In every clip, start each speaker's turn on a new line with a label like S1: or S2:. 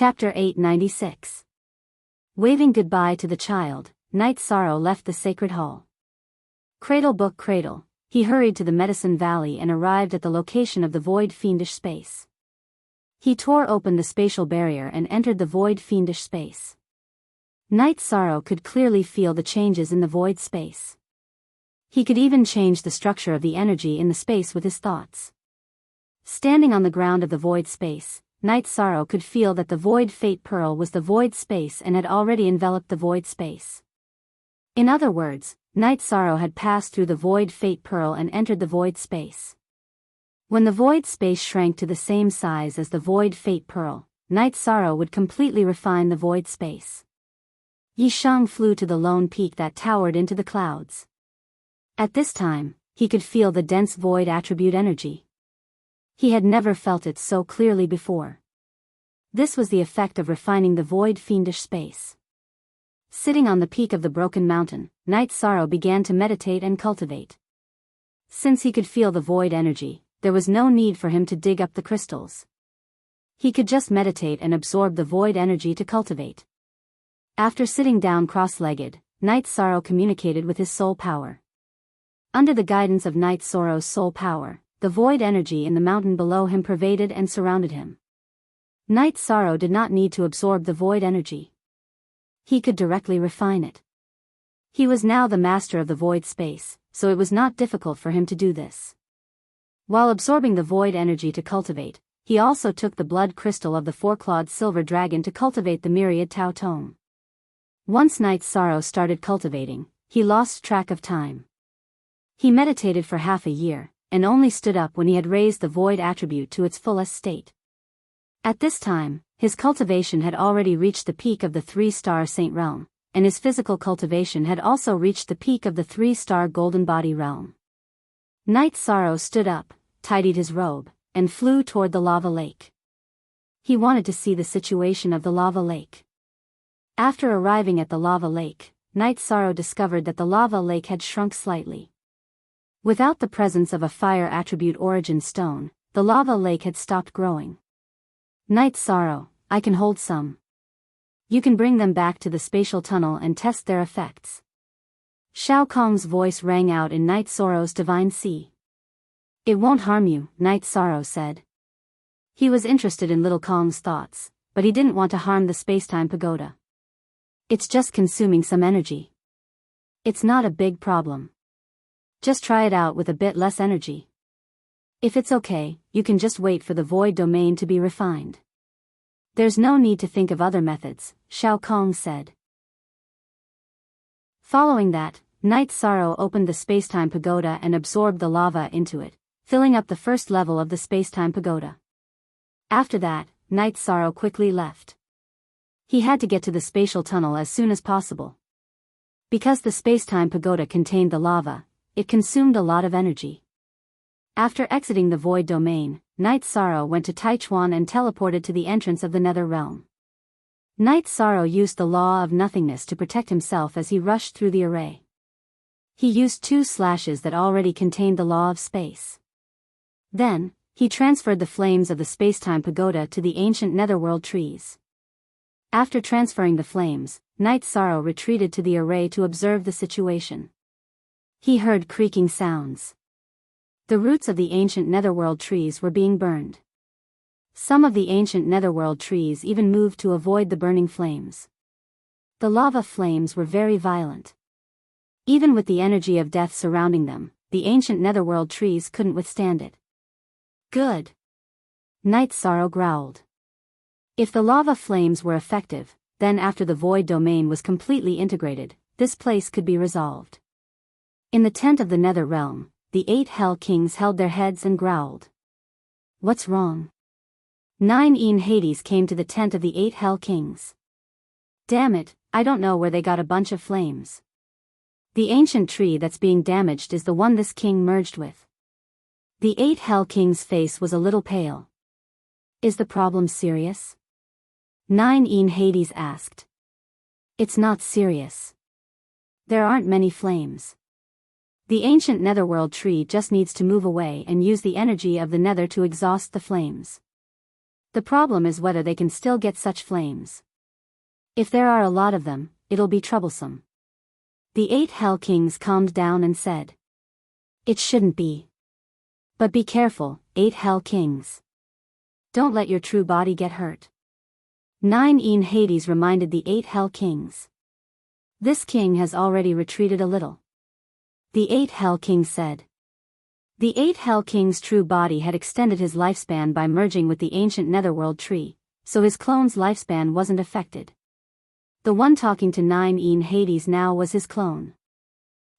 S1: Chapter 896. Waving goodbye to the child, Night Sorrow left the sacred hall. Cradle book cradle, he hurried to the Medicine Valley and arrived at the location of the void fiendish space. He tore open the spatial barrier and entered the void fiendish space. Night Sorrow could clearly feel the changes in the void space. He could even change the structure of the energy in the space with his thoughts. Standing on the ground of the void space, Night Sorrow could feel that the void fate pearl was the void space and had already enveloped the void space. In other words, Night Sorrow had passed through the void fate pearl and entered the void space. When the void space shrank to the same size as the void fate pearl, Night Sorrow would completely refine the void space. Yi Shang flew to the lone peak that towered into the clouds. At this time, he could feel the dense void attribute energy. He had never felt it so clearly before. This was the effect of refining the void fiendish space. Sitting on the peak of the broken mountain, Night Sorrow began to meditate and cultivate. Since he could feel the void energy, there was no need for him to dig up the crystals. He could just meditate and absorb the void energy to cultivate. After sitting down cross-legged, Night Sorrow communicated with his soul power. Under the guidance of Night Sorrow's soul power, the void energy in the mountain below him pervaded and surrounded him. Night Sorrow did not need to absorb the void energy. He could directly refine it. He was now the master of the void space, so it was not difficult for him to do this. While absorbing the void energy to cultivate, he also took the blood crystal of the four-clawed silver dragon to cultivate the myriad Tao Tome. Once Night Sorrow started cultivating, he lost track of time. He meditated for half a year, and only stood up when he had raised the void attribute to its fullest state. At this time, his cultivation had already reached the peak of the 3-star Saint Realm, and his physical cultivation had also reached the peak of the 3-star Golden Body Realm. Night Sorrow stood up, tidied his robe, and flew toward the lava lake. He wanted to see the situation of the lava lake. After arriving at the lava lake, Night Sorrow discovered that the lava lake had shrunk slightly. Without the presence of a fire attribute origin stone, the lava lake had stopped growing. Night Sorrow, I can hold some. You can bring them back to the spatial tunnel and test their effects. Shao Kong's voice rang out in Night Sorrow's divine sea. It won't harm you, Night Sorrow said. He was interested in Little Kong's thoughts, but he didn't want to harm the spacetime pagoda. It's just consuming some energy. It's not a big problem. Just try it out with a bit less energy. If it's okay, you can just wait for the void domain to be refined. There's no need to think of other methods, Shao Kong said. Following that, Night Sorrow opened the spacetime pagoda and absorbed the lava into it, filling up the first level of the spacetime pagoda. After that, Night Sorrow quickly left. He had to get to the spatial tunnel as soon as possible. Because the spacetime pagoda contained the lava, it consumed a lot of energy. After exiting the void domain, Night Sorrow went to Taichuan and teleported to the entrance of the Nether Realm. Night Sorrow used the law of nothingness to protect himself as he rushed through the array. He used 2 slashes that already contained the law of space. Then, he transferred the flames of the spacetime pagoda to the ancient netherworld trees. After transferring the flames, Night Sorrow retreated to the array to observe the situation. He heard creaking sounds. The roots of the ancient netherworld trees were being burned. Some of the ancient netherworld trees even moved to avoid the burning flames. The lava flames were very violent. Even with the energy of death surrounding them, the ancient netherworld trees couldn't withstand it. Good. Night Sorrow growled. If the lava flames were effective, then after the void domain was completely integrated, this place could be resolved. In the tent of the Nether Realm, the 8 Hell Kings held their heads and growled. What's wrong? 9 Hades came to the tent of the 8 Hell Kings. Damn it, I don't know where they got a bunch of flames. The ancient tree that's being damaged is the one this king merged with. The 8 Hell Kings' face was a little pale. Is the problem serious? 9 Hades asked. It's not serious. There aren't many flames. The ancient netherworld tree just needs to move away and use the energy of the nether to exhaust the flames. The problem is whether they can still get such flames. If there are a lot of them, it'll be troublesome. The 8 Hell Kings calmed down and said, "It shouldn't be. But be careful, 8 Hell Kings. Don't let your true body get hurt." 9 in Hades reminded the 8 Hell Kings. "This king has already retreated a little." The 8 Hell Kings said. The 8 Hell King's true body had extended his lifespan by merging with the ancient netherworld tree, so his clone's lifespan wasn't affected. The one talking to 9 in Hades now was his clone.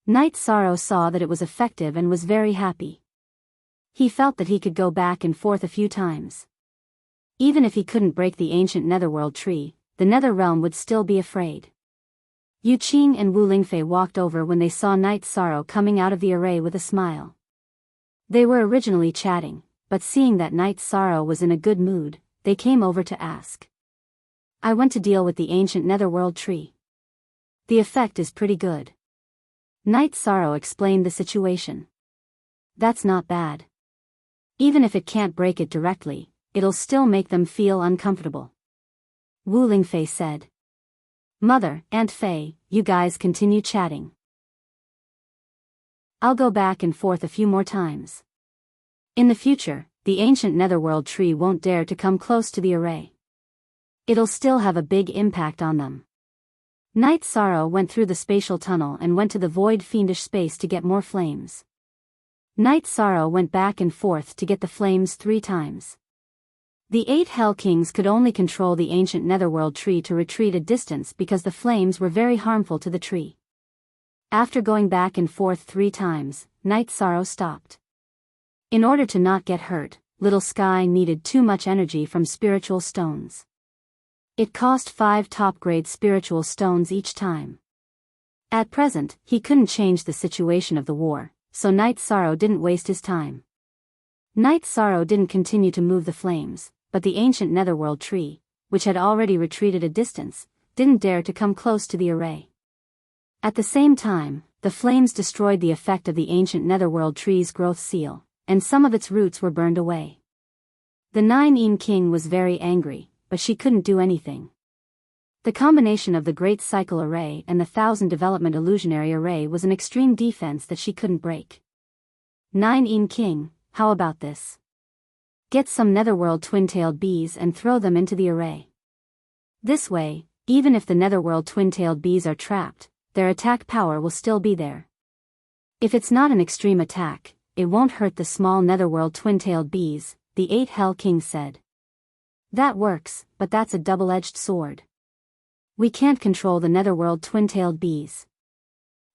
S1: Night Sorrow saw that it was effective and was very happy. He felt that he could go back and forth a few times. Even if he couldn't break the ancient netherworld tree, the nether realm would still be afraid. Yu Qing and Wu Lingfei walked over when they saw Night Sorrow coming out of the array with a smile. They were originally chatting, but seeing that Night Sorrow was in a good mood, they came over to ask. "I went to deal with the ancient netherworld tree. The effect is pretty good." Night Sorrow explained the situation. "That's not bad. Even if it can't break it directly, it'll still make them feel uncomfortable." Wu Lingfei said. "Mother, Aunt Fei, you guys continue chatting. I'll go back and forth a few more times. In the future, the ancient netherworld tree won't dare to come close to the array. It'll still have a big impact on them." Night Sorrow went through the spatial tunnel and went to the void fiendish space to get more flames. Night Sorrow went back and forth to get the flames 3 times. The 8 Hell Kings could only control the ancient netherworld tree to retreat a distance because the flames were very harmful to the tree. After going back and forth 3 times, Night Sorrow stopped. In order to not get hurt, Little Sky needed too much energy from spiritual stones. It cost 5 top-grade spiritual stones each time. At present, he couldn't change the situation of the war, so Night Sorrow didn't waste his time. Night Sorrow didn't continue to move the flames, but the ancient netherworld tree, which had already retreated a distance, didn't dare to come close to the array. At the same time, the flames destroyed the effect of the ancient netherworld tree's growth seal, and some of its roots were burned away. The 9 in King was very angry, but she couldn't do anything. The combination of the Great Cycle Array and the 1000 Development Illusionary Array was an extreme defense that she couldn't break. 9 in King, how about this? Get some netherworld twin-tailed bees and throw them into the array. This way, even if the netherworld twin-tailed bees are trapped, their attack power will still be there. If it's not an extreme attack, it won't hurt the small netherworld twin-tailed bees, the 8 Hell Kings said. That works, but that's a double-edged sword. We can't control the netherworld twin-tailed bees.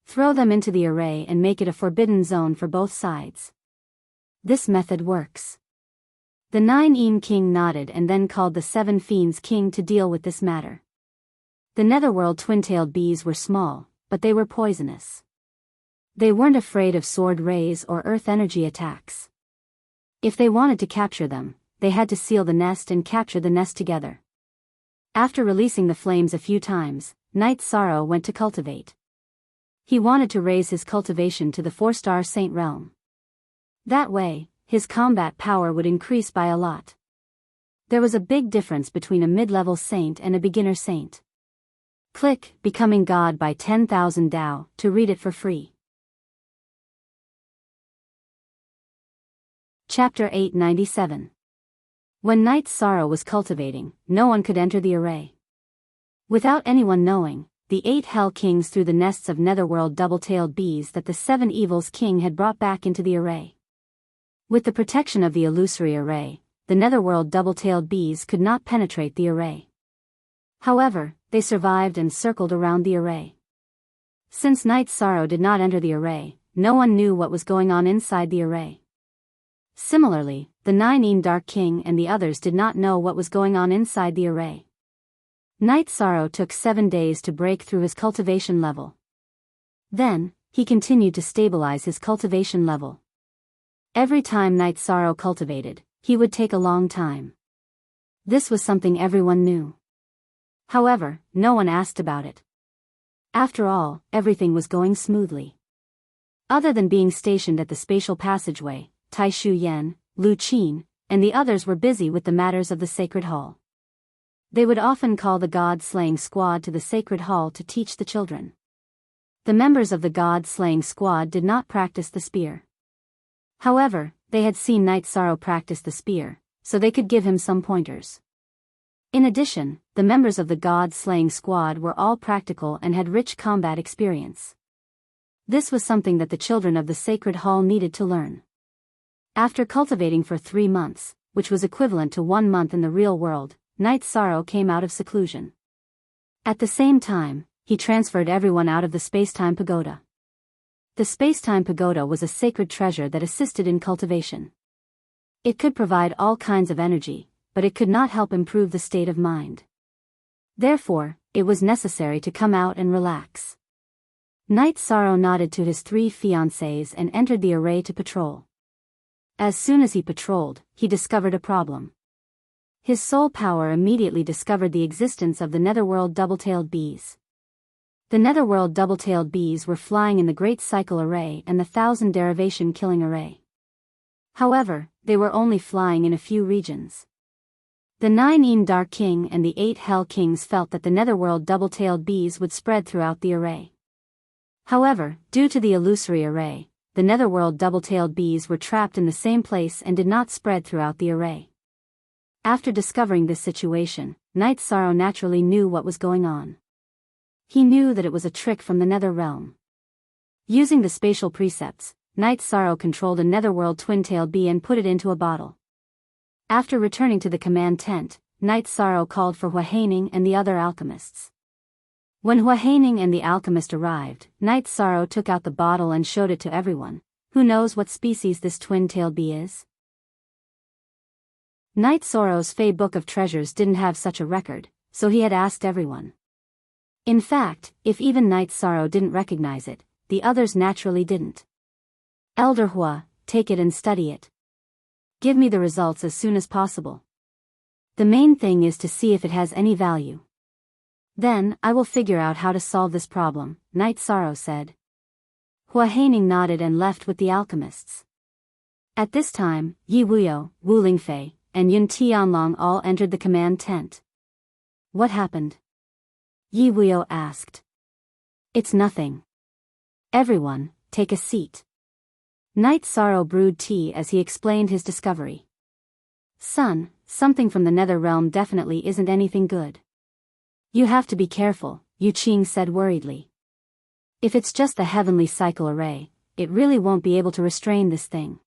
S1: Throw them into the array and make it a forbidden zone for both sides. This method works. The 9 in King nodded and then called the 7 Fiends King to deal with this matter. The netherworld twin-tailed bees were small, but they were poisonous. They weren't afraid of sword rays or earth energy attacks. If they wanted to capture them, they had to seal the nest and capture the nest together. After releasing the flames a few times, Night Sorrow went to cultivate. He wanted to raise his cultivation to the 4-star saint realm. That way, his combat power would increase by a lot. There was a big difference between a mid-level saint and a beginner saint. Click Becoming God by 10,000 Dao to read it for free. Chapter 897. When Night Sorrow was cultivating, no one could enter the array. Without anyone knowing, the 8 Hell Kings threw the nests of netherworld double-tailed bees that the 7 Evils King had brought back into the array. With the protection of the illusory array, the netherworld double-tailed bees could not penetrate the array. However, they survived and circled around the array. Since Night Sorrow did not enter the array, no one knew what was going on inside the array. Similarly, the 9 in Dark King and the others did not know what was going on inside the array. Night Sorrow took 7 days to break through his cultivation level. Then, he continued to stabilize his cultivation level. Every time Night Sorrow cultivated, he would take a long time. This was something everyone knew. However, no one asked about it. After all, everything was going smoothly. Other than being stationed at the spatial passageway, Tai Shu Yan, Lu Qin, and the others were busy with the matters of the sacred hall. They would often call the god-slaying squad to the sacred hall to teach the children. The members of the god-slaying squad did not practice the spear. However, they had seen Night Sorrow practice the spear, so they could give him some pointers. In addition, the members of the god-slaying squad were all practical and had rich combat experience. This was something that the children of the sacred hall needed to learn. After cultivating for 3 months, which was equivalent to 1 month in the real world, Night Sorrow came out of seclusion. At the same time, he transferred everyone out of the space-time pagoda. The space-time pagoda was a sacred treasure that assisted in cultivation. It could provide all kinds of energy, but it could not help improve the state of mind. Therefore, it was necessary to come out and relax. Night Sorrow nodded to his 3 fiancées and entered the array to patrol. As soon as he patrolled, he discovered a problem. His soul power immediately discovered the existence of the netherworld double-tailed bees. The netherworld double-tailed bees were flying in the Great Cycle Array and the 1000 Derivation Killing Array. However, they were only flying in a few regions. The 9 Dark King and the 8 Hell Kings felt that the netherworld double-tailed bees would spread throughout the array. However, due to the illusory array, the netherworld double-tailed bees were trapped in the same place and did not spread throughout the array. After discovering this situation, Night Sorrow naturally knew what was going on. He knew that it was a trick from the nether realm. Using the spatial precepts, Night Sorrow controlled a netherworld twin-tailed bee and put it into a bottle. After returning to the command tent, Night Sorrow called for Hua-Haining and the other alchemists. When Hua-Haining and the alchemist arrived, Night Sorrow took out the bottle and showed it to everyone. Who knows what species this twin-tailed bee is? Night Sorrow's Fey Book of Treasures didn't have such a record, so he had asked everyone. In fact, if even Night Sorrow didn't recognize it, the others naturally didn't. Elder Hua, take it and study it. Give me the results as soon as possible. The main thing is to see if it has any value. Then, I will figure out how to solve this problem, Night Sorrow said. Hua-Haining nodded and left with the alchemists. At this time, Yi Wuyo, Wu Lingfei, and Yun Tianlong all entered the command tent. What happened? Yi Wuyo asked. It's nothing. Everyone, take a seat. Night Sorrow brewed tea as he explained his discovery. Son, something from the nether realm definitely isn't anything good. You have to be careful, Yu Qing said worriedly. If it's just the heavenly cycle array, it really won't be able to restrain this thing.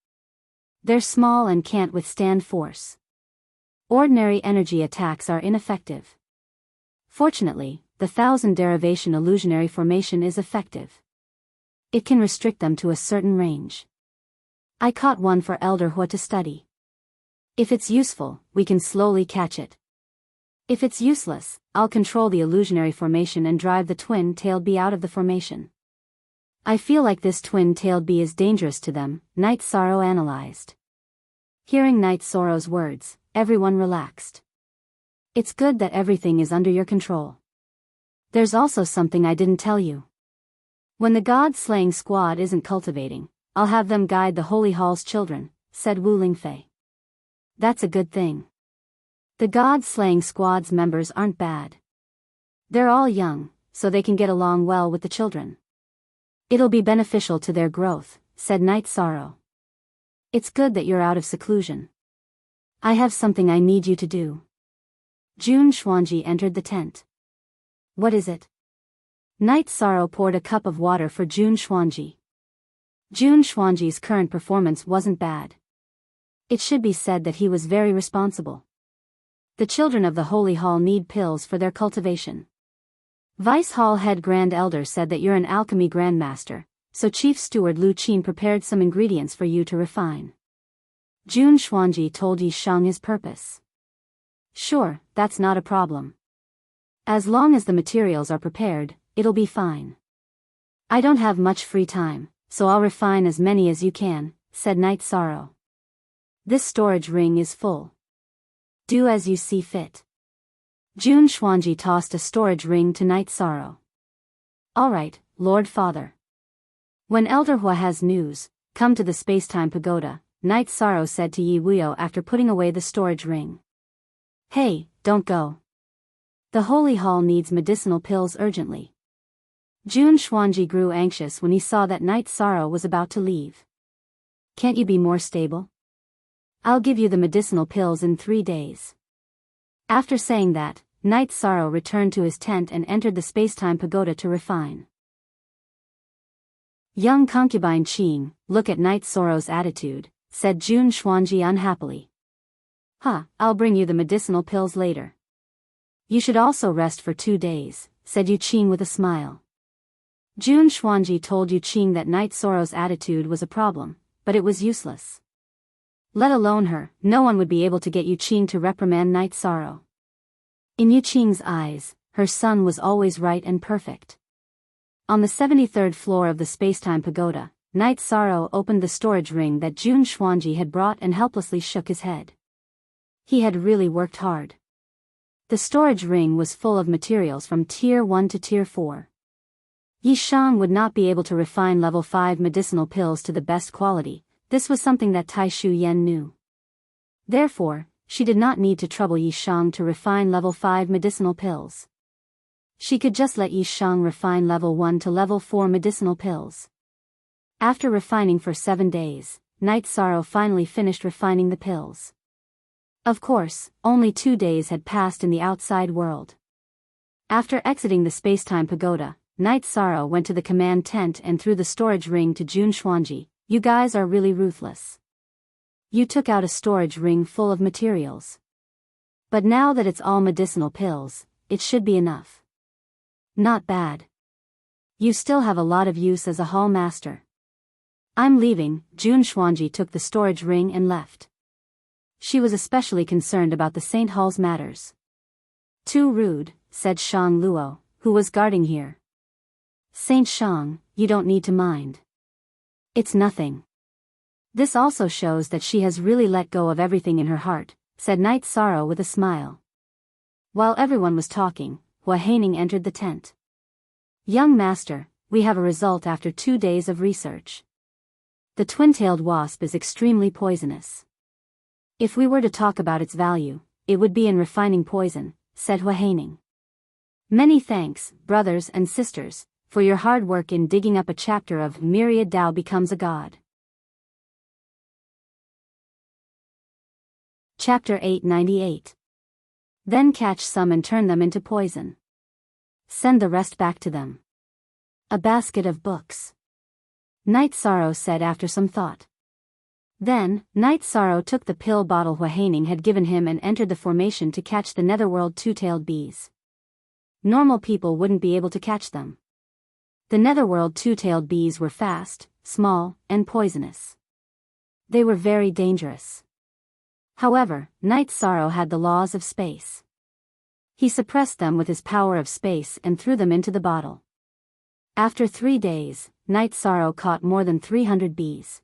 S1: They're small and can't withstand force. Ordinary energy attacks are ineffective. Fortunately, the 1000 Derivation Illusionary Formation is effective. It can restrict them to a certain range. I caught one for Elder Hua to study. If it's useful, we can slowly catch it. If it's useless, I'll control the illusionary formation and drive the twin-tailed bee out of the formation. I feel like this twin-tailed bee is dangerous to them, Night Sorrow analyzed. Hearing Night Sorrow's words, everyone relaxed. It's good that everything is under your control. There's also something I didn't tell you. When the god-slaying squad isn't cultivating, I'll have them guide the Holy Hall's children, said Wu Lingfei. That's a good thing. The god-slaying squad's members aren't bad. They're all young, so they can get along well with the children. It'll be beneficial to their growth, said Night Sorrow. It's good that you're out of seclusion. I have something I need you to do. Jun Xuanji entered the tent. What is it? Night Sorrow poured a cup of water for Jun Xuanji. Jun Xuanji's current performance wasn't bad. It should be said that he was very responsible. The children of the Holy Hall need pills for their cultivation. Vice Hall Head Grand Elder said that you're an alchemy grandmaster, so Chief Steward Lu Qin prepared some ingredients for you to refine. Jun Xuanji told Yi Sheng his purpose. Sure, that's not a problem. As long as the materials are prepared, it'll be fine. I don't have much free time, so I'll refine as many as you can, said Night Sorrow. This storage ring is full. Do as you see fit. Jun Xuanji tossed a storage ring to Night Sorrow. All right, Lord Father. When Elder Hua has news, come to the Spacetime Pagoda, Night Sorrow said to Yi Wuyo after putting away the storage ring. Hey, don't go. The holy hall needs medicinal pills urgently. Jun Xuanji grew anxious when he saw that Night Sorrow was about to leave. Can't you be more stable? I'll give you the medicinal pills in 3 days. After saying that, Night Sorrow returned to his tent and entered the space-time pagoda to refine. Young concubine Qing, look at Night Sorrow's attitude, said Jun Xuanji unhappily. I'll bring you the medicinal pills later. You should also rest for 2 days, said Yu Qing with a smile. Jun Xuanji told Yu Qing that Night Sorrow's attitude was a problem, but it was useless. Let alone her, no one would be able to get Yu Qing to reprimand Night Sorrow. In Yu Qing's eyes, her son was always right and perfect. On the 73rd floor of the Spacetime Pagoda, Night Sorrow opened the storage ring that Jun Xuanji had brought and helplessly shook his head. He had really worked hard. The storage ring was full of materials from Tier 1 to Tier 4. Yi Shang would not be able to refine level 5 medicinal pills to the best quality. This was something that Tai Shu Yen knew. Therefore, she did not need to trouble Yi Shang to refine level 5 medicinal pills. She could just let Yi Shang refine level 1 to level 4 medicinal pills. After refining for 7 days, Night Sorrow finally finished refining the pills. Of course, only 2 days had passed in the outside world. After exiting the Spacetime Pagoda, Night Sorrow went to the command tent and threw the storage ring to Jun Xuanji. You guys are really ruthless. You took out a storage ring full of materials. But now that it's all medicinal pills, it should be enough. Not bad. You still have a lot of use as a hall master. I'm leaving. Jun Xuanji took the storage ring and left. She was especially concerned about the Saint Hall's matters. Too rude, said Shang Luo, who was guarding here. Saint Shang, you don't need to mind. It's nothing. This also shows that she has really let go of everything in her heart, said Night Sorrow with a smile. While everyone was talking, Hua Haining entered the tent. Young master, we have a result after 2 days of research. The twin-tailed wasp is extremely poisonous. If we were to talk about its value, it would be in refining poison, said Hua Haining. Many thanks, brothers and sisters, for your hard work in digging up a chapter of Myriad Tao Becomes a God. Chapter 898. Then catch some and turn them into poison. Send the rest back to them. A basket of books. Night Sorrow said after some thought. Then, Night Sorrow took the pill bottle Hua Haining had given him and entered the formation to catch the netherworld two-tailed bees. Normal people wouldn't be able to catch them. The netherworld two-tailed bees were fast, small, and poisonous. They were very dangerous. However, Night Sorrow had the laws of space. He suppressed them with his power of space and threw them into the bottle. After 3 days, Night Sorrow caught more than 300 bees.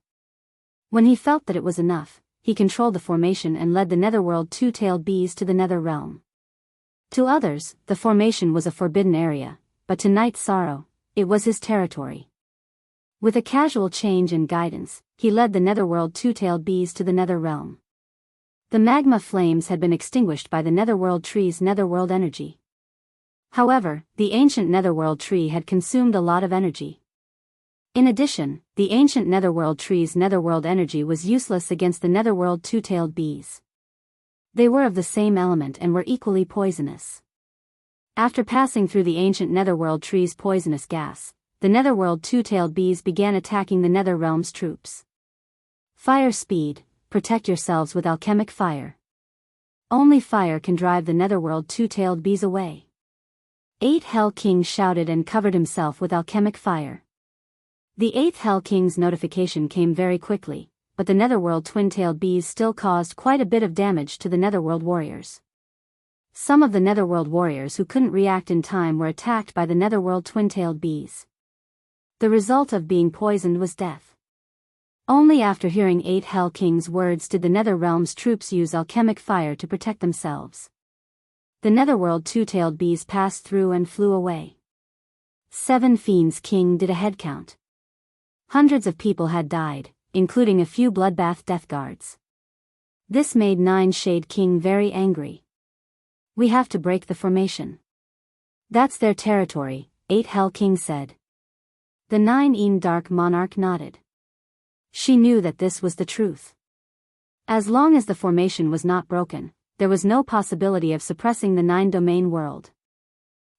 S1: When he felt that it was enough, he controlled the formation and led the netherworld two-tailed bees to the nether realm. To others, the formation was a forbidden area, but to Night Sorrow, it was his territory. With a casual change in guidance, he led the netherworld two-tailed bees to the nether realm. The magma flames had been extinguished by the netherworld tree's netherworld energy. However, the ancient netherworld tree had consumed a lot of energy. In addition, the ancient netherworld tree's netherworld energy was useless against the netherworld two-tailed bees. They were of the same element and were equally poisonous. After passing through the ancient netherworld tree's poisonous gas, the netherworld two-tailed bees began attacking the nether realm's troops. Fire speed, protect yourselves with alchemic fire. Only fire can drive the netherworld two-tailed bees away. 8 Hell King shouted and covered himself with alchemic fire. The 8th Hell King's notification came very quickly, but the netherworld twin-tailed bees still caused quite a bit of damage to the netherworld warriors. Some of the netherworld warriors who couldn't react in time were attacked by the netherworld twin-tailed bees. The result of being poisoned was death. Only after hearing 8 Hell King's words did the nether realm's troops use alchemic fire to protect themselves. The netherworld two-tailed bees passed through and flew away. 7 Fiends King did a head count. Hundreds of people had died, including a few bloodbath death guards. This made Nine Shade King very angry. We have to break the formation. That's their territory, Eight Hell King said. The Nine Dark Monarch nodded. She knew that this was the truth. As long as the formation was not broken, there was no possibility of suppressing the Nine-Domain world.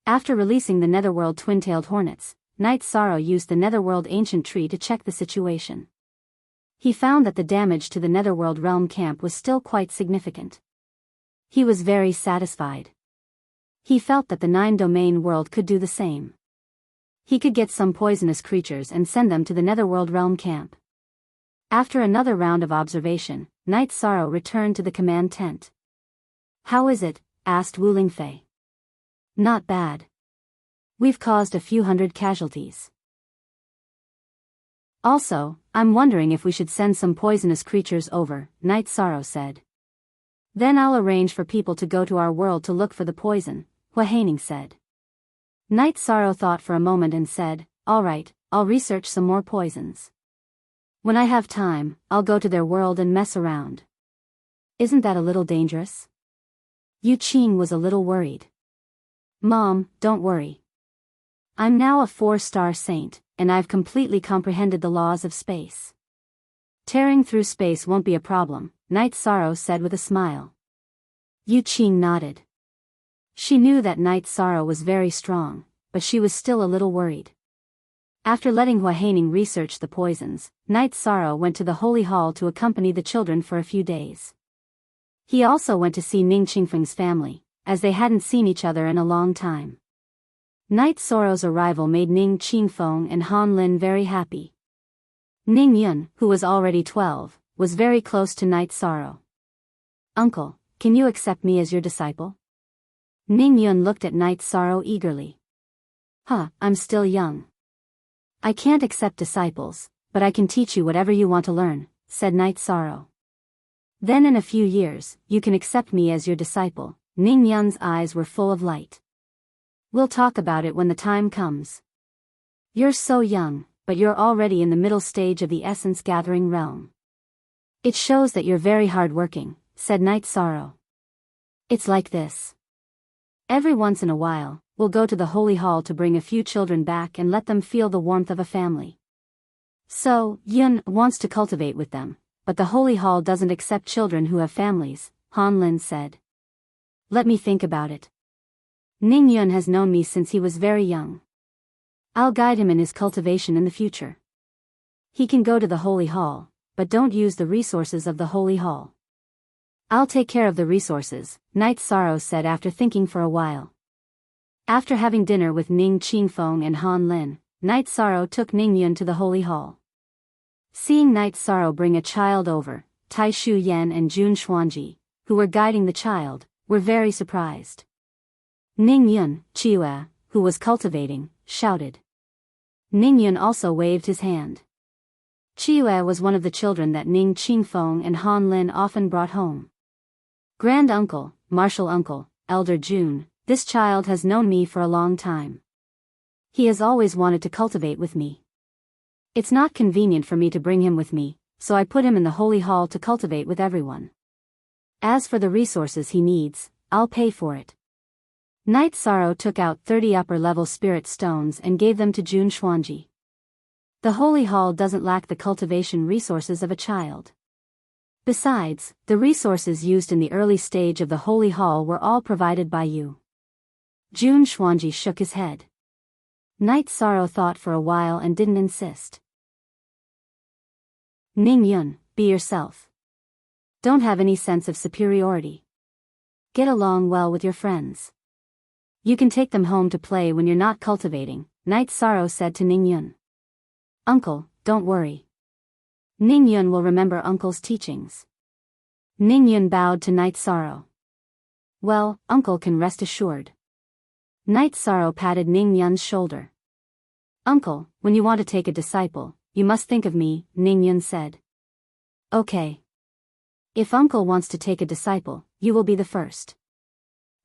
S1: After releasing the Netherworld twin-tailed hornets, Night Sorrow used the Netherworld ancient tree to check the situation. He found that the damage to the Netherworld realm camp was still quite significant. He was very satisfied. He felt that the Nine-Domain world could do the same. He could get some poisonous creatures and send them to the Netherworld realm camp. After another round of observation, Night Sorrow returned to the command tent. How is it? Asked Wu Lingfei. Not bad. We've caused a few hundred casualties. Also, I'm wondering if we should send some poisonous creatures over, Night Sorrow said. Then I'll arrange for people to go to our world to look for the poison, Hua Haining said. Night Sorrow thought for a moment and said, all right, I'll research some more poisons. When I have time, I'll go to their world and mess around. Isn't that a little dangerous? Yu Qing was a little worried. Mom, don't worry. I'm now a 4-star saint, and I've completely comprehended the laws of space. Tearing through space won't be a problem, Night Sorrow said with a smile. Yu Qing nodded. She knew that Night Sorrow was very strong, but she was still a little worried. After letting Hua Haining research the poisons, Night Sorrow went to the Holy Hall to accompany the children for a few days. He also went to see Ning Qingfeng's family, as they hadn't seen each other in a long time. Night Sorrow's arrival made Ning Qingfeng and Han Lin very happy. Ning Yun, who was already 12, was very close to Night Sorrow. Uncle, can you accept me as your disciple? Ning Yun looked at Night Sorrow eagerly. I'm still young. I can't accept disciples, but I can teach you whatever you want to learn, said Night Sorrow. Then in a few years, you can accept me as your disciple. Ning Yun's eyes were full of light. We'll talk about it when the time comes. You're so young, but you're already in the middle stage of the essence-gathering realm. It shows that you're very hard-working, said Night Sorrow. It's like this. Every once in a while, we'll go to the Holy Hall to bring a few children back and let them feel the warmth of a family. So, Yun wants to cultivate with them, but the Holy Hall doesn't accept children who have families, Han Lin said. Let me think about it. Ning Yun has known me since he was very young. I'll guide him in his cultivation in the future. He can go to the Holy Hall, but don't use the resources of the Holy Hall. I'll take care of the resources, Night Sorrow said after thinking for a while. After having dinner with Ning Qingfeng and Han Lin, Night Sorrow took Ning Yun to the Holy Hall. Seeing Night Sorrow bring a child over, Tai Shu Yan and Jun Xuanji, who were guiding the child, were very surprised. Ning Yun, Chiwa, who was cultivating, shouted. Ning Yun also waved his hand. Chiwa was one of the children that Ning Qingfeng and Han Lin often brought home. Grand Uncle, Martial Uncle, Elder Jun, this child has known me for a long time. He has always wanted to cultivate with me. It's not convenient for me to bring him with me, so I put him in the Holy Hall to cultivate with everyone. As for the resources he needs, I'll pay for it. Night Sorrow took out 30 upper-level spirit stones and gave them to Jun Xuanji. The Holy Hall doesn't lack the cultivation resources of a child. Besides, the resources used in the early stage of the Holy Hall were all provided by you. Jun Xuanji shook his head. Night Sorrow thought for a while and didn't insist. Ning Yun, be yourself. Don't have any sense of superiority. Get along well with your friends. You can take them home to play when you're not cultivating, Night Sorrow said to Ning Yun. Uncle, don't worry. Ning Yun will remember Uncle's teachings. Ning Yun bowed to Night Sorrow. Well, Uncle can rest assured. Night Sorrow patted Ning Yun's shoulder. Uncle, when you want to take a disciple, you must think of me, Ning Yun said. Okay. If Uncle wants to take a disciple, you will be the first.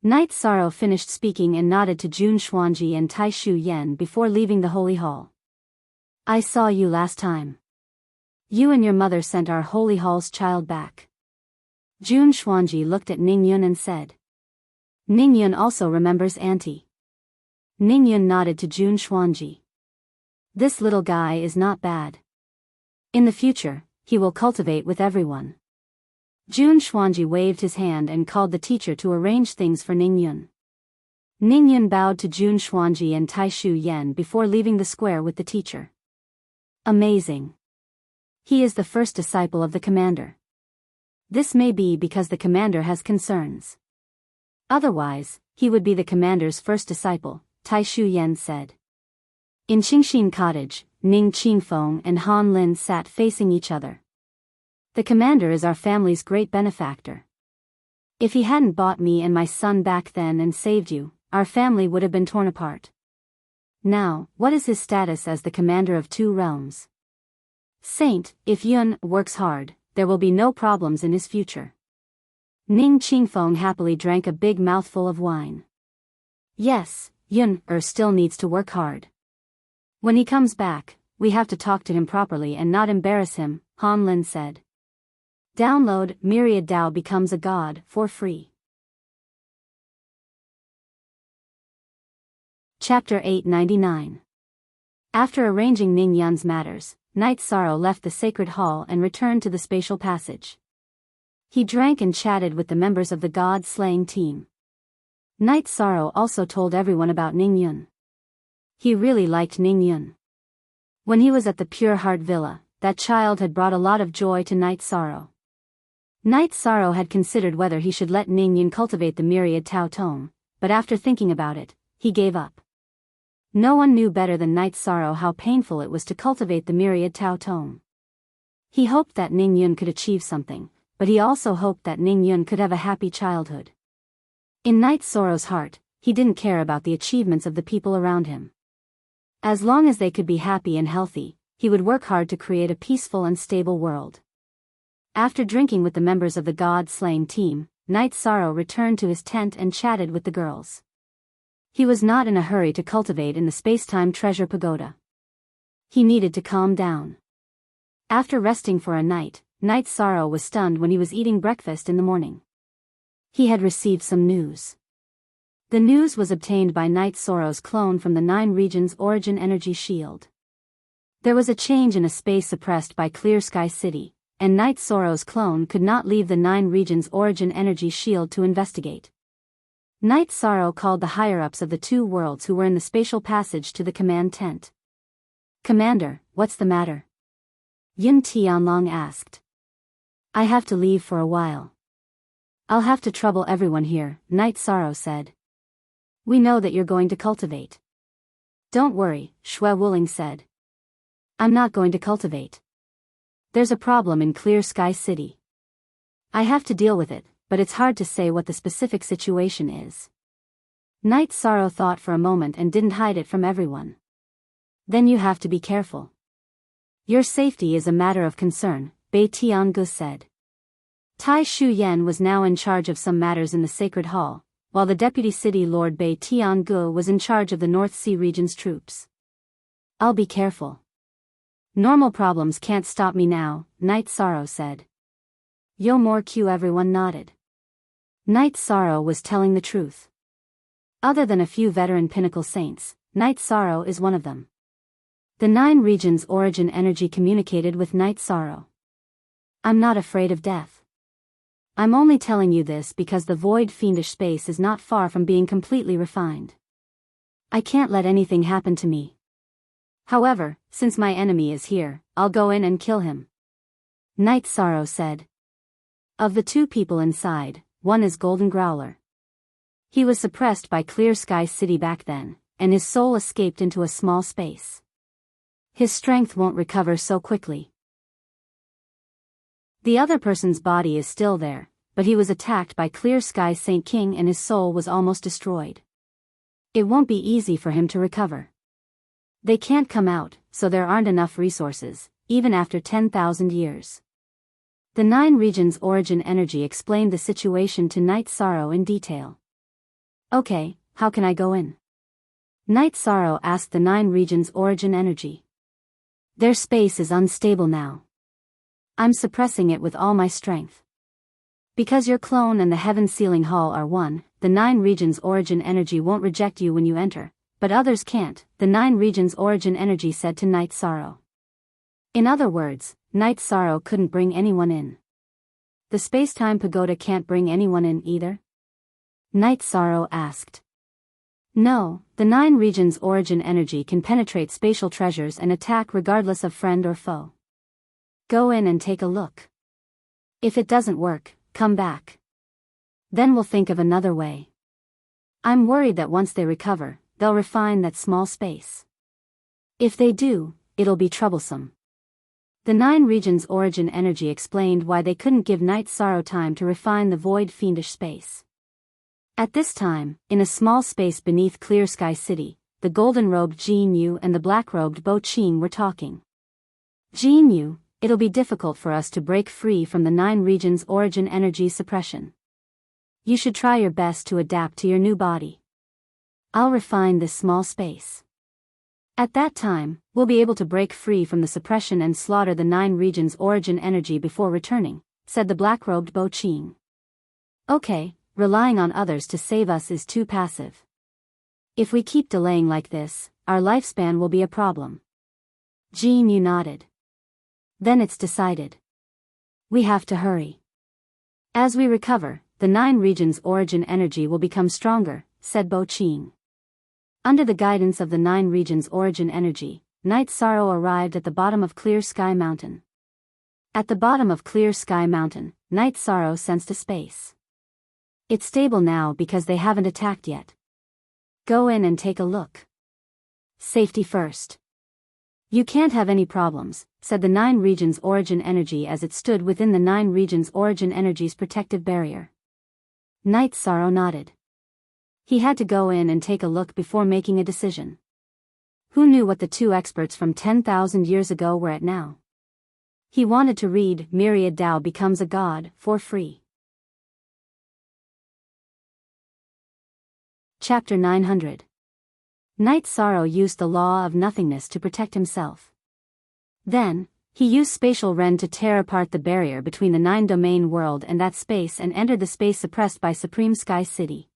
S1: Night Sorrow finished speaking and nodded to Jun Xuanji and Tai Shu Yan before leaving the Holy Hall. I saw you last time. You and your mother sent our holy hall's child back. Jun Xuanji looked at Ning Yun and said. Ning Yun also remembers Auntie. Ning Yun nodded to Jun Xuanji. This little guy is not bad. In the future, he will cultivate with everyone. Jun Xuanji waved his hand and called the teacher to arrange things for Ning Yun. Ning Yun bowed to Jun Xuanji and Tai Shu Yen before leaving the square with the teacher. Amazing. He is the first disciple of the commander. This may be because the commander has concerns. Otherwise, he would be the commander's first disciple, Tai Shu Yen said. In Qingxin Cottage, Ning Qingfeng and Han Lin sat facing each other. The commander is our family's great benefactor. If he hadn't bought me and my son back then and saved you, our family would have been torn apart. Now, what is his status as the commander of 2 realms? Saint, if Yun works hard, there will be no problems in his future. Ning Qingfeng happily drank a big mouthful of wine. Yes, Yun still needs to work hard. When he comes back, we have to talk to him properly and not embarrass him, Han Lin said. Download Myriad Dao Becomes a God for free. Chapter 899. After arranging Ning Yun's matters, Knight Sorrow left the sacred hall and returned to the spatial passage. He drank and chatted with the members of the god-slaying team. Knight Sorrow also told everyone about Ning Yun. He really liked Ning Yun. When he was at the Pure Heart Villa, that child had brought a lot of joy to Knight Sorrow. Knight Sorrow had considered whether he should let Ning Yun cultivate the myriad Tao Tome, but after thinking about it, he gave up. No one knew better than Knight Sorrow how painful it was to cultivate the myriad Tao Tome. He hoped that Ning Yun could achieve something, but he also hoped that Ning Yun could have a happy childhood. In Knight Sorrow's heart, he didn't care about the achievements of the people around him. As long as they could be happy and healthy, he would work hard to create a peaceful and stable world. After drinking with the members of the god-slaying team, Knight Sorrow returned to his tent and chatted with the girls. He was not in a hurry to cultivate in the space-time treasure pagoda. He needed to calm down. After resting for a night, Knight Sorrow was stunned when he was eating breakfast in the morning. He had received some news. The news was obtained by Knight Sorrow's clone from the 9 regions origin energy shield. There was a change in a space suppressed by Clear Sky City, and Knight Sorrow's clone could not leave the 9 regions origin energy shield to investigate. Knight Sorrow called the higher-ups of the 2 worlds who were in the spatial passage to the command tent. Commander, what's the matter? Yun Tianlong asked. I have to leave for a while. I'll have to trouble everyone here, Knight Sorrow said. We know that you're going to cultivate. Don't worry, Xue Wuling said. I'm not going to cultivate. There's a problem in Clear Sky City. I have to deal with it, but it's hard to say what the specific situation is. Knight Sorrow thought for a moment and didn't hide it from everyone. Then you have to be careful. Your safety is a matter of concern, Bei Tiangu said. Tai Shu Yen was now in charge of some matters in the Sacred Hall, while the Deputy City Lord Bei Tiangu was in charge of the North Sea region's troops. I'll be careful. Normal problems can't stop me now, Knight Sorrow said. Yo more Q everyone nodded. Knight Sorrow was telling the truth. Other than a few veteran pinnacle saints, Knight Sorrow is one of them. The 9 regions origin energy communicated with Knight Sorrow. I'm not afraid of death. I'm only telling you this because the void fiendish space is not far from being completely refined. I can't let anything happen to me. However, since my enemy is here, I'll go in and kill him. Knight Sorrow said. Of the 2 people inside, one is Golden Growler. He was suppressed by Clear Sky City back then, and his soul escaped into a small space. His strength won't recover so quickly. The other person's body is still there, but he was attacked by Clear Sky Saint King and his soul was almost destroyed. It won't be easy for him to recover. They can't come out, so there aren't enough resources, even after 10,000 years. The 9 regions origin energy explained the situation to Knight Sorrow in detail. Okay, how can I go in? Knight Sorrow asked the 9 regions origin energy. Their space is unstable now. I'm suppressing it with all my strength. Because your clone and the heaven-sealing hall are one, the 9 regions origin energy won't reject you when you enter, but others can't, the 9 regions origin energy said to Night Sorrow. In other words, Night Sorrow couldn't bring anyone in. The space-time pagoda can't bring anyone in either? Night Sorrow asked. No, the 9 regions origin energy can penetrate spatial treasures and attack regardless of friend or foe. Go in and take a look. If it doesn't work, come back. Then we'll think of another way. I'm worried that once they recover, they'll refine that small space. If they do, it'll be troublesome. The 9 regions origin energy explained why they couldn't give Night Sorrow time to refine the void fiendish space. At this time, in a small space beneath Clear Sky City, the golden-robed Jin Yu and the black-robed Bo Qing were talking. Jin Yu, it'll be difficult for us to break free from the 9 regions origin energy suppression. You should try your best to adapt to your new body. I'll refine this small space. At that time, we'll be able to break free from the suppression and slaughter the 9 regions origin energy before returning, said the black-robed Bo Qing. Okay, relying on others to save us is too passive. If we keep delaying like this, our lifespan will be a problem. Jin Yu nodded. Then it's decided. We have to hurry. As we recover, the 9 regions origin energy will become stronger, said Bo Qing. Under the guidance of the 9 regions origin energy, Night Sorrow arrived at the bottom of Clear Sky Mountain. At the bottom of Clear Sky Mountain, Night Sorrow sensed a space. It's stable now because they haven't attacked yet. Go in and take a look. Safety first. You can't have any problems, said the 9 regions origin energy as it stood within the 9 regions origin energy's protective barrier. Night Sorrow nodded. He had to go in and take a look before making a decision. Who knew what the 2 experts from 10,000 years ago were at now? He wanted to read Myriad Tao Becomes a God for free. Chapter 900. Night Sorrow used the law of nothingness to protect himself. Then, he used spatial Ren to tear apart the barrier between the 9-domain world and that space and entered the space suppressed by Supreme Sky City.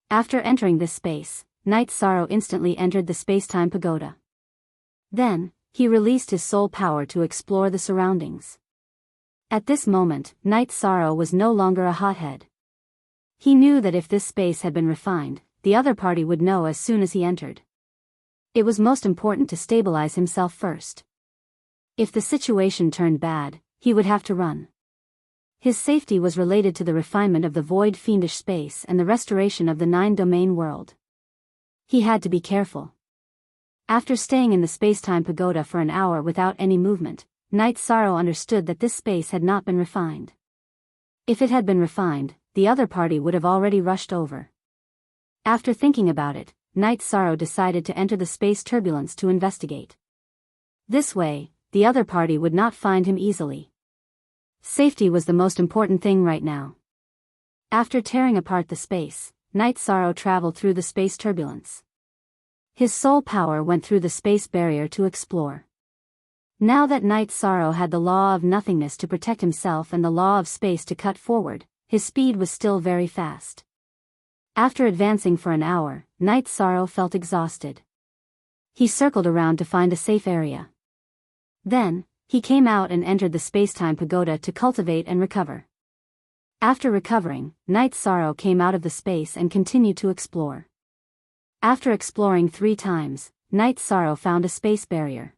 S1: After entering this space, Night Sorrow instantly entered the space-time pagoda. Then, he released his soul power to explore the surroundings. At this moment, Night Sorrow was no longer a hothead. He knew that if this space had been refined, the other party would know as soon as he entered. It was most important to stabilize himself first. If the situation turned bad, he would have to run. His safety was related to the refinement of the void fiendish space and the restoration of the 9-domain world. He had to be careful. After staying in the space-time pagoda for an hour without any movement, Night Sorrow understood that this space had not been refined. If it had been refined, the other party would have already rushed over. After thinking about it, Night Sorrow decided to enter the space turbulence to investigate. This way, the other party would not find him easily. Safety was the most important thing right now. After tearing apart the space, Night Sorrow traveled through the space turbulence. His soul power went through the space barrier to explore. Now that Night Sorrow had the law of nothingness to protect himself and the law of space to cut forward, his speed was still very fast. After advancing for an hour, Night Sorrow felt exhausted. He circled around to find a safe area. Then, he came out and entered the space-time pagoda to cultivate and recover. After recovering, Night Sorrow came out of the space and continued to explore. After exploring 3 times, Night Sorrow found a space barrier.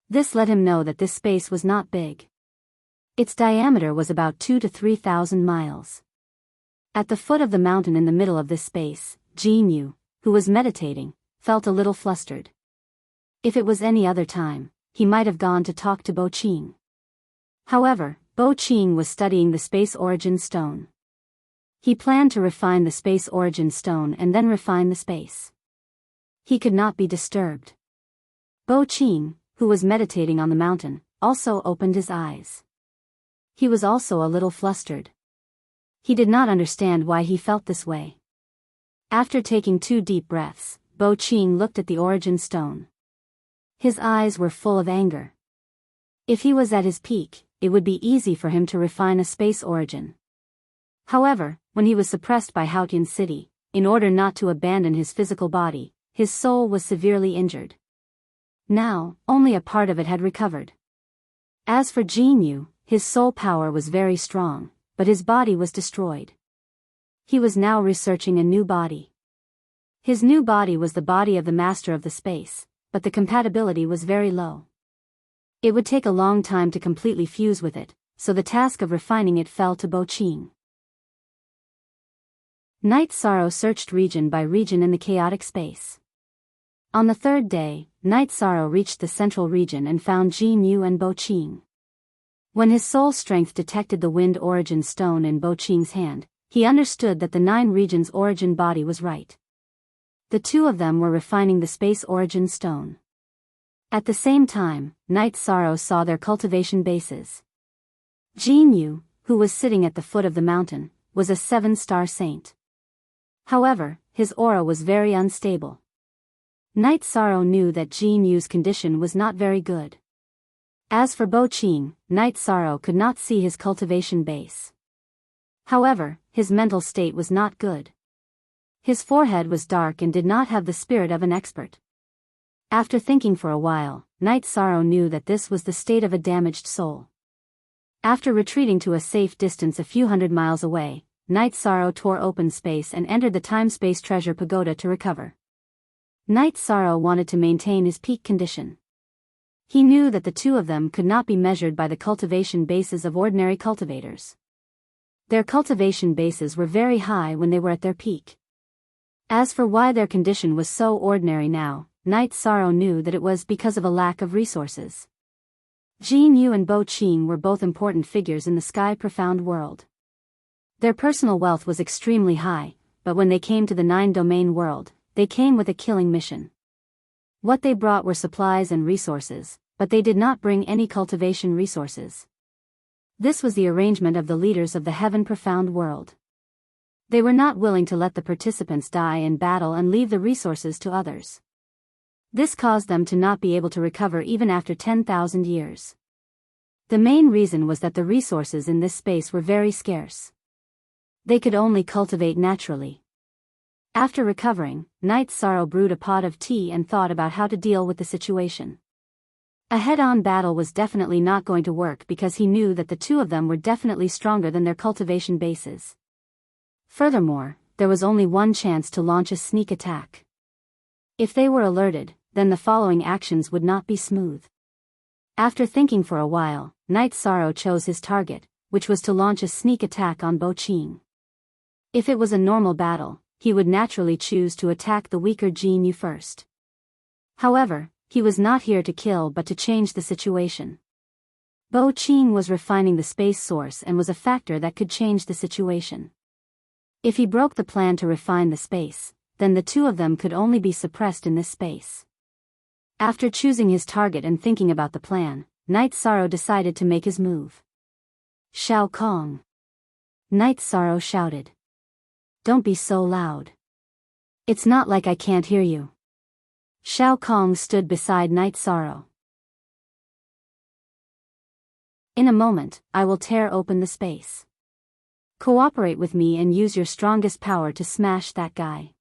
S1: This let him know that this space was not big. Its diameter was about 2,000 to 3,000 miles. At the foot of the mountain in the middle of this space, Jin Yu, who was meditating, felt a little flustered. If it was any other time, he might have gone to talk to Bo Qing. However, Bo Qing was studying the space origin stone. He planned to refine the space origin stone and then refine the space. He could not be disturbed. Bo Qing, who was meditating on the mountain, also opened his eyes. He was also a little flustered. He did not understand why he felt this way. After taking 2 deep breaths, Bo Qing looked at the origin stone. His eyes were full of anger. If he was at his peak, it would be easy for him to refine a space origin. However, when he was suppressed by Hautian City, in order not to abandon his physical body, his soul was severely injured. Now, only a part of it had recovered. As for Jinyu, his soul power was very strong, but his body was destroyed. He was now researching a new body. His new body was the body of the master of the space, but the compatibility was very low. It would take a long time to completely fuse with it, so the task of refining it fell to Bo Qing. Night Sorrow searched region by region in the chaotic space. On the third day, Night Sorrow reached the central region and found Jinyu and Bo Qing. When his soul strength detected the wind origin stone in Bo Qing's hand, he understood that the 9 regions origin body was right. The two of them were refining the space origin stone. At the same time, Night Sorrow saw their cultivation bases. Jinyu, who was sitting at the foot of the mountain, was a 7-star saint. However, his aura was very unstable. Night Sorrow knew that Jinyu's condition was not very good. As for Bo Qing, Night Sorrow could not see his cultivation base. However, his mental state was not good. His forehead was dark and did not have the spirit of an expert. After thinking for a while, Night Sorrow knew that this was the state of a damaged soul. After retreating to a safe distance a few hundred miles away, Night Sorrow tore open space and entered the time-space treasure pagoda to recover. Night Sorrow wanted to maintain his peak condition. He knew that the two of them could not be measured by the cultivation bases of ordinary cultivators. Their cultivation bases were very high when they were at their peak. As for why their condition was so ordinary now, Night Sorrow knew that it was because of a lack of resources. Jinyu and Bo Qing were both important figures in the sky profound world. Their personal wealth was extremely high, but when they came to the 9-domain world, they came with a killing mission. What they brought were supplies and resources, but they did not bring any cultivation resources. This was the arrangement of the leaders of the heaven profound world. They were not willing to let the participants die in battle and leave the resources to others. This caused them to not be able to recover even after 10,000 years. The main reason was that the resources in this space were very scarce. They could only cultivate naturally. After recovering, Night Sorrow brewed a pot of tea and thought about how to deal with the situation. A head-on battle was definitely not going to work because he knew that the two of them were definitely stronger than their cultivation bases. Furthermore, there was only one chance to launch a sneak attack. If they were alerted, then the following actions would not be smooth. After thinking for a while, Night Sorrow chose his target, which was to launch a sneak attack on Bo Qing. If it was a normal battle, he would naturally choose to attack the weaker Jinyu first. However, he was not here to kill but to change the situation. Bo Qing was refining the space source and was a factor that could change the situation. If he broke the plan to refine the space, then the two of them could only be suppressed in this space. After choosing his target and thinking about the plan, Night Sorrow decided to make his move. Shao Kong! Night Sorrow shouted. Don't be so loud. It's not like I can't hear you. Shao Kong stood beside Night Sorrow. In a moment, I will tear open the space. Cooperate with me and use your strongest power to smash that guy.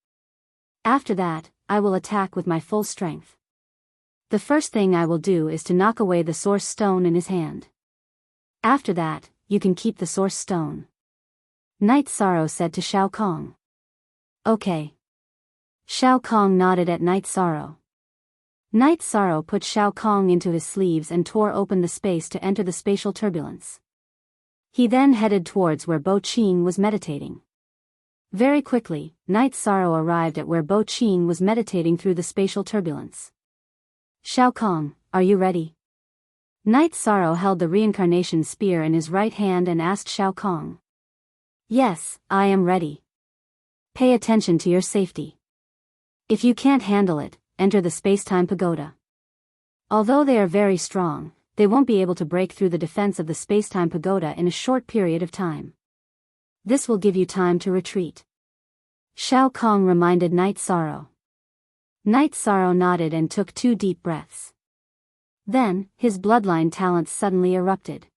S1: After that, I will attack with my full strength. The first thing I will do is to knock away the source stone in his hand. After that, you can keep the source stone. Night Sorrow said to Shao Kong. Okay. Shao Kong nodded at Night Sorrow. Night Sorrow put Shao Kong into his sleeves and tore open the space to enter the spatial turbulence. He then headed towards where Bo Qing was meditating. Very quickly, Night Sorrow arrived at where Bo Qing was meditating through the spatial turbulence. Shao Kong, are you ready? Night Sorrow held the reincarnation spear in his right hand and asked Shao Kong. Yes, I am ready. Pay attention to your safety. If you can't handle it, enter the space-time pagoda. Although they are very strong, they won't be able to break through the defense of the space-time pagoda in a short period of time. This will give you time to retreat. Shao Kong reminded Night Sorrow. Night Sorrow nodded and took 2 deep breaths. Then, his bloodline talents suddenly erupted.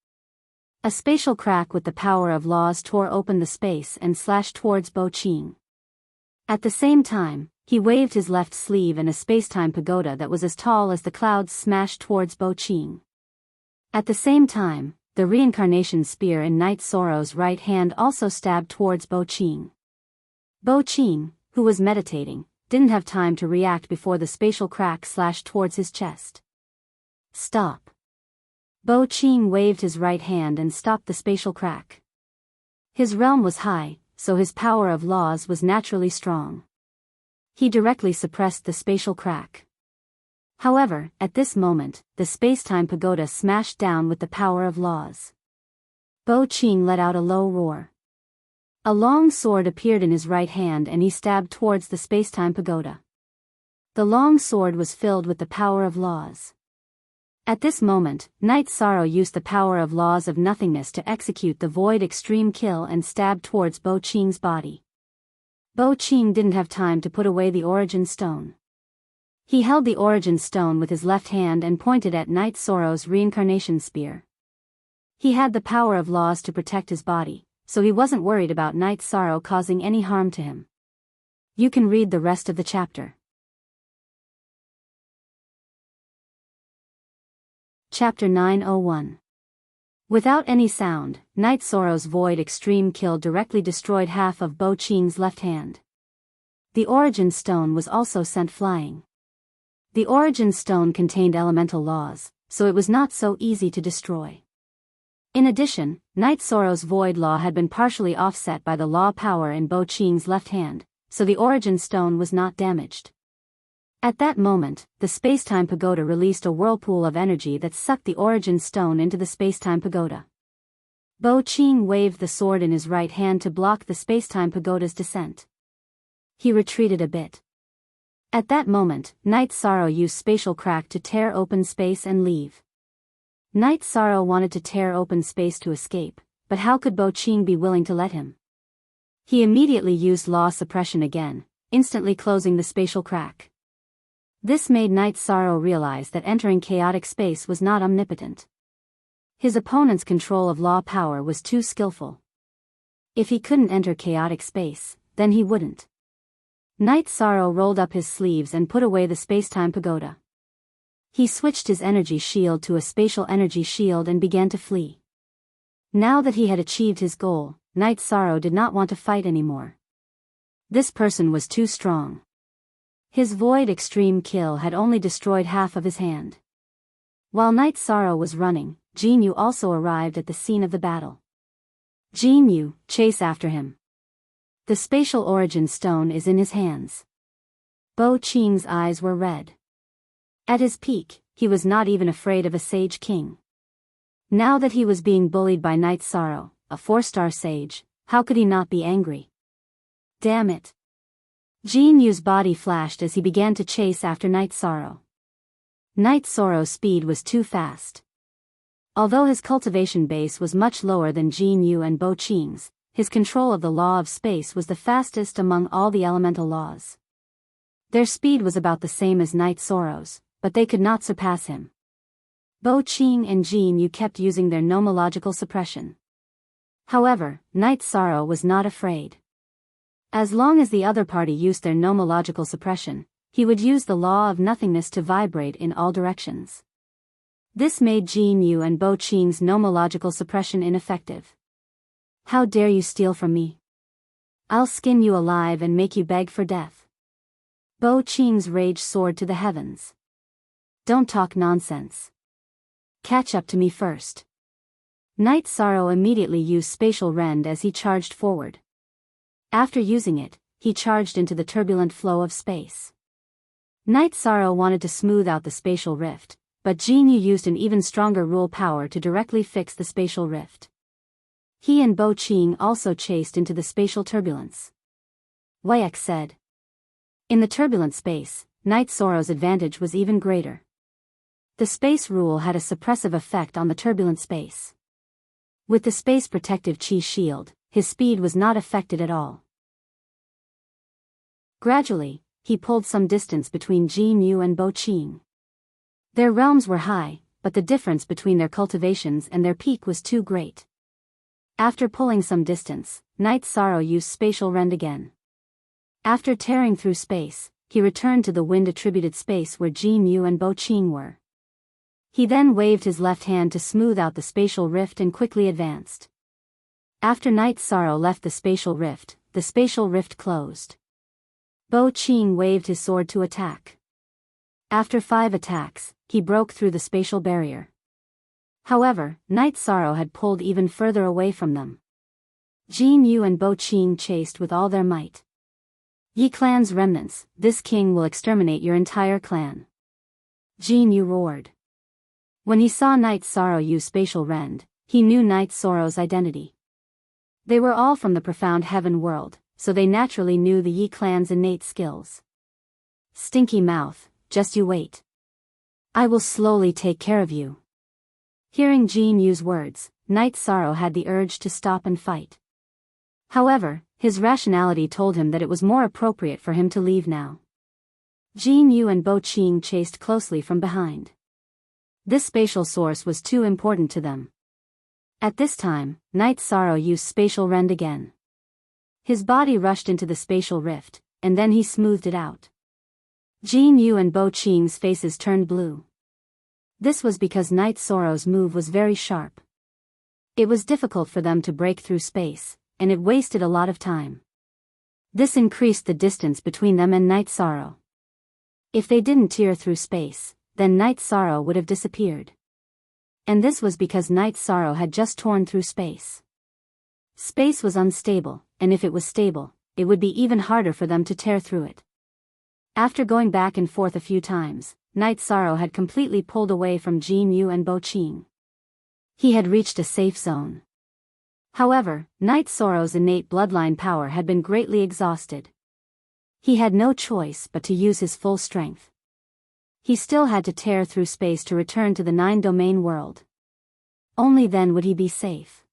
S1: A spatial crack with the power of laws tore open the space and slashed towards Bo Qing. At the same time, he waved his left sleeve and a spacetime pagoda that was as tall as the clouds smashed towards Bo Qing. At the same time, the reincarnation spear in Knight Sorrow's right hand also stabbed towards Bo Qing. Bo Qing, who was meditating, didn't have time to react before the spatial crack slashed towards his chest. Stop. Bo Qing waved his right hand and stopped the spatial crack. His realm was high, so his power of laws was naturally strong. He directly suppressed the spatial crack. However, at this moment, the spacetime pagoda smashed down with the power of laws. Bo Qing let out a low roar. A long sword appeared in his right hand and he stabbed towards the spacetime pagoda. The long sword was filled with the power of laws. At this moment, Knight Sorrow used the power of laws of nothingness to execute the void extreme kill and stabbed towards Bo Qing's body. Bo Qing didn't have time to put away the origin stone. He held the origin stone with his left hand and pointed at Knight Sorrow's reincarnation spear. He had the power of laws to protect his body, so he wasn't worried about Knight Sorrow causing any harm to him. You can read the rest of the chapter. Chapter 901. Without any sound, Knight Sorrow's void extreme kill directly destroyed half of Bo Qing's left hand. The origin stone was also sent flying. The origin stone contained elemental laws, so it was not so easy to destroy. In addition, Knight Sorrow's void law had been partially offset by the law power in Bo Qing's left hand, so the origin stone was not damaged. At that moment, the spacetime pagoda released a whirlpool of energy that sucked the origin stone into the spacetime pagoda. Bo Qing waved the sword in his right hand to block the spacetime pagoda's descent. He retreated a bit. At that moment, Knight Sorrow used spatial crack to tear open space and leave. Knight Sorrow wanted to tear open space to escape, but how could Bo Qing be willing to let him? He immediately used law suppression again, instantly closing the spatial crack. This made Knight Sorrow realize that entering chaotic space was not omnipotent. His opponent's control of law power was too skillful. If he couldn't enter chaotic space, then he wouldn't. Knight Sorrow rolled up his sleeves and put away the spacetime pagoda. He switched his energy shield to a spatial energy shield and began to flee. Now that he had achieved his goal, Knight Sorrow did not want to fight anymore. This person was too strong. His void extreme kill had only destroyed half of his hand. While Knight Sorrow was running, Jin Yu also arrived at the scene of the battle. Jin Yu, chase after him. The spatial origin stone is in his hands. Bo Qing's eyes were red. At his peak, he was not even afraid of a sage king. Now that he was being bullied by Knight Sorrow, a 4-star sage, how could he not be angry? Damn it. Jin Yu's body flashed as he began to chase after Knight Sorrow. Knight Sorrow's speed was too fast. Although his cultivation base was much lower than Jin Yu and Bo Qing's, his control of the law of space was the fastest among all the elemental laws. Their speed was about the same as Knight Sorrow's, but they could not surpass him. Bo Qing and Jin Yu kept using their nomological suppression. However, Knight Sorrow was not afraid. As long as the other party used their nomological suppression, he would use the law of nothingness to vibrate in all directions. This made Jin Yu and Bo Qing's nomological suppression ineffective. How dare you steal from me? I'll skin you alive and make you beg for death. Bo Qing's rage soared to the heavens. Don't talk nonsense. Catch up to me first. Knight Sorrow immediately used spatial rend as he charged forward. After using it, he charged into the turbulent flow of space. Knight Sorrow wanted to smooth out the spatial rift, but Jin Yu used an even stronger rule power to directly fix the spatial rift. He and Bo Qing also chased into the spatial turbulence. Wayek said. In the turbulent space, Knight Sorrow's advantage was even greater. The space rule had a suppressive effect on the turbulent space. With the space protective chi shield, his speed was not affected at all. Gradually, he pulled some distance between Jin Yu and Bo Qing. Their realms were high, but the difference between their cultivations and their peak was too great. After pulling some distance, Night Sorrow used spatial rend again. After tearing through space, he returned to the wind-attributed space where Jin Yu and Bo Qing were. He then waved his left hand to smooth out the spatial rift and quickly advanced. After Night Sorrow left the spatial rift closed. Bo Qing waved his sword to attack. After 5 attacks, he broke through the spatial barrier. However, Night Sorrow had pulled even further away from them. Jin Yu and Bo Qing chased with all their might. "Yi clan's remnants, this king will exterminate your entire clan," Jin Yu roared. When he saw Night Sorrow use spatial rend, he knew Night Sorrow's identity. They were all from the profound heaven world, so they naturally knew the Yi clan's innate skills. "Stinky mouth, just you wait. I will slowly take care of you." Hearing Jin Yu's words, Night Sorrow had the urge to stop and fight. However, his rationality told him that it was more appropriate for him to leave now. Jin Yu and Bo Qing chased closely from behind. This spatial source was too important to them. At this time, Night Sorrow used spatial rend again. His body rushed into the spatial rift, and then he smoothed it out. Jin Yu and Bo Qing's faces turned blue. This was because Night Sorrow's move was very sharp. It was difficult for them to break through space, and it wasted a lot of time. This increased the distance between them and Night Sorrow. If they didn't tear through space, then Night Sorrow would have disappeared. And this was because Night Sorrow had just torn through space. Space was unstable, and if it was stable, it would be even harder for them to tear through it. After going back and forth a few times, Night Sorrow had completely pulled away from Jin Yu and Bo Qing. He had reached a safe zone. However, Night Sorrow's innate bloodline power had been greatly exhausted. He had no choice but to use his full strength. He still had to tear through space to return to the 9-domain world. Only then would he be safe.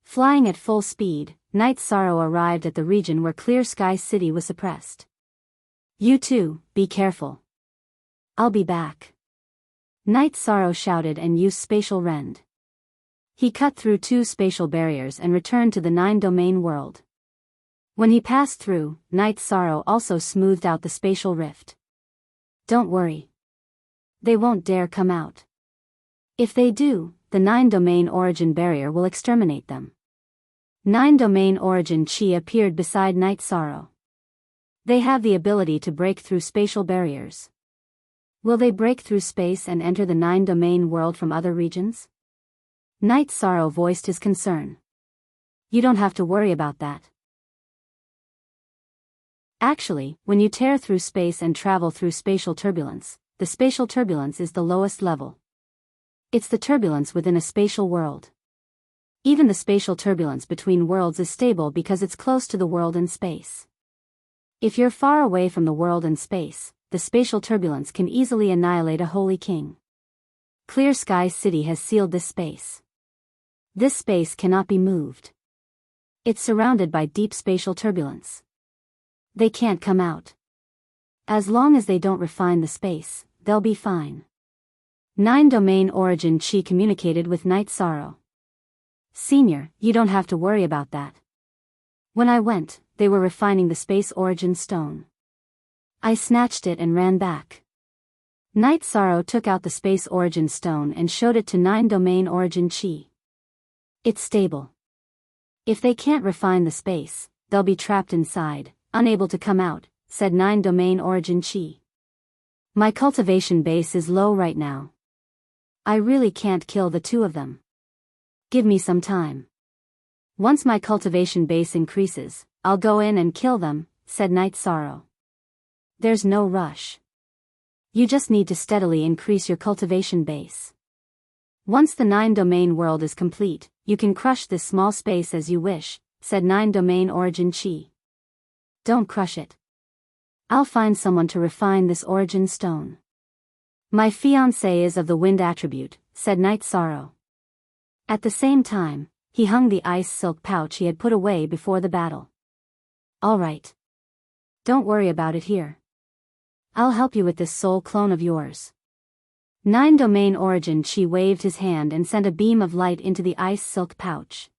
S1: Flying at full speed, Night Sorrow arrived at the region where Clear Sky City was suppressed. "You too, be careful. I'll be back," Night Sorrow shouted and used spatial rend. He cut through 2 spatial barriers and returned to the 9-domain world. When he passed through, Night Sorrow also smoothed out the spatial rift. "Don't worry. They won't dare come out. If they do, the 9-domain origin barrier will exterminate them." 9-domain origin Chi appeared beside Night Sorrow. They have the ability to break through spatial barriers. Will they break through space and enter the 9-domain world from other regions? Night Sorrow voiced his concern. "You don't have to worry about that. Actually, when you tear through space and travel through spatial turbulence, the spatial turbulence is the lowest level. It's the turbulence within a spatial world. Even the spatial turbulence between worlds is stable because it's close to the world in space. If you're far away from the world in space, the spatial turbulence can easily annihilate a holy king. Clear Sky City has sealed this space. This space cannot be moved. It's surrounded by deep spatial turbulence. They can't come out. As long as they don't refine the space, they'll be fine." 9-domain origin Chi communicated with Night Sorrow. "Senior, you don't have to worry about that. When I went, they were refining the space origin stone. I snatched it and ran back." Night Sorrow took out the space origin stone and showed it to 9-domain origin Chi. "It's stable. If they can't refine the space, they'll be trapped inside, unable to come out," said 9-domain origin Chi. "My cultivation base is low right now. I really can't kill the 2 of them. Give me some time. Once my cultivation base increases, I'll go in and kill them," said Night Sorrow. "There's no rush. You just need to steadily increase your cultivation base. Once the 9-domain world is complete, you can crush this small space as you wish," said 9-domain origin Chi. "Don't crush it. I'll find someone to refine this origin stone. My fiancé is of the wind attribute," said Night Sorrow. At the same time, he hung the ice silk pouch he had put away before the battle. "All right. Don't worry about it here. I'll help you with this soul clone of yours." 9-domain origin Chi waved his hand and sent a beam of light into the ice silk pouch.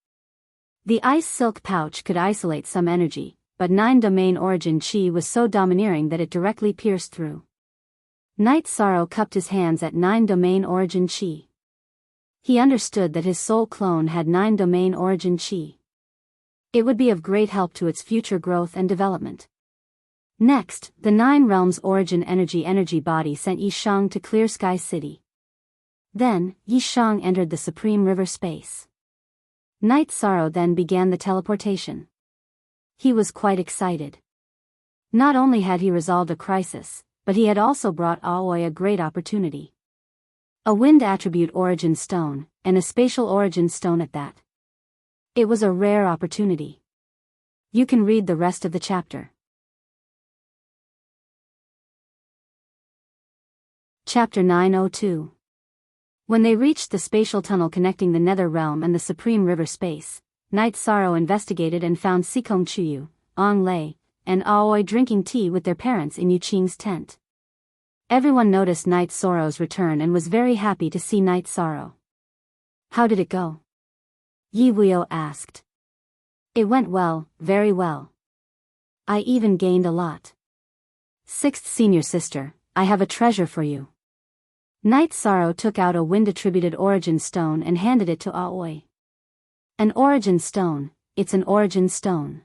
S1: The ice silk pouch could isolate some energy, but 9-domain origin chi was so domineering that it directly pierced through. Night Sorrow cupped his hands at 9-domain origin chi. He understood that his soul clone had 9-domain origin chi. It would be of great help to its future growth and development. Next, the 9 realms origin energy body sent Yishang to Clear Sky City. Then, Yishang entered the Supreme River space. Night Sorrow then began the teleportation. He was quite excited. Not only had he resolved a crisis, but he had also brought Aoi a great opportunity. A wind attribute origin stone, and a spatial origin stone at that. It was a rare opportunity. You can read the rest of the chapter. Chapter 902. When they reached the spatial tunnel connecting the Nether Realm and the Supreme River space, Night Sorrow investigated and found Sikong Chuyu, Ong Lei, and Aoi drinking tea with their parents in Yuqing's tent. Everyone noticed Night Sorrow's return and was very happy to see Night Sorrow. How did it go? Yi Wuyo asked. It went well, very well. I even gained a lot. 6th senior sister, I have a treasure for you. Night Sorrow took out a wind-attributed origin stone and handed it to Aoi. An origin stone, it's an origin stone.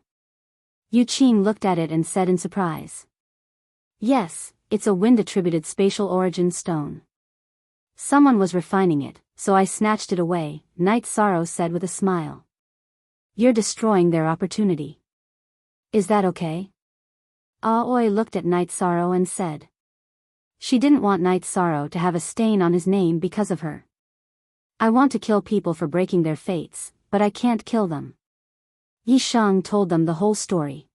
S1: Yuqing looked at it and said in surprise. Yes, it's a wind-attributed spatial origin stone. Someone was refining it, so I snatched it away, Night Sorrow said with a smile. You're destroying their opportunity. Is that okay? Aoi looked at Night Sorrow and said. She didn't want Night Sorrow to have a stain on his name because of her. I want to kill people for breaking their fates, but I can't kill them. Yishang told them the whole story.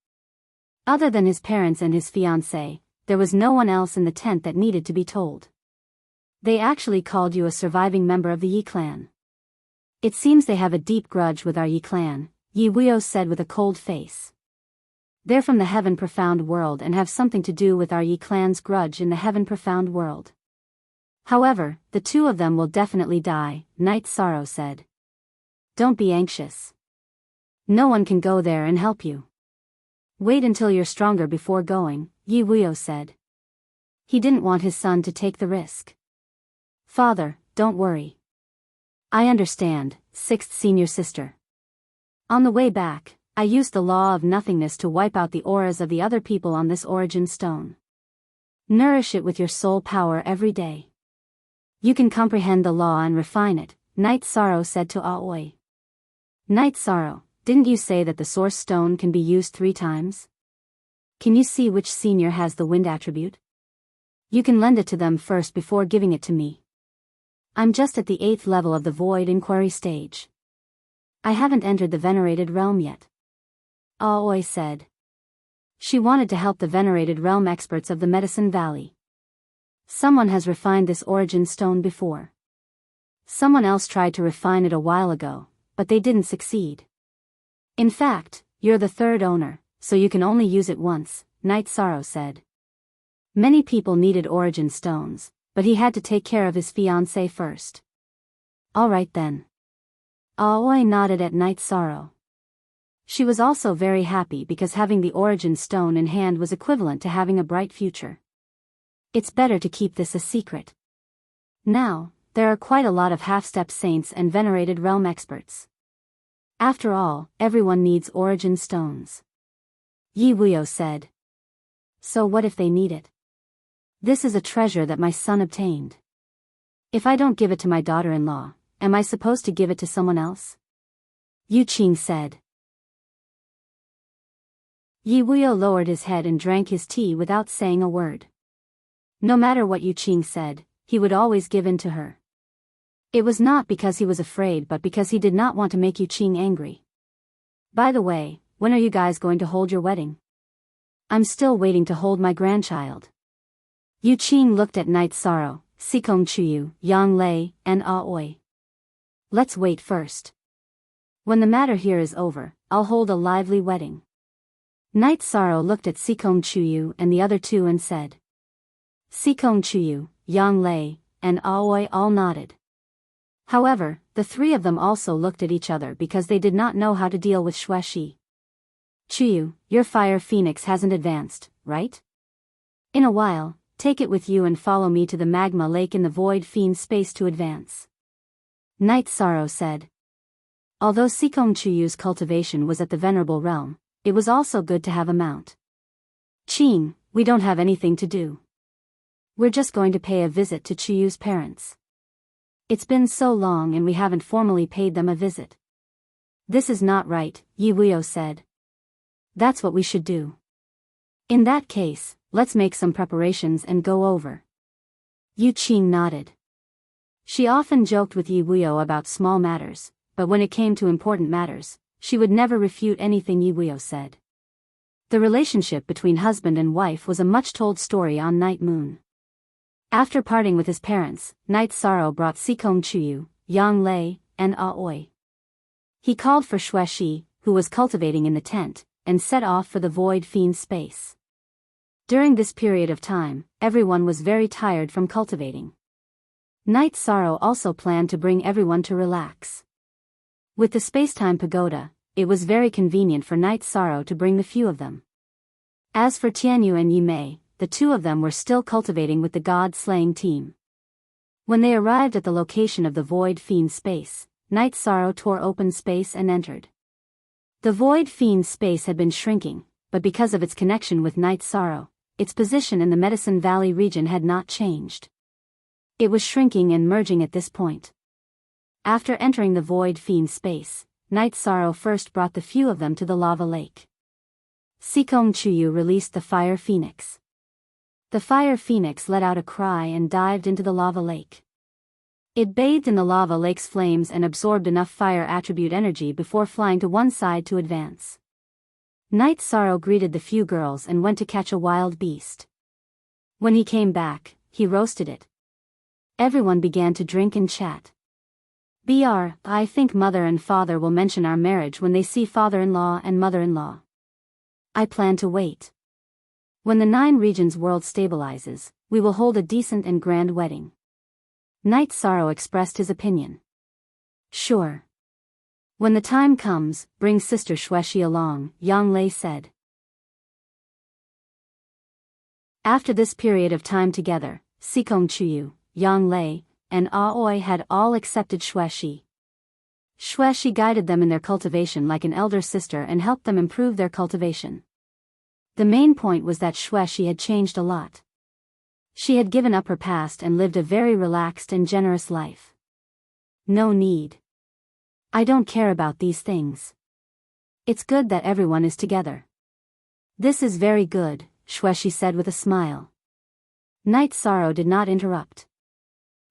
S1: Other than his parents and his fiancée, there was no one else in the tent that needed to be told. They actually called you a surviving member of the Yi clan. It seems they have a deep grudge with our Yi clan, Yi Wuyo said with a cold face. They're from the Heaven Profound world and have something to do with our Yi clan's grudge in the Heaven Profound world. However, the 2 of them will definitely die, Night Sorrow said. Don't be anxious. No one can go there and help you. Wait until you're stronger before going, Yi Wuyo said. He didn't want his son to take the risk. Father, don't worry. I understand, 6th senior sister. On the way back, I used the law of nothingness to wipe out the auras of the other people on this origin stone. Nourish it with your soul power every day. You can comprehend the law and refine it, Night Sorrow said to Aoi. Night Sorrow, didn't you say that the source stone can be used 3 times? Can you see which senior has the wind attribute? You can lend it to them first before giving it to me. I'm just at the 8th level of the void inquiry stage. I haven't entered the venerated realm yet. Aoi said. She wanted to help the venerated realm experts of the Medicine Valley. Someone has refined this origin stone before. Someone else tried to refine it a while ago, but they didn't succeed. In fact, you're the 3rd owner, so you can only use it once, Night Sorrow said. Many people needed origin stones, but he had to take care of his fiancée first. All right then. Aoi nodded at Night Sorrow. She was also very happy because having the origin stone in hand was equivalent to having a bright future. It's better to keep this a secret. Now, there are quite a lot of half-step saints and venerated realm experts. After all, everyone needs origin stones. Yi Wuyo said. So what if they need it? This is a treasure that my son obtained. If I don't give it to my daughter-in-law, am I supposed to give it to someone else? Yuqing said. Yi Wuyo lowered his head and drank his tea without saying a word. No matter what Yuqing said, he would always give in to her. It was not because he was afraid but because he did not want to make Yuqing angry. By the way, when are you guys going to hold your wedding? I'm still waiting to hold my grandchild. Yuqing looked at Night Sorrow, Sikong Chuyu, Yang Lei, and Aoi. Let's wait first. When the matter here is over, I'll hold a lively wedding. Night Sorrow looked at Sikong Chuyu and the other 2 and said. Sikong Chuyu, Yang Lei, and Aoi all nodded. However, the three of them also looked at each other because they did not know how to deal with Xuexi. Chuyu, your fire phoenix hasn't advanced, right? In a while, take it with you and follow me to the magma lake in the void fiend space to advance. Night Sorrow said. Although Sikong Chuyu's cultivation was at the venerable realm, it was also good to have a mount. Qing, we don't have anything to do. We're just going to pay a visit to Chuyu's parents. It's been so long and we haven't formally paid them a visit. This is not right, Yi Wuyo said. That's what we should do. In that case, let's make some preparations and go over. Yu Qing nodded. She often joked with Yi Wuyo about small matters, but when it came to important matters, she would never refute anything Yi Wuyo said. The relationship between husband and wife was a much-told story on Night Moon. After parting with his parents, Night Sorrow brought Sikong Chuyu, Yang Lei, and Aoi. He called for Xuexi, who was cultivating in the tent, and set off for the void fiend space. During this period of time, everyone was very tired from cultivating. Night Sorrow also planned to bring everyone to relax. With the spacetime pagoda, it was very convenient for Night Sorrow to bring the few of them. As for Tianyu and Yimei, the two of them were still cultivating with the god-slaying team. When they arrived at the location of the void fiend space, Night Sorrow tore open space and entered. The void fiend space had been shrinking, but because of its connection with Night Sorrow, its position in the Medicine Valley region had not changed. It was shrinking and merging at this point. After entering the void fiend space, Night Sorrow first brought the few of them to the lava lake. Sikong Chuyu released the fire phoenix. The fire phoenix let out a cry and dived into the lava lake. It bathed in the lava lake's flames and absorbed enough fire attribute energy before flying to one side to advance. Night Sorrow greeted the few girls and went to catch a wild beast. When he came back, he roasted it. Everyone began to drink and chat. I think mother and father will mention our marriage when they see father-in-law and mother-in-law. I plan to wait. When the 9 regions world stabilizes, we will hold a decent and grand wedding. Night Sorrow expressed his opinion. Sure. When the time comes, bring Sister Xuexi along, Yang Lei said. After this period of time together, Sikong Chuyu, Yang Lei, and Aoi had all accepted Xuexi. Xuexi guided them in their cultivation like an elder sister and helped them improve their cultivation. The main point was that Xuexi had changed a lot. She had given up her past and lived a very relaxed and generous life. No need. I don't care about these things. It's good that everyone is together. This is very good, Xuexi said with a smile. Night Sorrow did not interrupt.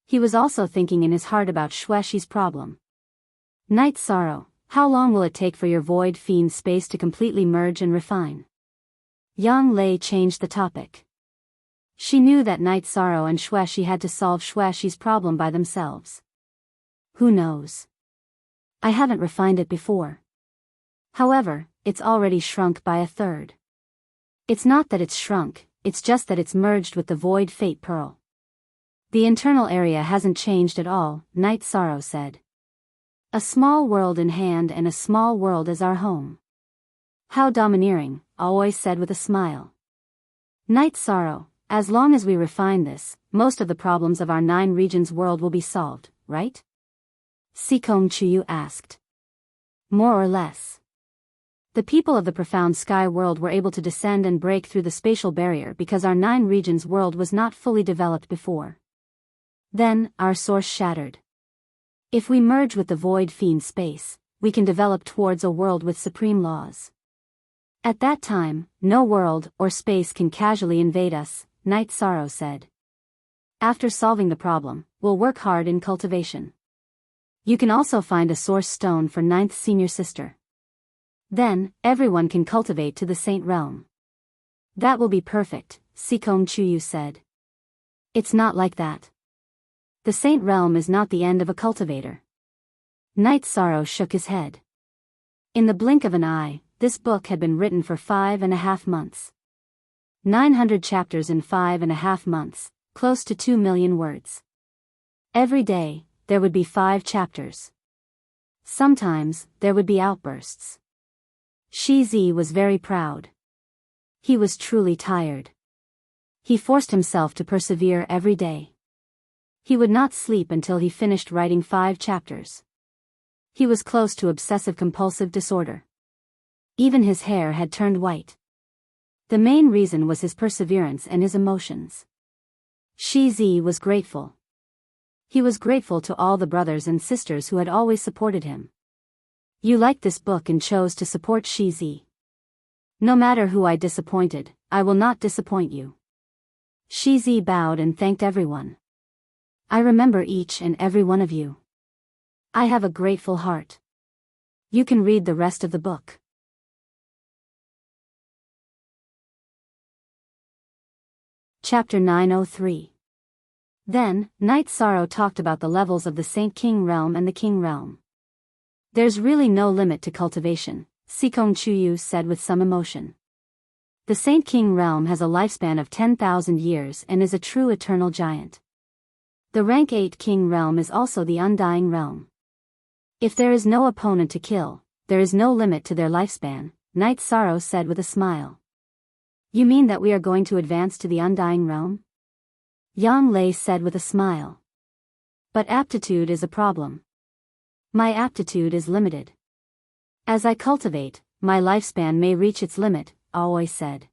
S1: He was also thinking in his heart about Xuexi's problem. Night Sorrow, how long will it take for your void fiend space to completely merge and refine? Yang Lei changed the topic. She knew that Night Sorrow and Xuexi had to solve Xuexi's problem by themselves. Who knows? I haven't refined it before. However, it's already shrunk by 1/3. It's not that it's shrunk, it's just that it's merged with the void fate pearl. The internal area hasn't changed at all, Night Sorrow said. A small world in hand and a small world as our home. How domineering, Aoi said with a smile. Night Sorrow, as long as we refine this, most of the problems of our 9 regions world will be solved, right? Sikong Chuyu asked. More or less. The people of the profound sky world were able to descend and break through the spatial barrier because our 9 regions world was not fully developed before. Then, our source shattered. If we merge with the void fiend space, we can develop towards a world with supreme laws. At that time, no world or space can casually invade us, Night Sorrow said. After solving the problem, we'll work hard in cultivation. You can also find a source stone for 9th senior sister. Then, everyone can cultivate to the Saint Realm. That will be perfect, Sikong Chuyu said. It's not like that. The Saint Realm is not the end of a cultivator. Night Sorrow shook his head. In the blink of an eye, this book had been written for 5.5 months. 900 chapters in 5.5 months, close to 2 million words. Every day, there would be 5 chapters. Sometimes, there would be outbursts. Shizi was very proud. He was truly tired. He forced himself to persevere every day. He would not sleep until he finished writing 5 chapters. He was close to obsessive-compulsive disorder. Even his hair had turned white. The main reason was his perseverance and his emotions. Shizi was grateful. He was grateful to all the brothers and sisters who had always supported him. You liked this book and chose to support Shizi. No matter who I disappointed, I will not disappoint you. Shizi bowed and thanked everyone. I remember each and every one of you. I have a grateful heart. You can read the rest of the book. Chapter 903. Then, Night Sorrow talked about the levels of the Saint King Realm and the King Realm. There's really no limit to cultivation, Sikong Chuyu said with some emotion. The Saint King Realm has a lifespan of 10,000 years and is a true eternal giant. The rank 8 King Realm is also the undying realm. If there is no opponent to kill, there is no limit to their lifespan, Night Sorrow said with a smile. You mean that we are going to advance to the undying realm? Yang Lei said with a smile. But aptitude is a problem. My aptitude is limited. As I cultivate, my lifespan may reach its limit, Aoi said.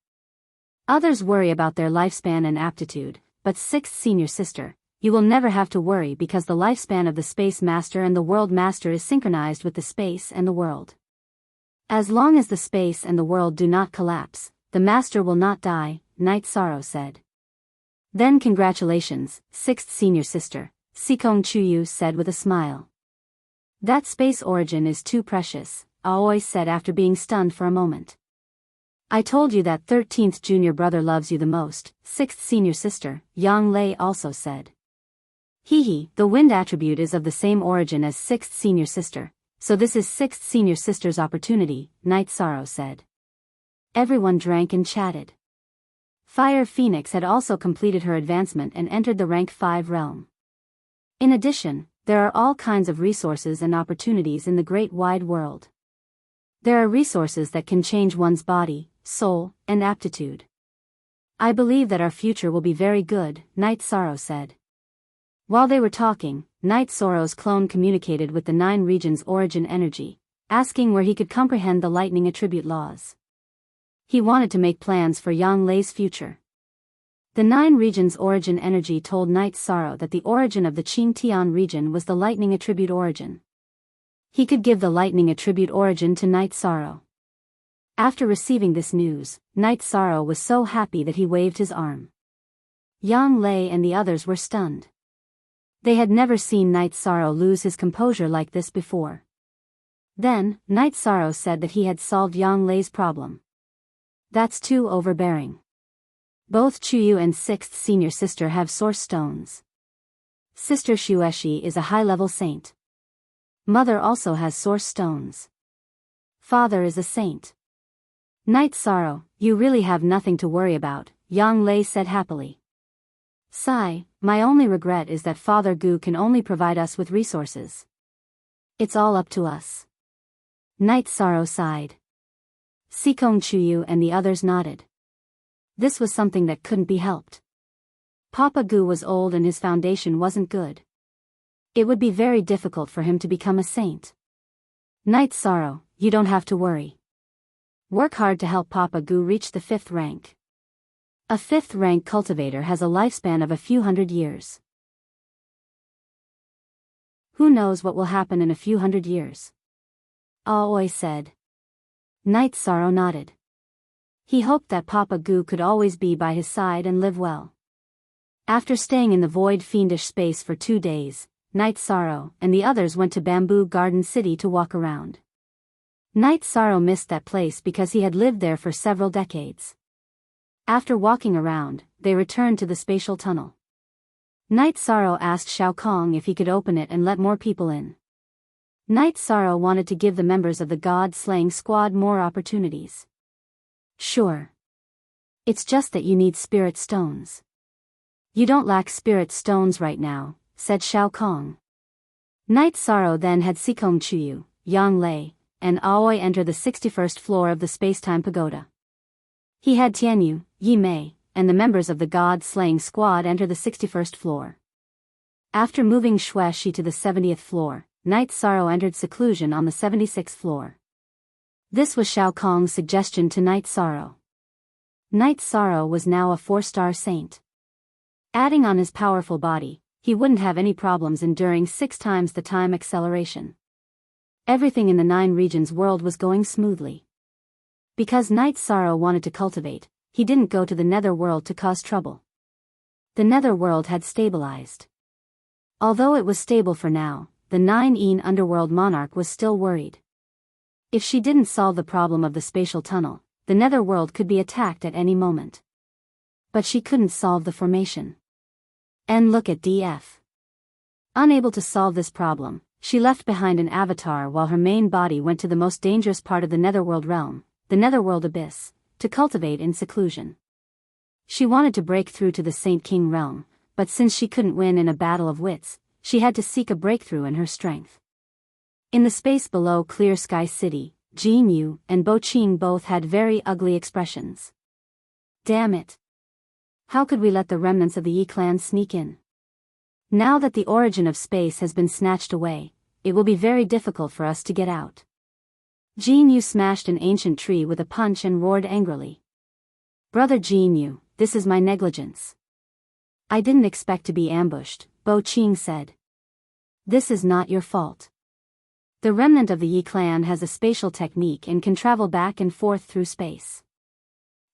S1: Others worry about their lifespan and aptitude, but 6th senior sister, you will never have to worry because the lifespan of the Space Master and the World Master is synchronized with the space and the world. As long as the space and the world do not collapse, the Master will not die, Night Sorrow said. Then congratulations, 6th senior sister, Sikong Chuyu said with a smile. That space origin is too precious, Aoi said after being stunned for a moment. I told you that 13th junior brother loves you the most, 6th senior sister, Yang Lei also said. Hehe, the wind attribute is of the same origin as 6th senior sister, so this is 6th senior sister's opportunity, Night Sorrow said. Everyone drank and chatted. Fire Phoenix had also completed her advancement and entered the rank 5 realm. In addition, there are all kinds of resources and opportunities in the great wide world. There are resources that can change one's body, soul, and aptitude. I believe that our future will be very good, Night Sorrow said. While they were talking, Night Sorrow's clone communicated with the 9 regions' origin energy, asking where he could comprehend the lightning attribute laws. He wanted to make plans for Yang Lei's future. The 9 regions' origin energy told Night Sorrow that the origin of the Qingtian region was the lightning attribute origin. He could give the lightning attribute origin to Night Sorrow. After receiving this news, Night Sorrow was so happy that he waved his arm. Yang Lei and the others were stunned. They had never seen Night Sorrow lose his composure like this before. Then, Night Sorrow said that he had solved Yang Lei's problem. That's too overbearing. Both Chuyu and 6th senior sister have source stones. Sister Shueshi is a high-level saint. Mother also has source stones. Father is a saint. Night Sorrow, you really have nothing to worry about, Yang Lei said happily. Sigh, my only regret is that Father Gu can only provide us with resources. It's all up to us. Night Sorrow sighed. Sikong Chuyu and the others nodded. This was something that couldn't be helped. Papa Gu was old and his foundation wasn't good. It would be very difficult for him to become a saint. Night Sorrow, you don't have to worry. Work hard to help Papa Gu reach the 5th rank. A 5th rank cultivator has a lifespan of a few hundred years. Who knows what will happen in a few hundred years? Aoi said. Night Sorrow nodded. He hoped that Papa Gu could always be by his side and live well. After staying in the void fiendish space for 2 days, Night Sorrow and the others went to Bamboo Garden City to walk around. Night Sorrow missed that place because he had lived there for several decades. After walking around, they returned to the spatial tunnel. Night Sorrow asked Shao Kong if he could open it and let more people in. Night Sorrow wanted to give the members of the God-slaying squad more opportunities. Sure. It's just that you need spirit stones. You don't lack spirit stones right now, said Shao Kong. Night Sorrow then had Sikong Chuyu, Yang Lei, and Aoi enter the 61st floor of the Spacetime Pagoda. He had Tianyu, Yi Mei, and the members of the God-slaying squad enter the 61st floor. After moving Xue Shi to the 70th floor, Night Sorrow entered seclusion on the 76th floor. This was Shao Kong's suggestion to Night Sorrow. Night Sorrow was now a 4-star saint. Adding on his powerful body, he wouldn't have any problems enduring 6 times the time acceleration. Everything in the 9 regions world was going smoothly. Because Night Sorrow wanted to cultivate, he didn't go to the nether world to cause trouble. The nether world had stabilized. Although it was stable for now, the 9-een underworld monarch was still worried. If she didn't solve the problem of the spatial tunnel, the nether world could be attacked at any moment. But she couldn't solve the formation. And look at DF. Unable to solve this problem, she left behind an avatar while her main body went to the most dangerous part of the netherworld realm, the netherworld abyss, to cultivate in seclusion. She wanted to break through to the Saint King realm, but since she couldn't win in a battle of wits, she had to seek a breakthrough in her strength. In the space below Clear Sky City, Jin Yu and Bo Qing both had very ugly expressions. Damn it! How could we let the remnants of the Yi clan sneak in? Now that the origin of space has been snatched away, it will be very difficult for us to get out. Jin Yu smashed an ancient tree with a punch and roared angrily. Brother Jin Yu, this is my negligence. I didn't expect to be ambushed, Bo Qing said. This is not your fault. The remnant of the Yi clan has a spatial technique and can travel back and forth through space.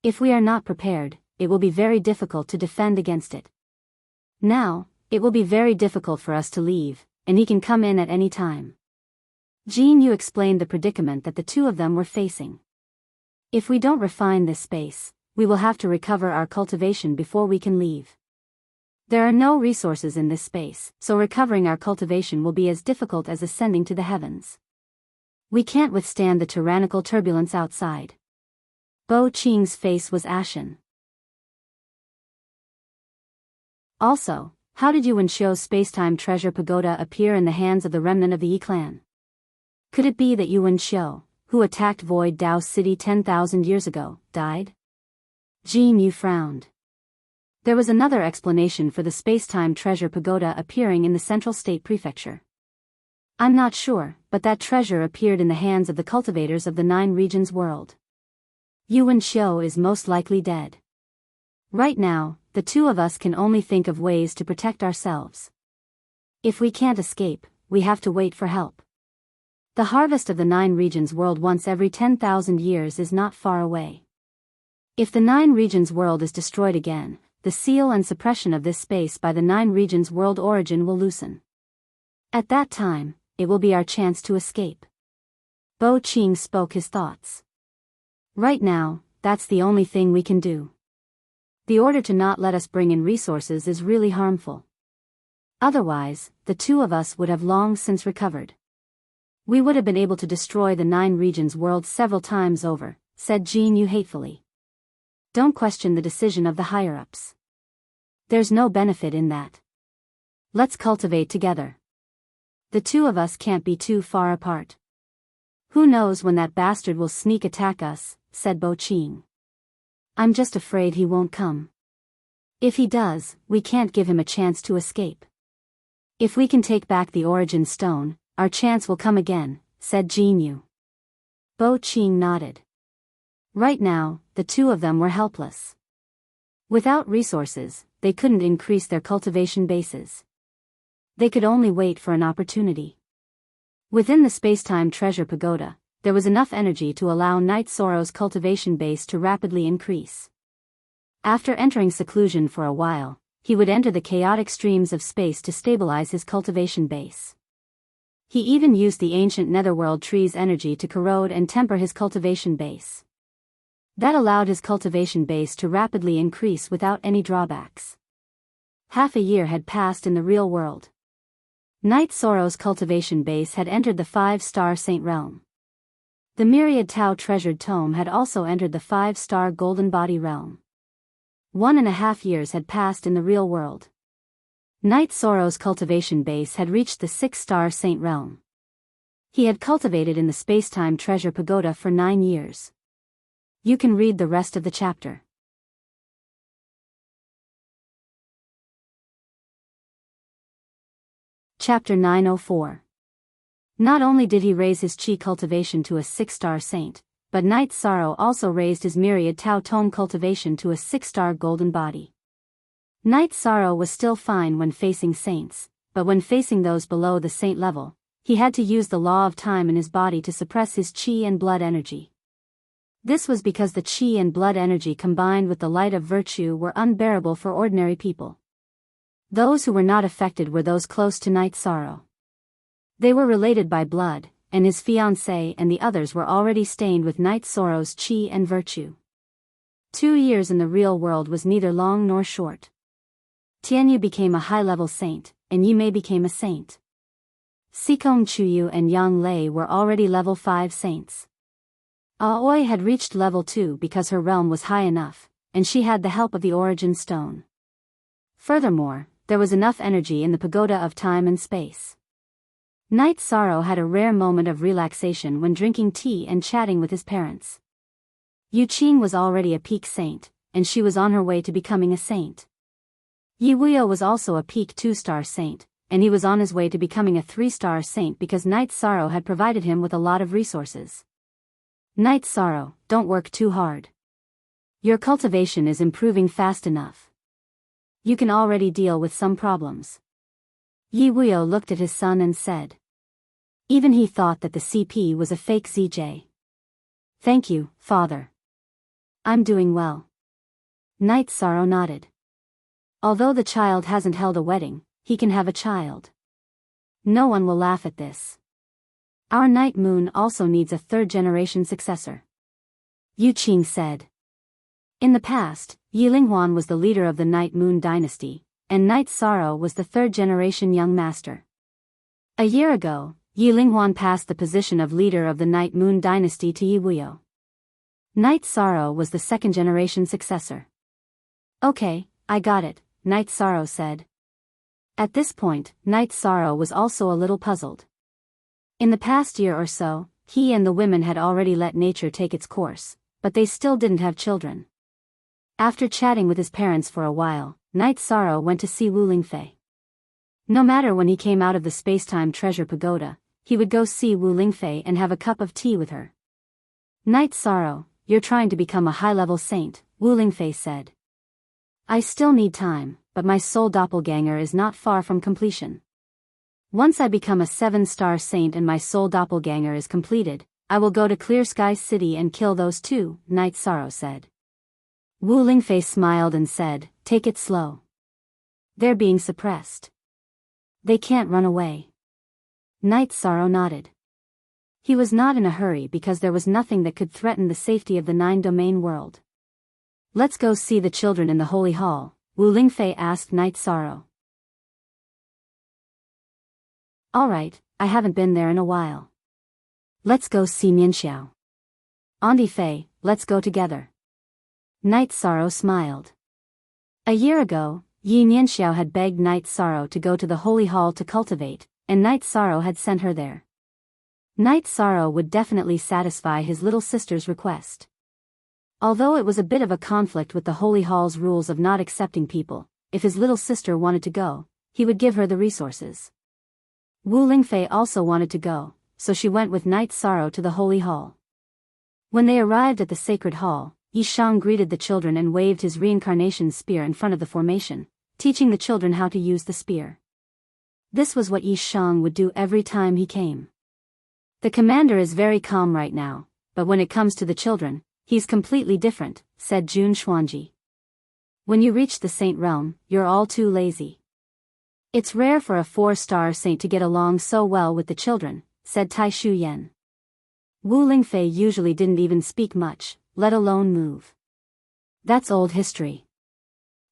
S1: If we are not prepared, it will be very difficult to defend against it. Now, it will be very difficult for us to leave, and he can come in at any time. Jin Yu explained the predicament that the two of them were facing. If we don't refine this space, we will have to recover our cultivation before we can leave. There are no resources in this space, so recovering our cultivation will be as difficult as ascending to the heavens. We can't withstand the tyrannical turbulence outside. Bo Qing's face was ashen. Also, how did Yuan Xiu's spacetime treasure pagoda appear in the hands of the remnant of the Yi clan? Could it be that Yuan Xiu, who attacked Void Dao City 10,000 years ago, died? Jin Yu frowned. There was another explanation for the spacetime treasure pagoda appearing in the Central State Prefecture. I'm not sure, but that treasure appeared in the hands of the cultivators of the 9 regions world. Yuan Xiu is most likely dead. Right now, the two of us can only think of ways to protect ourselves. If we can't escape, we have to wait for help. The harvest of the 9 regions world once every 10,000 years is not far away. If the 9 regions world is destroyed again, the seal and suppression of this space by the 9 regions world origin will loosen. At that time, it will be our chance to escape. Bo Qing spoke his thoughts. Right now, that's the only thing we can do. The order to not let us bring in resources is really harmful. Otherwise, the two of us would have long since recovered. We would have been able to destroy the 9 regions world several times over, said Jin Yu hatefully. Don't question the decision of the higher-ups. There's no benefit in that. Let's cultivate together. The two of us can't be too far apart. Who knows when that bastard will sneak attack us, said Bo Qing. I'm just afraid he won't come. If he does, we can't give him a chance to escape. If we can take back the origin stone, our chance will come again, said Jin Yu. Bo Qing nodded. Right now, the two of them were helpless. Without resources, they couldn't increase their cultivation bases. They could only wait for an opportunity. Within the spacetime treasure pagoda, there was enough energy to allow Night Sorrow's cultivation base to rapidly increase. After entering seclusion for a while, he would enter the chaotic streams of space to stabilize his cultivation base. He even used the ancient netherworld tree's energy to corrode and temper his cultivation base. That allowed his cultivation base to rapidly increase without any drawbacks. Half a year had passed in the real world. Night Sorrow's cultivation base had entered the 5-star Saint Realm. The Myriad Tao treasured tome had also entered the 5-star Golden Body Realm. 1.5 years had passed in the real world. Night Sorrow's cultivation base had reached the 6-star saint realm. He had cultivated in the Spacetime Treasure Pagoda for 9 years. You can read the rest of the chapter. Chapter 904. Not only did he raise his chi cultivation to a 6-star saint, but Night Sorrow also raised his myriad Tao Tome cultivation to a 6-star golden body. Night Sorrow was still fine when facing saints, but when facing those below the saint level, he had to use the law of time in his body to suppress his chi and blood energy. This was because the chi and blood energy combined with the light of virtue were unbearable for ordinary people. Those who were not affected were those close to Night Sorrow. They were related by blood, and his fiancée and the others were already stained with Night Sorrow's chi and virtue. 2 years in the real world was neither long nor short. Tianyu became a high-level saint, and Yi Mei became a saint. Sikong Chuyu and Yang Lei were already level 5 saints. Aoi had reached level 2 because her realm was high enough, and she had the help of the origin stone. Furthermore, there was enough energy in the pagoda of time and space. Night Sorrow had a rare moment of relaxation when drinking tea and chatting with his parents. Yu Qing was already a peak saint, and she was on her way to becoming a saint. Yi Wuyo was also a peak 2-star saint, and he was on his way to becoming a 3-star saint because Night Sorrow had provided him with a lot of resources. Night Sorrow, don't work too hard. Your cultivation is improving fast enough. You can already deal with some problems. Yi Wuyo looked at his son and said. Even he thought that the CP was a fake ZJ. Thank you, father. I'm doing well. Night Sorrow nodded. Although the child hasn't held a wedding, he can have a child. No one will laugh at this. Our Night Moon also needs a 3rd-generation successor. Yu Qing said. In the past, Yi Linghuan was the leader of the Night Moon dynasty, and Night Sorrow was the 3rd-generation young master. A year ago, Yi Linghuan passed the position of leader of the Night Moon dynasty to Yi Wuyo. Night Sorrow was the 2nd-generation successor. Okay, I got it, Night Sorrow said. At this point, Night Sorrow was also a little puzzled. In the past year or so, he and the women had already let nature take its course, but they still didn't have children. After chatting with his parents for a while, Night Sorrow went to see Wu Lingfei. No matter when he came out of the Spacetime Treasure Pagoda, he would go see Wu Lingfei and have a cup of tea with her. Night Sorrow, you're trying to become a high-level saint, Wu Lingfei said. I still need time, but my soul doppelganger is not far from completion. Once I become a 7-star saint and my soul doppelganger is completed, I will go to Clear Sky City and kill those 2, Night Sorrow said. Wu Lingfei smiled and said, take it slow. They're being suppressed. They can't run away. Night Sorrow nodded. He was not in a hurry because there was nothing that could threaten the safety of the 9-domain world. Let's go see the children in the Holy Hall, Wu Lingfei asked Night Sorrow. Alright, I haven't been there in a while. Let's go see Nianxiao. Auntie Fei, let's go together. Night Sorrow smiled. A year ago, Yi Nianxiao had begged Night Sorrow to go to the Holy Hall to cultivate, and Night Sorrow had sent her there. Night Sorrow would definitely satisfy his little sister's request. Although it was a bit of a conflict with the Holy Hall's rules of not accepting people, if his little sister wanted to go, he would give her the resources. Wu Lingfei also wanted to go, so she went with Night Sorrow to the Holy Hall. When they arrived at the Sacred Hall, Yi Shang greeted the children and waved his reincarnation spear in front of the formation, teaching the children how to use the spear. This was what Yi Shang would do every time he came. The commander is very calm right now, but when it comes to the children, he's completely different, said Jun Xuanji. When you reach the saint realm, you're all too lazy. It's rare for a 4-star saint to get along so well with the children, said Tai Shu Yan. Wu Lingfei usually didn't even speak much, let alone move. That's old history.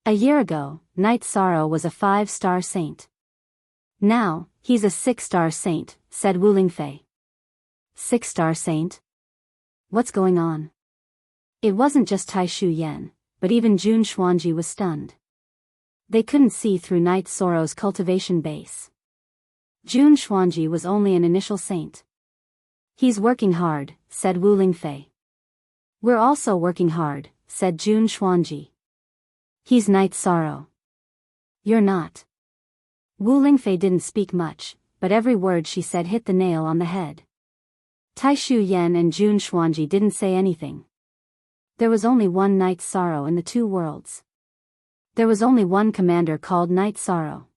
S1: A year ago, Night Sorrow was a 5-star saint. Now, he's a 6-star saint, said Wu Lingfei. 6-star saint? What's going on? It wasn't just Tai Shu Yan, but even Jun Xuanji was stunned. They couldn't see through Night Sorrow's cultivation base. Jun Xuanji was only an initial saint. He's working hard, said Wu Lingfei. We're also working hard, said Jun Xuanji. He's Night Sorrow. You're not. Wu Lingfei didn't speak much, but every word she said hit the nail on the head. Tai Shu Yan and Jun Xuanji didn't say anything. There was only one Night Sorrow in the two worlds. There was only one commander called Night Sorrow.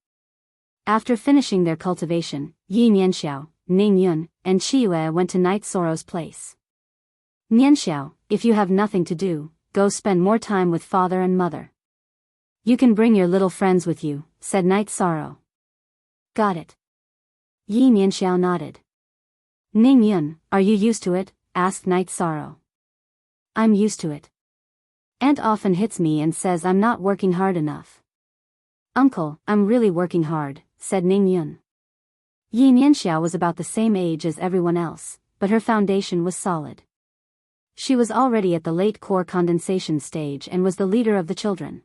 S1: After finishing their cultivation, Yi Nianxiao, Ning Yun, and Qiyue went to Night Sorrow's place. Nianxiao, if you have nothing to do, go spend more time with father and mother. You can bring your little friends with you, said Night Sorrow. Got it. Yi Nianxiao nodded. Ning Yun, are you used to it? Asked Night Sorrow. I'm used to it. Aunt often hits me and says I'm not working hard enough. Uncle, I'm really working hard, said Ning Yun. Yi Nianxiao was about the same age as everyone else, but her foundation was solid. She was already at the late core condensation stage and was the leader of the children.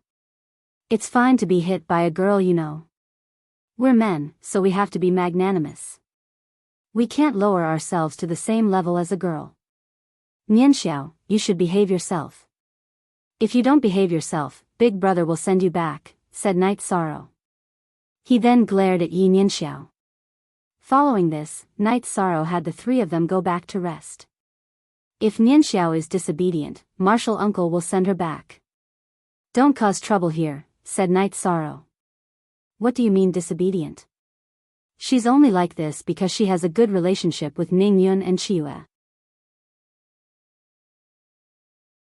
S1: It's fine to be hit by a girl, you know. We're men, so we have to be magnanimous. We can't lower ourselves to the same level as a girl. Nianxiao, you should behave yourself. If you don't behave yourself, Big Brother will send you back, said Night Sorrow. He then glared at Yi Nianxiao. Following this, Night Sorrow had the three of them go back to rest. If Nianxiao is disobedient, Martial Uncle will send her back. Don't cause trouble here, said Night Sorrow. What do you mean disobedient? She's only like this because she has a good relationship with Ning Yun and Qiyue.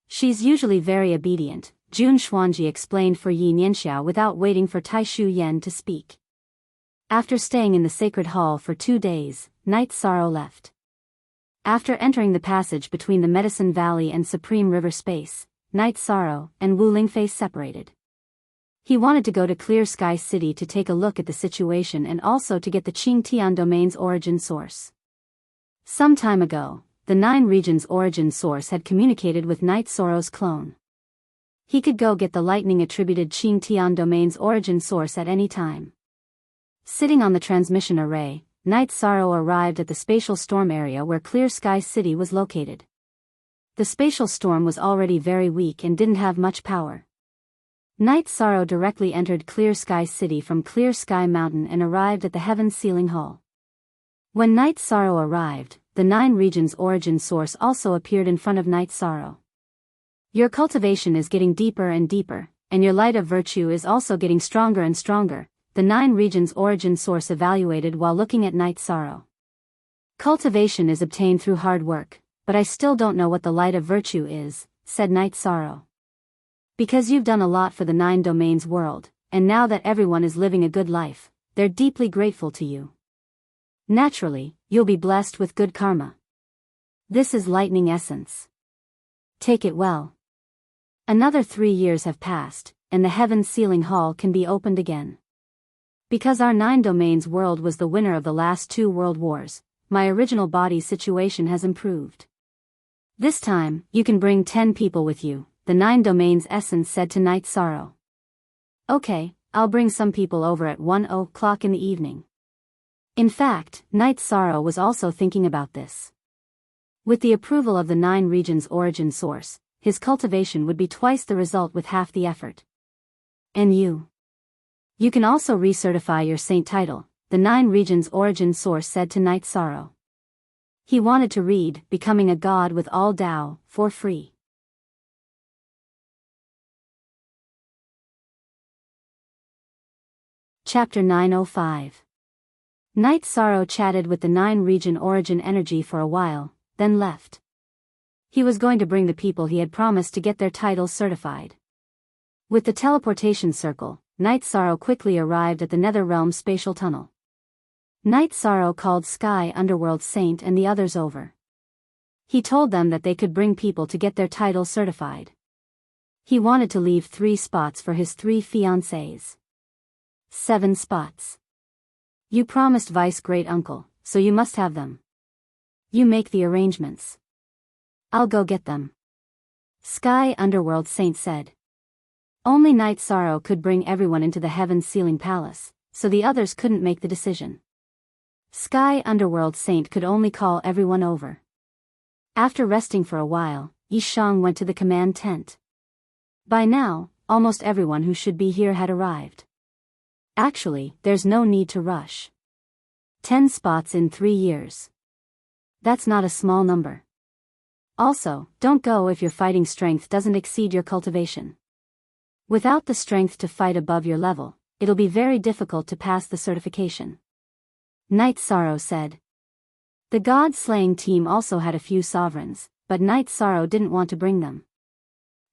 S1: She's usually very obedient, Jun Xuanji explained for Yi Nianxiao without waiting for Tai Shu Yan to speak. After staying in the sacred hall for 2 days, Night Sorrow left. After entering the passage between the Medicine Valley and Supreme River Space, Night Sorrow and Wu Lingfei separated. He wanted to go to Clear Sky City to take a look at the situation and also to get the Qingtian domain's origin source. Some time ago, the 9 regions origin source had communicated with Night Sorrow's clone. He could go get the lightning-attributed Qingtian domain's origin source at any time. Sitting on the transmission array, Night Sorrow arrived at the spatial storm area where Clear Sky City was located. The spatial storm was already very weak and didn't have much power. Night Sorrow directly entered Clear Sky City from Clear Sky Mountain and arrived at the Heaven Sealing Hall. When Night Sorrow arrived, the 9 regions origin source also appeared in front of Night Sorrow. Your cultivation is getting deeper and deeper, and your light of virtue is also getting stronger and stronger, the 9 regions origin source evaluated while looking at Night Sorrow. Cultivation is obtained through hard work, but I still don't know what the light of virtue is, said Night Sorrow. Because you've done a lot for the 9 domains world, and now that everyone is living a good life, they're deeply grateful to you. Naturally, you'll be blessed with good karma. This is lightning essence. Take it well. Another 3 years have passed, and the Heaven Sealing Hall can be opened again. Because our 9 domains world was the winner of the last 2 world wars, my original body's situation has improved. This time, you can bring 10 people with you, the 9 domains essence said to Night Sorrow. Okay, I'll bring some people over at 1:00 in the evening. In fact, Night Sorrow was also thinking about this. With the approval of the 9 regions origin source, his cultivation would be twice the result with half the effort. And you? You can also recertify your saint title, the 9 regions origin source said to Night Sorrow. He wanted to read Becoming a God with All Tao for free. Chapter 905. Night Sorrow chatted with the 9 region origin energy for a while, then left. He was going to bring the people he had promised to get their titles certified. With the teleportation circle, Night Sorrow quickly arrived at the Netherrealm spatial tunnel. Night Sorrow called Sky Underworld Saint and the others over. He told them that they could bring people to get their titles certified. He wanted to leave 3 spots for his 3 fiancées. 7 spots. You promised Vice Great Uncle, so you must have them. You make the arrangements. I'll go get them. Sky Underworld Saint said. Only Night Sorrow could bring everyone into the Heaven's Sealing Palace, so the others couldn't make the decision. Sky Underworld Saint could only call everyone over. After resting for a while, Yishang went to the command tent. By now, almost everyone who should be here had arrived. Actually, there's no need to rush. 10 spots in 3 years. That's not a small number. Also, don't go if your fighting strength doesn't exceed your cultivation. Without the strength to fight above your level, it'll be very difficult to pass the certification. Night Sorrow said. The God-slaying team also had a few sovereigns, but Night Sorrow didn't want to bring them.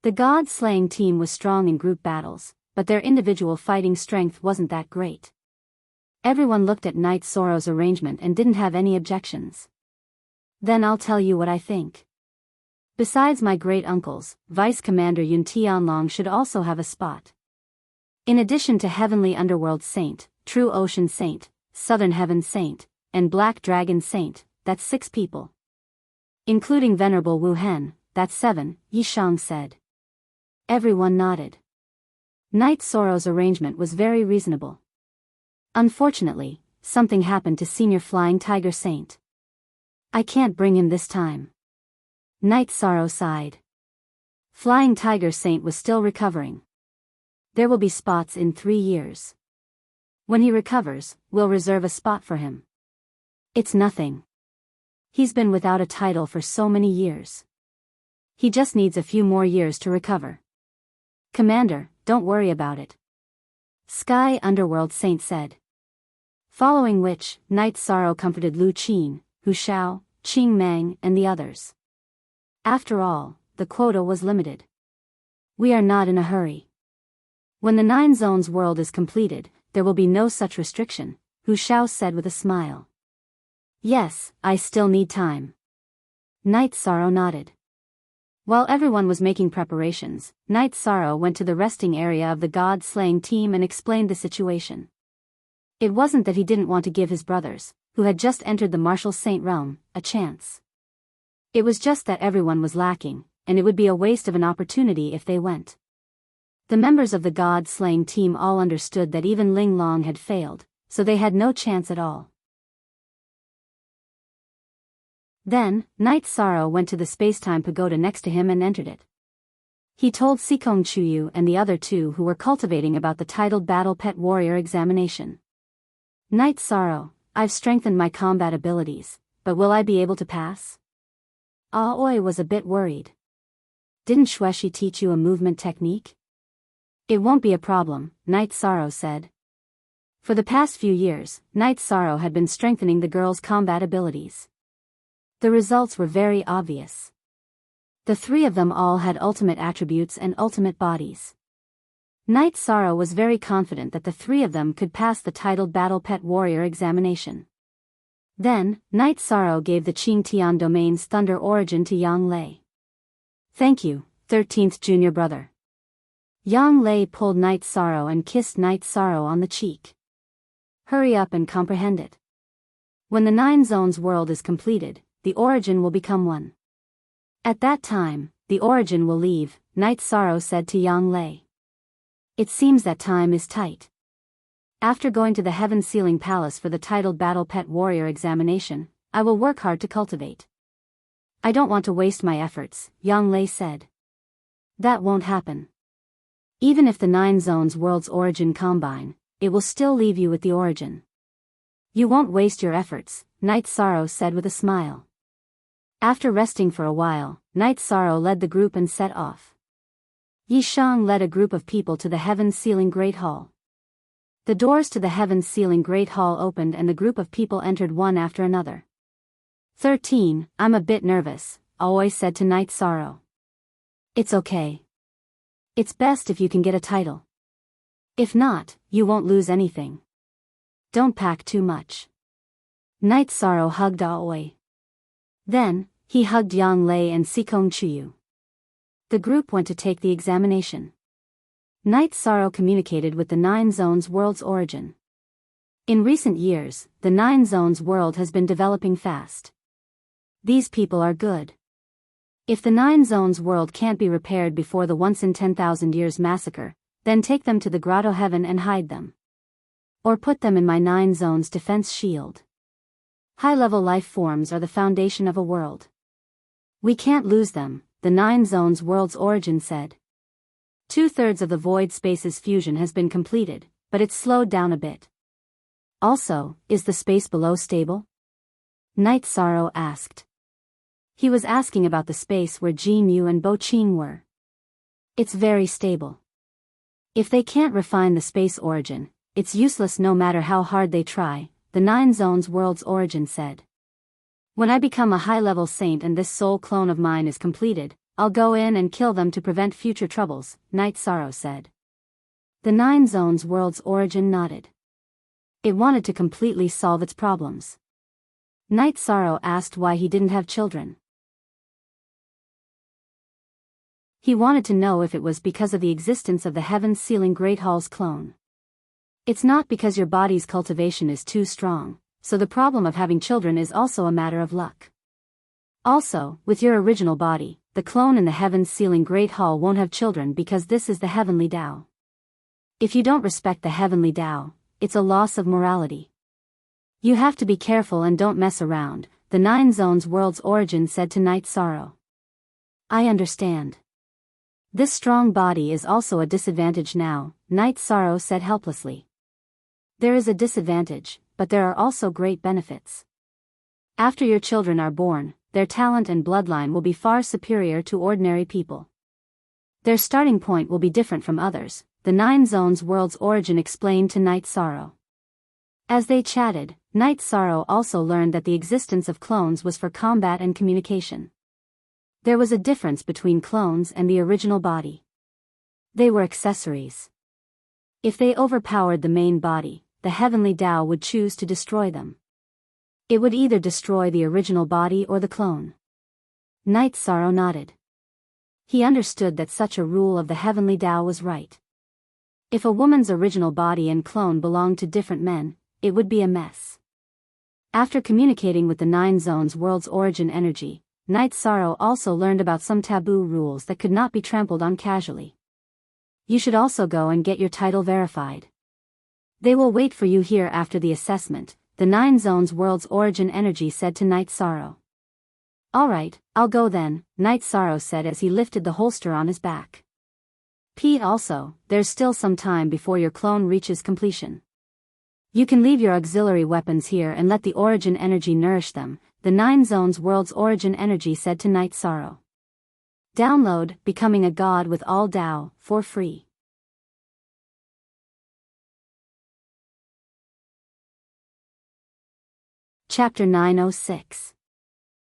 S1: The God-slaying team was strong in group battles, but their individual fighting strength wasn't that great. Everyone looked at Night Sorrow's arrangement and didn't have any objections. Then I'll tell you what I think. Besides my great-uncles, Vice Commander Yun Tianlong should also have a spot. In addition to Heavenly Underworld Saint, True Ocean Saint, Southern Heaven Saint, and Black Dragon Saint, that's 6 people. Including Venerable Wu Hen, that's 7, Yishang said. Everyone nodded. Night Sorrow's arrangement was very reasonable. Unfortunately, something happened to Senior Flying Tiger Saint. I can't bring him this time. Night Sorrow sighed. Flying Tiger Saint was still recovering. There will be spots in 3 years. When he recovers, we'll reserve a spot for him. It's nothing. He's been without a title for so many years. He just needs a few more years to recover. Commander, don't worry about it. Sky Underworld Saint said. Following which, Night Sorrow comforted Lu Qin, Hu Shao, Qing Meng and the others. After all, the quota was limited. We are not in a hurry. When the 9 Zones world is completed, there will be no such restriction, Hu Shao said with a smile. Yes, I still need time. Night Sorrow nodded. While everyone was making preparations, Night Sorrow went to the resting area of the God-slaying team and explained the situation. It wasn't that he didn't want to give his brothers, who had just entered the Martial Saint realm, a chance. It was just that everyone was lacking, and it would be a waste of an opportunity if they went. The members of the God-slaying team all understood that even Ling Long had failed, so they had no chance at all. Then, Night Sorrow went to the space-time pagoda next to him and entered it. He told Sikong Chuyu and the other 2 who were cultivating about the titled Battle Pet Warrior examination. Night Sorrow, I've strengthened my combat abilities, but will I be able to pass? Aoi was a bit worried. Didn't Shueshi teach you a movement technique? It won't be a problem, Night Sorrow said. For the past few years, Night Sorrow had been strengthening the girl's combat abilities. The results were very obvious. The 3 of them all had ultimate attributes and ultimate bodies. Night Sorrow was very confident that the 3 of them could pass the titled Battle Pet Warrior examination. Then, Night Sorrow gave the Qingtian domain's thunder origin to Yang Lei. Thank you, 13th junior brother. Yang Lei pulled Night Sorrow and kissed Night Sorrow on the cheek. Hurry up and comprehend it. When the 9 Zones world is completed, the origin will become 1. At that time, the origin will leave, Night Sorrow said to Yang Lei. It seems that time is tight. After going to the Heaven Sealing Palace for the titled Battle Pet Warrior examination, I will work hard to cultivate. I don't want to waste my efforts, Yang Lei said. That won't happen. Even if the 9 Zones world's origin combine, it will still leave you with the origin. You won't waste your efforts, Night Sorrow said with a smile. After resting for a while, Night Sorrow led the group and set off. Yishang led a group of people to the Heaven Sealing Great Hall. The doors to the Heaven Sealing Great Hall opened and the group of people entered one after another. 13, I'm a bit nervous, Aoi said to Night Sorrow. It's okay. It's best if you can get a title. If not, you won't lose anything. Don't pack too much. Night Sorrow hugged Aoi. Then, he hugged Yang Lei and Sikong Chuyu. The group went to take the examination. Night Sorrow communicated with the 9 Zones world's origin. In recent years, the 9 Zones world has been developing fast. These people are good. If the 9 Zones world can't be repaired before the once-in-10,000 years massacre, Then take them to the grotto heaven and hide them. Or put them in my 9 zones defense shield. High-level life forms are the foundation of a world. We can't lose them, the 9 zones world's origin said. 2/3 of the void space's fusion has been completed, but it's slowed down a bit. Also, is the space below stable? Night Sorrow asked. He was asking about the space where Jimu and Bo Qing were. It's very stable. If they can't refine the space origin, it's useless no matter how hard they try, the 9 zones world's origin said. When I become a high-level saint and this soul clone of mine is completed, I'll go in and kill them to prevent future troubles, Night Sorrow said. The 9 zones world's origin nodded. It wanted to completely solve its problems. Night Sorrow asked why he didn't have children. He wanted to know if it was because of the existence of the Heaven's Sealing Great Hall's clone. It's not because your body's cultivation is too strong, so the problem of having children is also a matter of luck. Also, with your original body, the clone in the Heaven's Sealing Great Hall won't have children because this is the Heavenly Tao. If you don't respect the Heavenly Tao, it's a loss of morality. You have to be careful and don't mess around, the 9 zones world's origin said to Night Sorrow. I understand. This strong body is also a disadvantage now, Night Sorrow said helplessly. There is a disadvantage, but there are also great benefits. After your children are born, their talent and bloodline will be far superior to ordinary people. Their starting point will be different from others, the 9 zones world's origin explained to Night Sorrow. As they chatted, Night Sorrow also learned that the existence of clones was for combat and communication. There was a difference between clones and the original body. They were accessories. If they overpowered the main body, the Heavenly Tao would choose to destroy them. It would either destroy the original body or the clone. Night Sorrow nodded. He understood that such a rule of the Heavenly Tao was right. If a woman's original body and clone belonged to different men, it would be a mess. After communicating with the 9 zones world's origin energy, Night Sorrow also learned about some taboo rules that could not be trampled on casually. You should also go and get your title verified. They will wait for you here after the assessment, the 9 zones world's origin energy said to Night Sorrow. Alright, I'll go then, Night Sorrow said as he lifted the holster on his back. Also, there's still some time before your clone reaches completion. You can leave your auxiliary weapons here and let the origin energy nourish them, the 9 zones world's origin energy said to Night Sorrow. Download Becoming a God with All Tao for free. Chapter 906.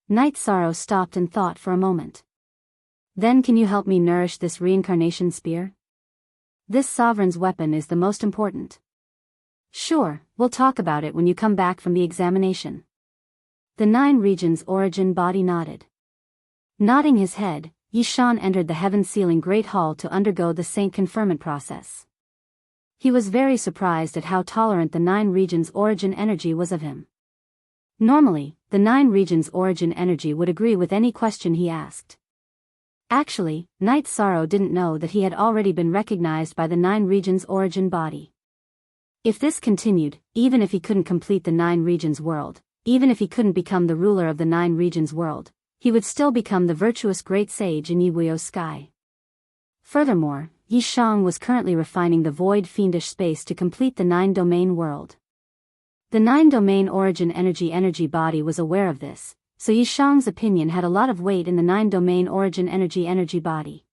S1: Night Sorrow stopped and thought for a moment. Then can you help me nourish this reincarnation spear? This sovereign's weapon is the most important. Sure, we'll talk about it when you come back from the examination. The 9 regions origin body nodded. Nodding his head, Yishan entered the heaven-sealing Great Hall to undergo the saint conferment process. He was very surprised at how tolerant the 9 regions origin energy was of him. Normally, the 9 regions origin energy would agree with any question he asked. Actually, Night Sorrow didn't know that he had already been recognized by the 9 regions origin body. If this continued, even if he couldn't complete the 9 regions world, even if he couldn't become the ruler of the 9 regions world, he would still become the virtuous great sage in Yibuyo's sky. Furthermore, Yishang was currently refining the void fiendish space to complete the 9-domain world. The 9-domain origin energy body was aware of this, so Yishang's opinion had a lot of weight in the 9-domain origin energy body.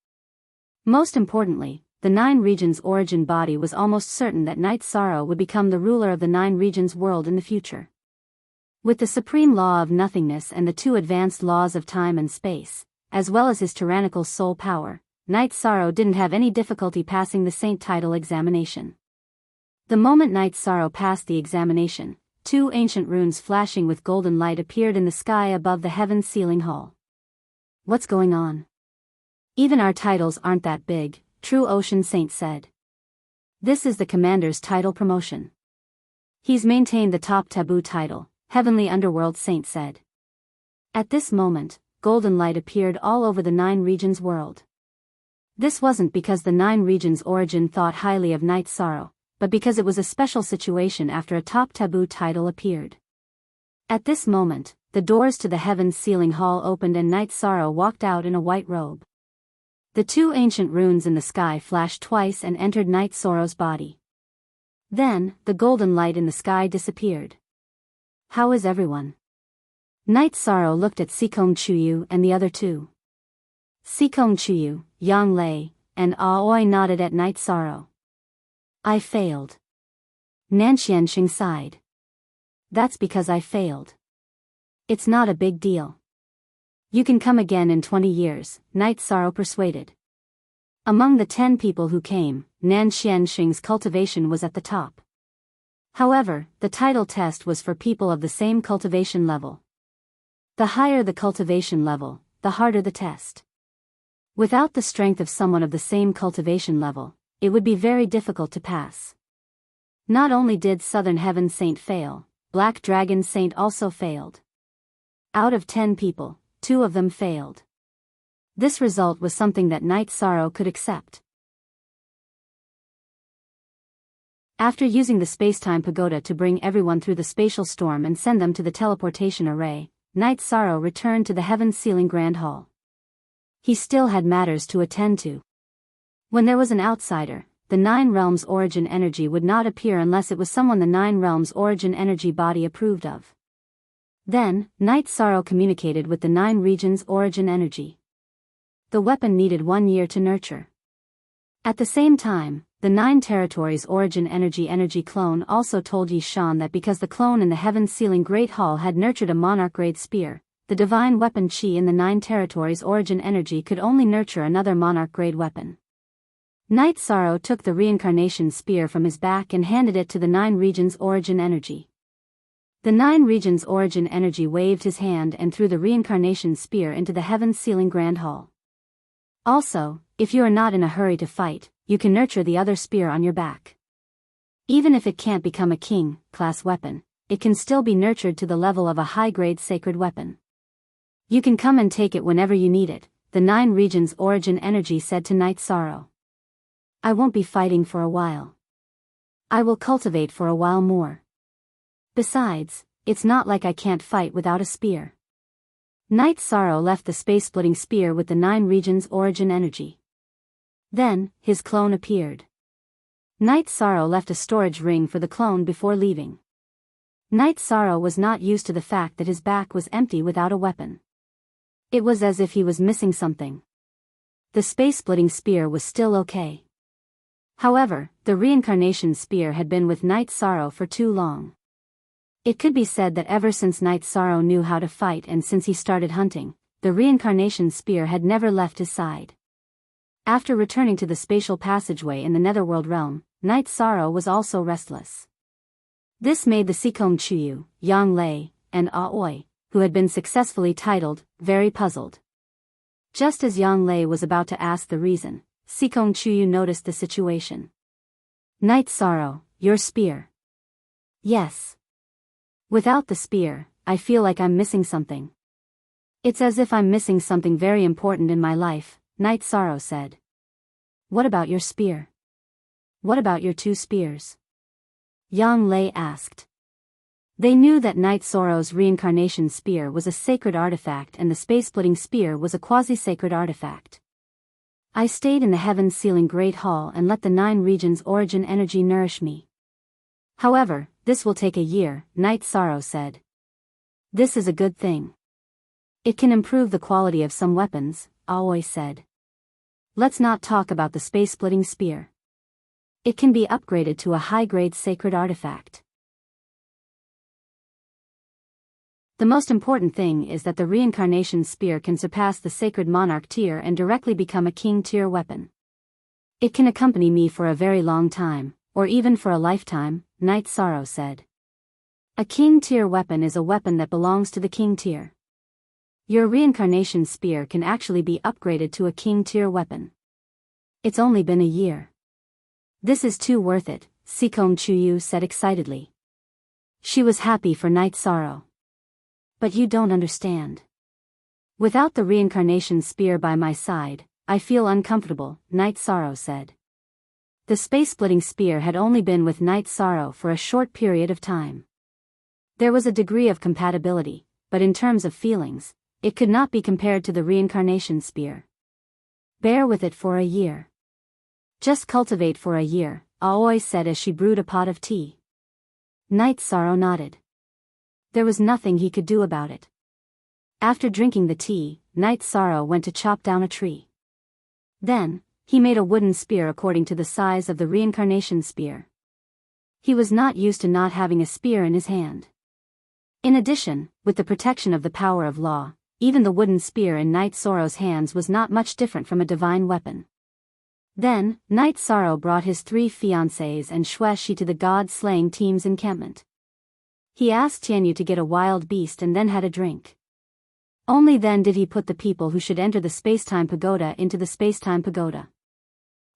S1: Most importantly, the 9 regions origin body was almost certain that Night Sorrow would become the ruler of the 9 regions world in the future. With the supreme law of nothingness and the 2 advanced laws of time and space, as well as his tyrannical soul power, Night Sorrow didn't have any difficulty passing the saint title examination. The moment Night Sorrow passed the examination, 2 ancient runes flashing with golden light appeared in the sky above the heaven sealing hall. What's going on? Even our titles aren't that big, True Ocean Saint said. This is the commander's title promotion. He's maintained the top taboo title, Heavenly Underworld Saint said. At this moment, golden light appeared all over the 9 regions world. This wasn't because the Nine Regions' origin thought highly of Night Sorrow, but because it was a special situation after a top taboo title appeared. At this moment, the doors to the Heaven's Ceiling Hall opened and Night Sorrow walked out in a white robe. The two ancient runes in the sky flashed twice and entered Night Sorrow's body. Then, the golden light in the sky disappeared. "How is everyone?" Night Sorrow looked at Sikong Chuyu and the other two. Sikong Chuyu, Yang Lei, and Aoi nodded at Night Sorrow. "I failed." Nanxianxing sighed. "That's because I failed. It's not a big deal. You can come again in 20 years, Night Sorrow persuaded. Among the 10 people who came, Nanxianxing's cultivation was at the top. However, the title test was for people of the same cultivation level. The higher the cultivation level, the harder the test. Without the strength of someone of the same cultivation level, it would be very difficult to pass. Not only did Southern Heaven Saint fail, Black Dragon Saint also failed. Out of 10 people, 2 of them failed. This result was something that Night Sorrow could accept. After using the space-time pagoda to bring everyone through the spatial storm and send them to the teleportation array, Night Sorrow returned to the Heaven's Ceiling Grand Hall. He still had matters to attend to. When there was an outsider, the Nine Realms origin energy would not appear unless it was someone the Nine Realms origin energy body approved of. Then, Night Sorrow communicated with the Nine Regions origin energy. The weapon needed 1 year to nurture. At the same time, the Nine Territories origin energy clone also told Yi Shan that because the clone in the Heaven's Ceiling Great Hall had nurtured a monarch-grade spear, the divine weapon Chi in the Nine Territories origin energy could only nurture another monarch-grade weapon. Night Sorrow took the reincarnation spear from his back and handed it to the Nine Regions origin energy. The Nine Regions origin energy waved his hand and threw the reincarnation spear into the Heaven's Ceiling Grand Hall. Also, if you are not in a hurry to fight, you can nurture the other spear on your back. Even if it can't become a king-class weapon, it can still be nurtured to the level of a high-grade sacred weapon. You can come and take it whenever you need it, the Nine Regions origin energy said to Night Sorrow. I won't be fighting for a while. I will cultivate for a while more. Besides, it's not like I can't fight without a spear. Night Sorrow left the space-splitting spear with the Nine Regions origin energy. Then, his clone appeared. Night Sorrow left a storage ring for the clone before leaving. Night Sorrow was not used to the fact that his back was empty without a weapon. It was as if he was missing something. The space-splitting spear was still okay. However, the reincarnation spear had been with Night Sorrow for too long. It could be said that ever since Night Sorrow knew how to fight and since he started hunting, the reincarnation spear had never left his side. After returning to the spatial passageway in the Netherworld realm, Night Sorrow was also restless. This made the Sikong Chuyu, Yang Lei, and Aoi, who had been successfully titled, very puzzled. Just as Yang Lei was about to ask the reason, Sikong Chuyu noticed the situation. Night Sorrow, your spear. Yes. Without the spear, I feel like I'm missing something. It's as if I'm missing something very important in my life, Night Sorrow said. What about your spear? What about your 2 spears? Yang Lei asked. They knew that Night Sorrow's reincarnation spear was a sacred artifact and the space-splitting spear was a quasi-sacred artifact. I stayed in the Heaven's Ceiling Great Hall and let the Nine Regions origin energy nourish me. However, this will take a year, Night Sorrow said. This is a good thing. It can improve the quality of some weapons, Aoi said. Let's not talk about the space-splitting spear. It can be upgraded to a high-grade sacred artifact. The most important thing is that the reincarnation spear can surpass the sacred monarch tier and directly become a king tier weapon. It can accompany me for a very long time, or even for a lifetime, Night Sorrow said. A king tier weapon is a weapon that belongs to the king tier. Your reincarnation spear can actually be upgraded to a king tier weapon. It's only been a year. This is too worth it, Sikong Chuyu said excitedly. She was happy for Night Sorrow. But you don't understand. Without the reincarnation spear by my side, I feel uncomfortable, Night Sorrow said. The space-splitting spear had only been with Night Sorrow for a short period of time. There was a degree of compatibility, but in terms of feelings, it could not be compared to the reincarnation spear. Bear with it for a year. Just cultivate for a year, Aoi said as she brewed a pot of tea. Night Sorrow nodded. There was nothing he could do about it. After drinking the tea, Night Sorrow went to chop down a tree. Then, he made a wooden spear according to the size of the reincarnation spear. He was not used to not having a spear in his hand. In addition, with the protection of the power of law, even the wooden spear in Night Sorrow's hands was not much different from a divine weapon. Then, Night Sorrow brought his 3 fiancées and Xueshi to the god-slaying team's encampment. He asked Tianyu to get a wild beast and then had a drink. Only then did he put the people who should enter the space-time pagoda into the space-time pagoda.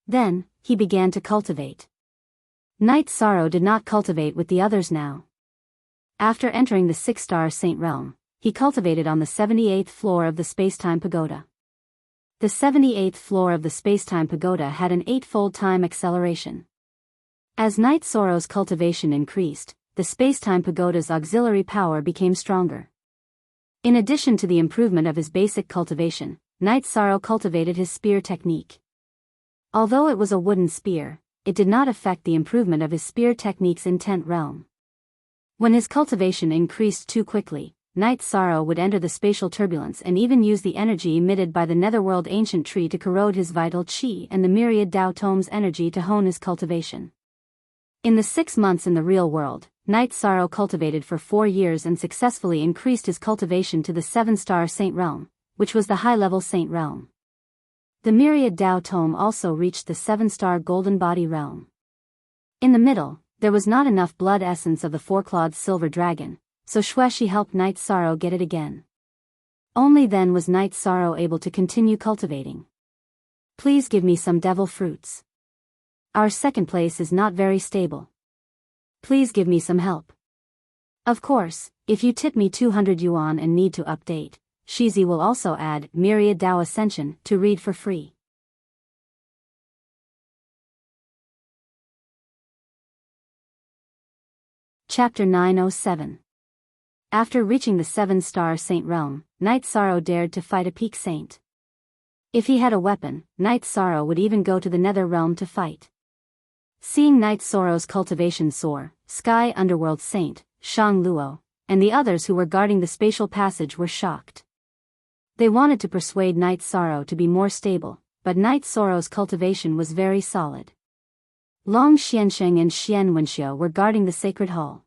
S1: Then, he began to cultivate. Night Sorrow did not cultivate with the others now. After entering the 6-star Saint Realm, he cultivated on the 78th floor of the space-time pagoda. The 78th floor of the space-time pagoda had an 8-fold time acceleration. As Night Sorrow's cultivation increased, the space-time pagoda's auxiliary power became stronger. In addition to the improvement of his basic cultivation, Night Sorrow cultivated his spear technique. Although it was a wooden spear, it did not affect the improvement of his spear technique's intent realm. When his cultivation increased too quickly, Night Sorrow would enter the spatial turbulence and even use the energy emitted by the netherworld ancient tree to corrode his vital qi and the myriad Tao Tome's energy to hone his cultivation. In the 6 months in the real world, Night Sorrow cultivated for 4 years and successfully increased his cultivation to the 7-star Saint Realm, which was the high-level Saint Realm. The myriad Tao Tome also reached the 7-star Golden Body Realm. In the middle, there was not enough blood essence of the 4-clawed silver dragon, so Xueshi helped Night Sorrow get it again. Only then was Night Sorrow able to continue cultivating. Please give me some devil fruits. Our second place is not very stable. Please give me some help. Of course, if you tip me 200 yuan and need to update, Shizi will also add Myriad Tao Ascension to read for free. Chapter 907. After reaching the 7-star Saint Realm, Night Sorrow dared to fight a peak saint. If he had a weapon, Night Sorrow would even go to the nether realm to fight. Seeing Night Sorrow's cultivation soar, Sky Underworld Saint, Shang Luo, and the others who were guarding the spatial passage were shocked. They wanted to persuade Night Sorrow to be more stable, but Night Sorrow's cultivation was very solid. Long Xiansheng and Xian Wenxiu were guarding the sacred hall.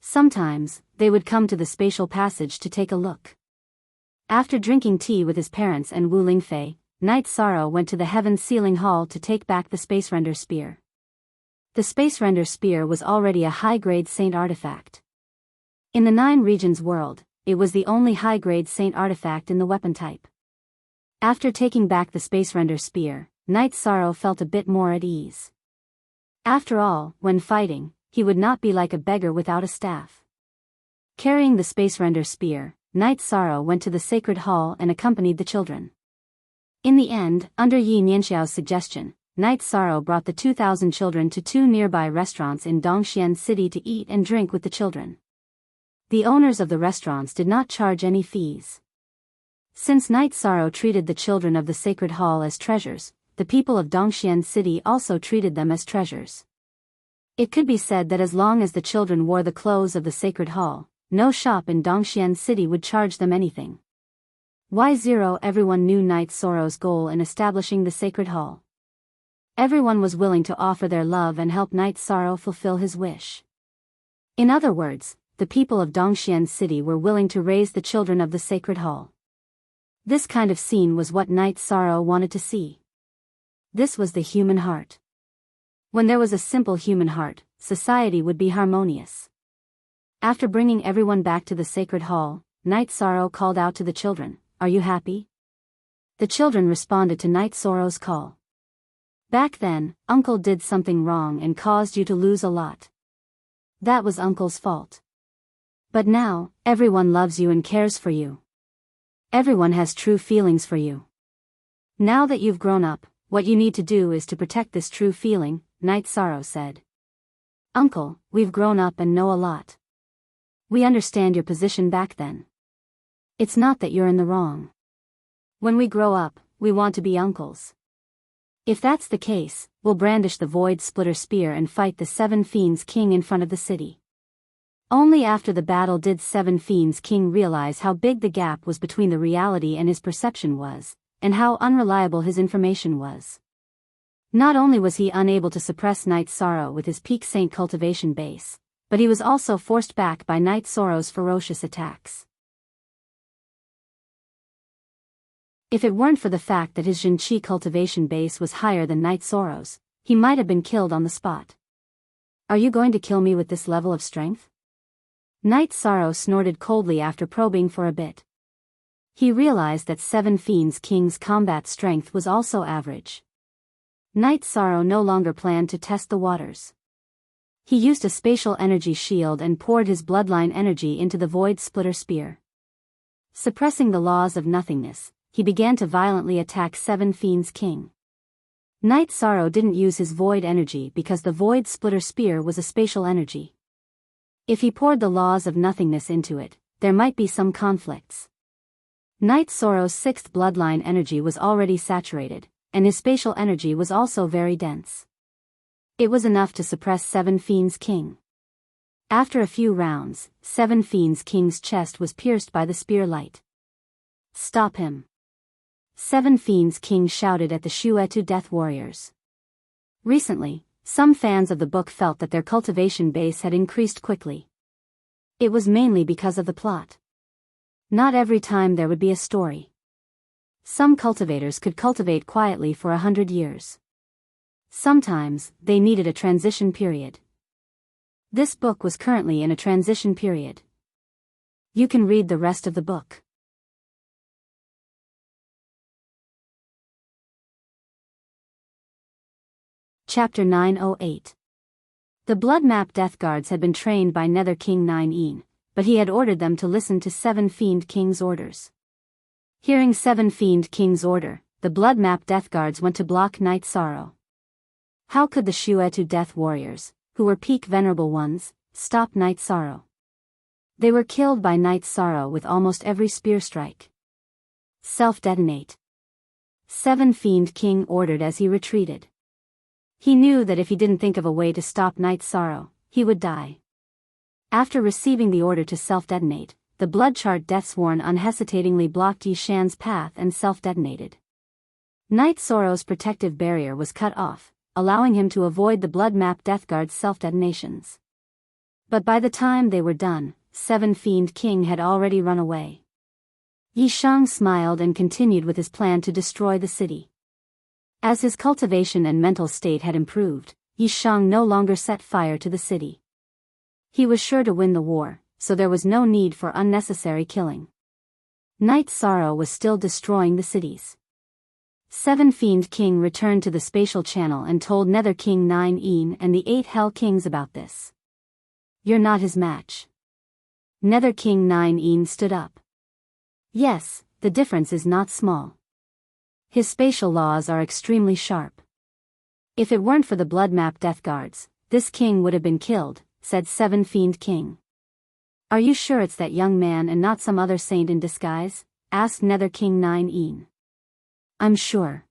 S1: Sometimes, they would come to the spatial passage to take a look. After drinking tea with his parents and Wu Lingfei, Night Sorrow went to the Heaven Sealing Hall to take back the Space Render Spear. The Space Render Spear was already a high-grade saint artifact. In the 9 regions world, it was the only high-grade saint artifact in the weapon type. After taking back the Space Render Spear, Night Sorrow felt a bit more at ease. After all, when fighting, he would not be like a beggar without a staff. Carrying the Space Render Spear, Night Sorrow went to the Sacred Hall and accompanied the children. In the end, under Yi Nianxiao's suggestion, Night Sorrow brought the 2,000 children to 2 nearby restaurants in Dongxian City to eat and drink with the children. The owners of the restaurants did not charge any fees. Since Night Sorrow treated the children of the Sacred Hall as treasures, the people of Dongxian City also treated them as treasures. It could be said that as long as the children wore the clothes of the Sacred Hall, no shop in Dongxian City would charge them anything. Y0 Everyone knew Night Sorrow's goal in establishing the Sacred Hall. Everyone was willing to offer their love and help Night Sorrow fulfill his wish. In other words, the people of Dongxian City were willing to raise the children of the Sacred Hall. This kind of scene was what Night Sorrow wanted to see. This was the human heart. When there was a simple human heart, society would be harmonious. After bringing everyone back to the Sacred Hall, Night Sorrow called out to the children, "Are you happy?" The children responded to Night Sorrow's call. "Back then, Uncle did something wrong and caused you to lose a lot. That was Uncle's fault. But now, everyone loves you and cares for you. Everyone has true feelings for you. Now that you've grown up, what you need to do is to protect this true feeling, Night Sorrow said. Uncle, we've grown up and know a lot. We understand your position back then. It's not that you're in the wrong. When we grow up, we want to be uncles. If that's the case, we'll brandish the Void Splitter Spear and fight the Seven Fiends King in front of the city. Only after the battle did Seven Fiends King realize how big the gap was between the reality and his perception was, and how unreliable his information was. Not only was he unable to suppress Night Sorrow with his peak saint cultivation base, but he was also forced back by Night Sorrow's ferocious attacks. If it weren't for the fact that his Jinchi cultivation base was higher than Night Sorrow's, he might have been killed on the spot. Are you going to kill me with this level of strength? Night Sorrow snorted coldly after probing for a bit. He realized that Seven Fiends King's combat strength was also average. Night Sorrow no longer planned to test the waters. He used a spatial energy shield and poured his bloodline energy into the Void Splitter Spear. Suppressing the laws of nothingness, he began to violently attack Seven Fiends King. Night Sorrow didn't use his void energy because the Void Splitter Spear was a spatial energy. If he poured the laws of nothingness into it, there might be some conflicts. Night Sorrow's sixth bloodline energy was already saturated, and his spatial energy was also very dense. It was enough to suppress Seven Fiends King. After a few rounds, Seven Fiends King's chest was pierced by the spear light. Stop him! Seven Fiends King shouted at the Shuetu Death Warriors. Recently, some fans of the book felt that their cultivation base had increased quickly. It was mainly because of the plot. Not every time there would be a story. Some cultivators could cultivate quietly for 100 years. Sometimes, they needed a transition period. This book was currently in a transition period. You can read the rest of the book. Chapter 908. The Blood Map Death Guards had been trained by Nether King 9 but he had ordered them to listen to Seven Fiend King's orders. Hearing Seven Fiend King's order, the Blood Map Death Guards went to block Night Sorrow. How could the Shuetu Death Warriors, who were peak venerable ones, stop Night Sorrow? They were killed by Night Sorrow with almost every spear strike. Self-detonate. Seven Fiend King ordered as he retreated. He knew that if he didn't think of a way to stop Night Sorrow, he would die. After receiving the order to self-detonate, the Bloodchart Deathsworn unhesitatingly blocked Yishan's path and self-detonated. Night Sorrow's protective barrier was cut off, allowing him to avoid the Blood Map Death Guard's self-detonations. But by the time they were done, Seven Fiend King had already run away. Yishang smiled and continued with his plan to destroy the city. As his cultivation and mental state had improved, Yishang no longer set fire to the city. He was sure to win the war, so there was no need for unnecessary killing. Night Sorrow was still destroying the cities. Seven Fiend King returned to the spatial channel and told Nether King 9 and the 8 Hell Kings about this. You're not his match. Nether King 9 stood up. Yes, the difference is not small. His spatial laws are extremely sharp. If it weren't for the Blood Map Death Guards, this king would have been killed, said Seven Fiend King. Are you sure it's that young man and not some other saint in disguise? Asked Nether King 9. I'm sure.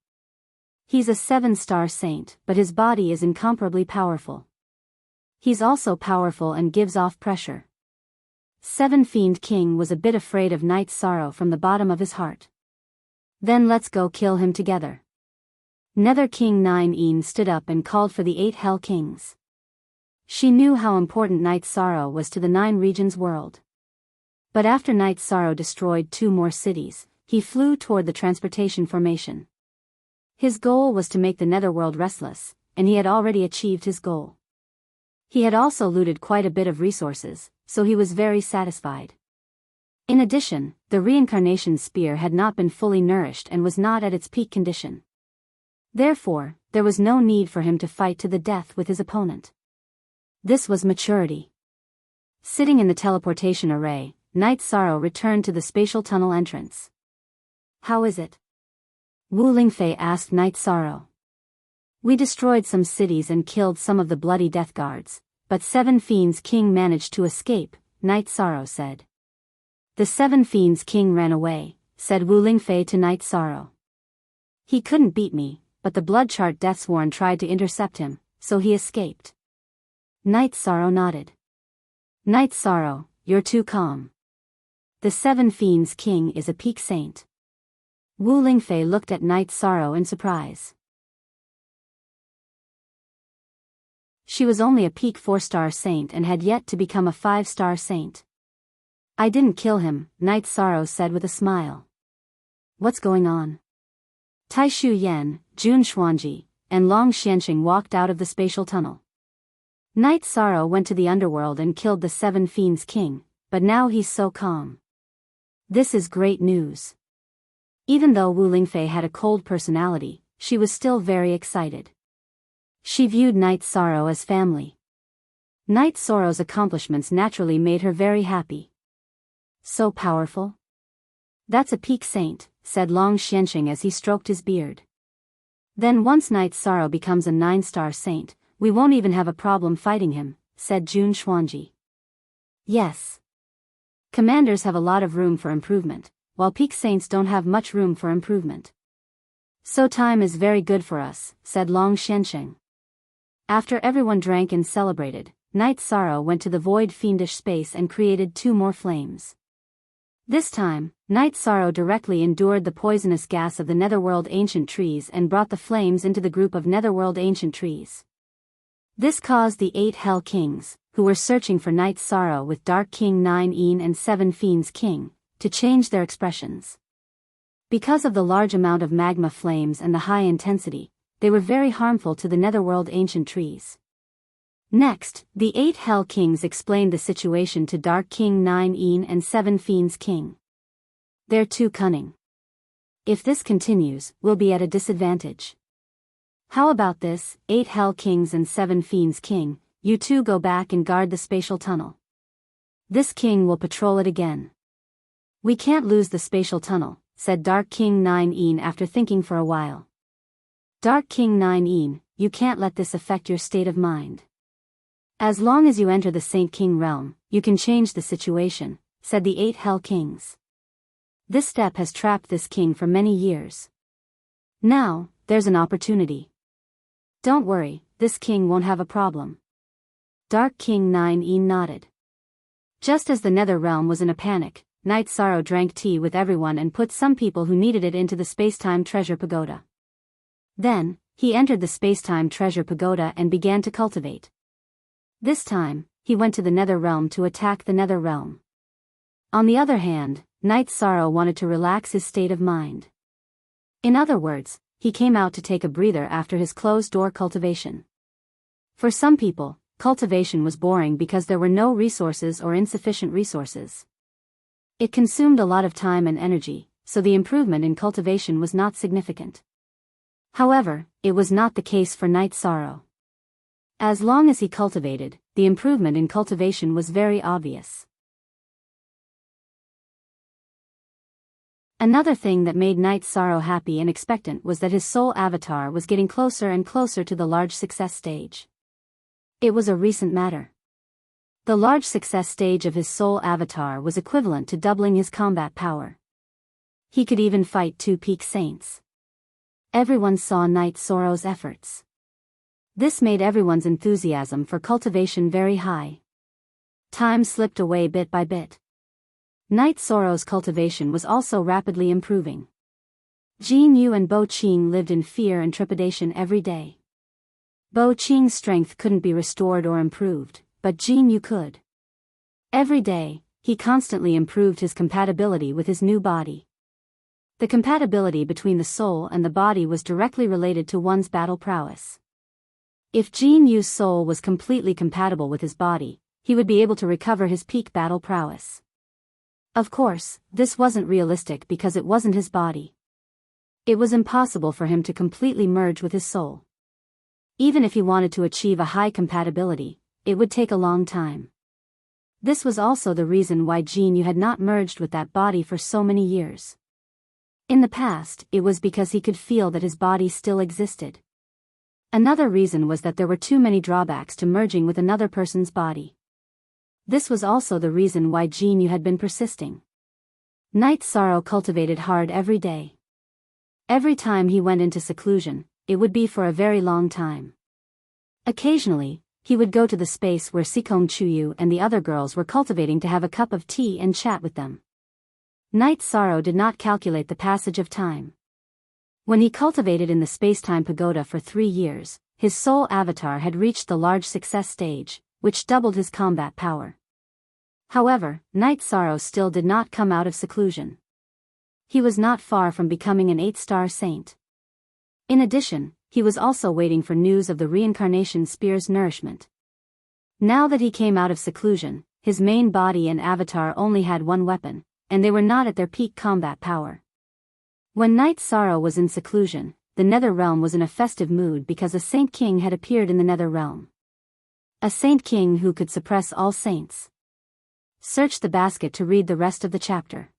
S1: He's a 7-star saint, but his body is incomparably powerful. He's also powerful and gives off pressure. Seven Fiend King was a bit afraid of Night Sorrow from the bottom of his heart. Then let's go kill him together. Nether King 9 stood up and called for the 8 Hell Kings. She knew how important Night Sorrow was to the 9 regions world. But after Night Sorrow destroyed 2 more cities, he flew toward the transportation formation. His goal was to make the netherworld restless, and he had already achieved his goal. He had also looted quite a bit of resources, so he was very satisfied. In addition, the reincarnation spear had not been fully nourished and was not at its peak condition. Therefore, there was no need for him to fight to the death with his opponent. This was maturity. Sitting in the teleportation array, Night Sorrow returned to the spatial tunnel entrance. How is it? Wu Lingfei asked Night Sorrow. We destroyed some cities and killed some of the bloody death guards, but 7 Fiends King managed to escape, Night Sorrow said. The 7 Fiends King ran away, said Wu Lingfei to Night Sorrow. He couldn't beat me, but the Bloodchart Deathsworn tried to intercept him, so he escaped. Night Sorrow nodded. Night Sorrow, you're too calm. The 7 Fiends King is a peak saint. Wu Lingfei looked at Night Sorrow in surprise. She was only a peak 4-star saint and had yet to become a 5-star saint. I didn't kill him, Night Sorrow said with a smile. What's going on? Tai Shu Yan, Jun Xuanji, and Long Xianxing walked out of the spatial tunnel. Night Sorrow went to the underworld and killed the 7 Fiends King, but now he's so calm. This is great news. Even though Wu Lingfei had a cold personality, she was still very excited. She viewed Night Sorrow as family. Night Sorrow's accomplishments naturally made her very happy. So powerful? That's a peak saint, said Long Xianxing as he stroked his beard. Then once Night Sorrow becomes a 9-star saint, we won't even have a problem fighting him, said Jun Xuanji. Yes. Commanders have a lot of room for improvement, while peak saints don't have much room for improvement. So time is very good for us, said Long Xianxing. After everyone drank and celebrated, Night Sorrow went to the void fiendish space and created 2 more flames. This time, Night Sorrow directly endured the poisonous gas of the Netherworld Ancient Trees and brought the flames into the group of Netherworld Ancient Trees. This caused the 8 Hell Kings, who were searching for Night Sorrow with Dark King 9 Een and 7 Fiends King, to change their expressions. Because of the large amount of magma flames and the high intensity, they were very harmful to the Netherworld Ancient Trees. Next, the 8 Hell Kings explained the situation to Dark King 9 Een and 7 Fiends King. They're too cunning. If this continues, we'll be at a disadvantage. How about this, 8 Hell Kings and 7 Fiends King, you 2 go back and guard the spatial tunnel. This king will patrol it again. We can't lose the spatial tunnel, said Dark King 9 Een after thinking for a while. Dark King 9 Een, you can't let this affect your state of mind. As long as you enter the Saint King realm, you can change the situation, said the 8 Hell Kings. This step has trapped this king for many years. Now, there's an opportunity. Don't worry, this king won't have a problem. Dark King 9 Een nodded. Just as the Nether realm was in a panic, Night Sorrow drank tea with everyone and put some people who needed it into the Spacetime Treasure Pagoda. Then, he entered the Spacetime Treasure Pagoda and began to cultivate. This time, he went to the Nether realm to attack the Nether realm. On the other hand, Night Sorrow wanted to relax his state of mind. In other words, he came out to take a breather after his closed-door cultivation. For some people, cultivation was boring because there were no resources or insufficient resources. It consumed a lot of time and energy, so the improvement in cultivation was not significant. However, it was not the case for Night Sorrow. As long as he cultivated, the improvement in cultivation was very obvious. Another thing that made Night Sorrow happy and expectant was that his soul avatar was getting closer and closer to the large success stage. It was a recent matter. The large success stage of his soul avatar was equivalent to doubling his combat power. He could even fight 2 peak saints. Everyone saw Night Sorrow's efforts. This made everyone's enthusiasm for cultivation very high. Time slipped away bit by bit. Night Sorrow's cultivation was also rapidly improving. Jin Yu and Bo Qing lived in fear and trepidation every day. Bo Qing's strength couldn't be restored or improved, but Jin Yu could. Every day, he constantly improved his compatibility with his new body. The compatibility between the soul and the body was directly related to one's battle prowess. If Jin Yu's soul was completely compatible with his body, he would be able to recover his peak battle prowess. Of course, this wasn't realistic because it wasn't his body. It was impossible for him to completely merge with his soul. Even if he wanted to achieve a high compatibility, it would take a long time. This was also the reason why Jin Yu had not merged with that body for so many years. In the past, it was because he could feel that his body still existed. Another reason was that there were too many drawbacks to merging with another person's body. This was also the reason why Jinyu had been persisting. Night Sorrow cultivated hard every day. Every time he went into seclusion, it would be for a very long time. Occasionally, he would go to the space where Sikong Chuyu and the other girls were cultivating to have a cup of tea and chat with them. Night Sorrow did not calculate the passage of time. When he cultivated in the space-time pagoda for 3 years, his soul avatar had reached the large success stage, which doubled his combat power. However, Night Sorrow still did not come out of seclusion. He was not far from becoming an 8-star saint. In addition, he was also waiting for news of the reincarnation spear's nourishment. Now that he came out of seclusion, his main body and avatar only had one weapon, and they were not at their peak combat power. When Night Sorrow was in seclusion, the Nether Realm was in a festive mood because a Saint King had appeared in the Nether Realm. A Saint King who could suppress all saints. Search the basket to read the rest of the chapter.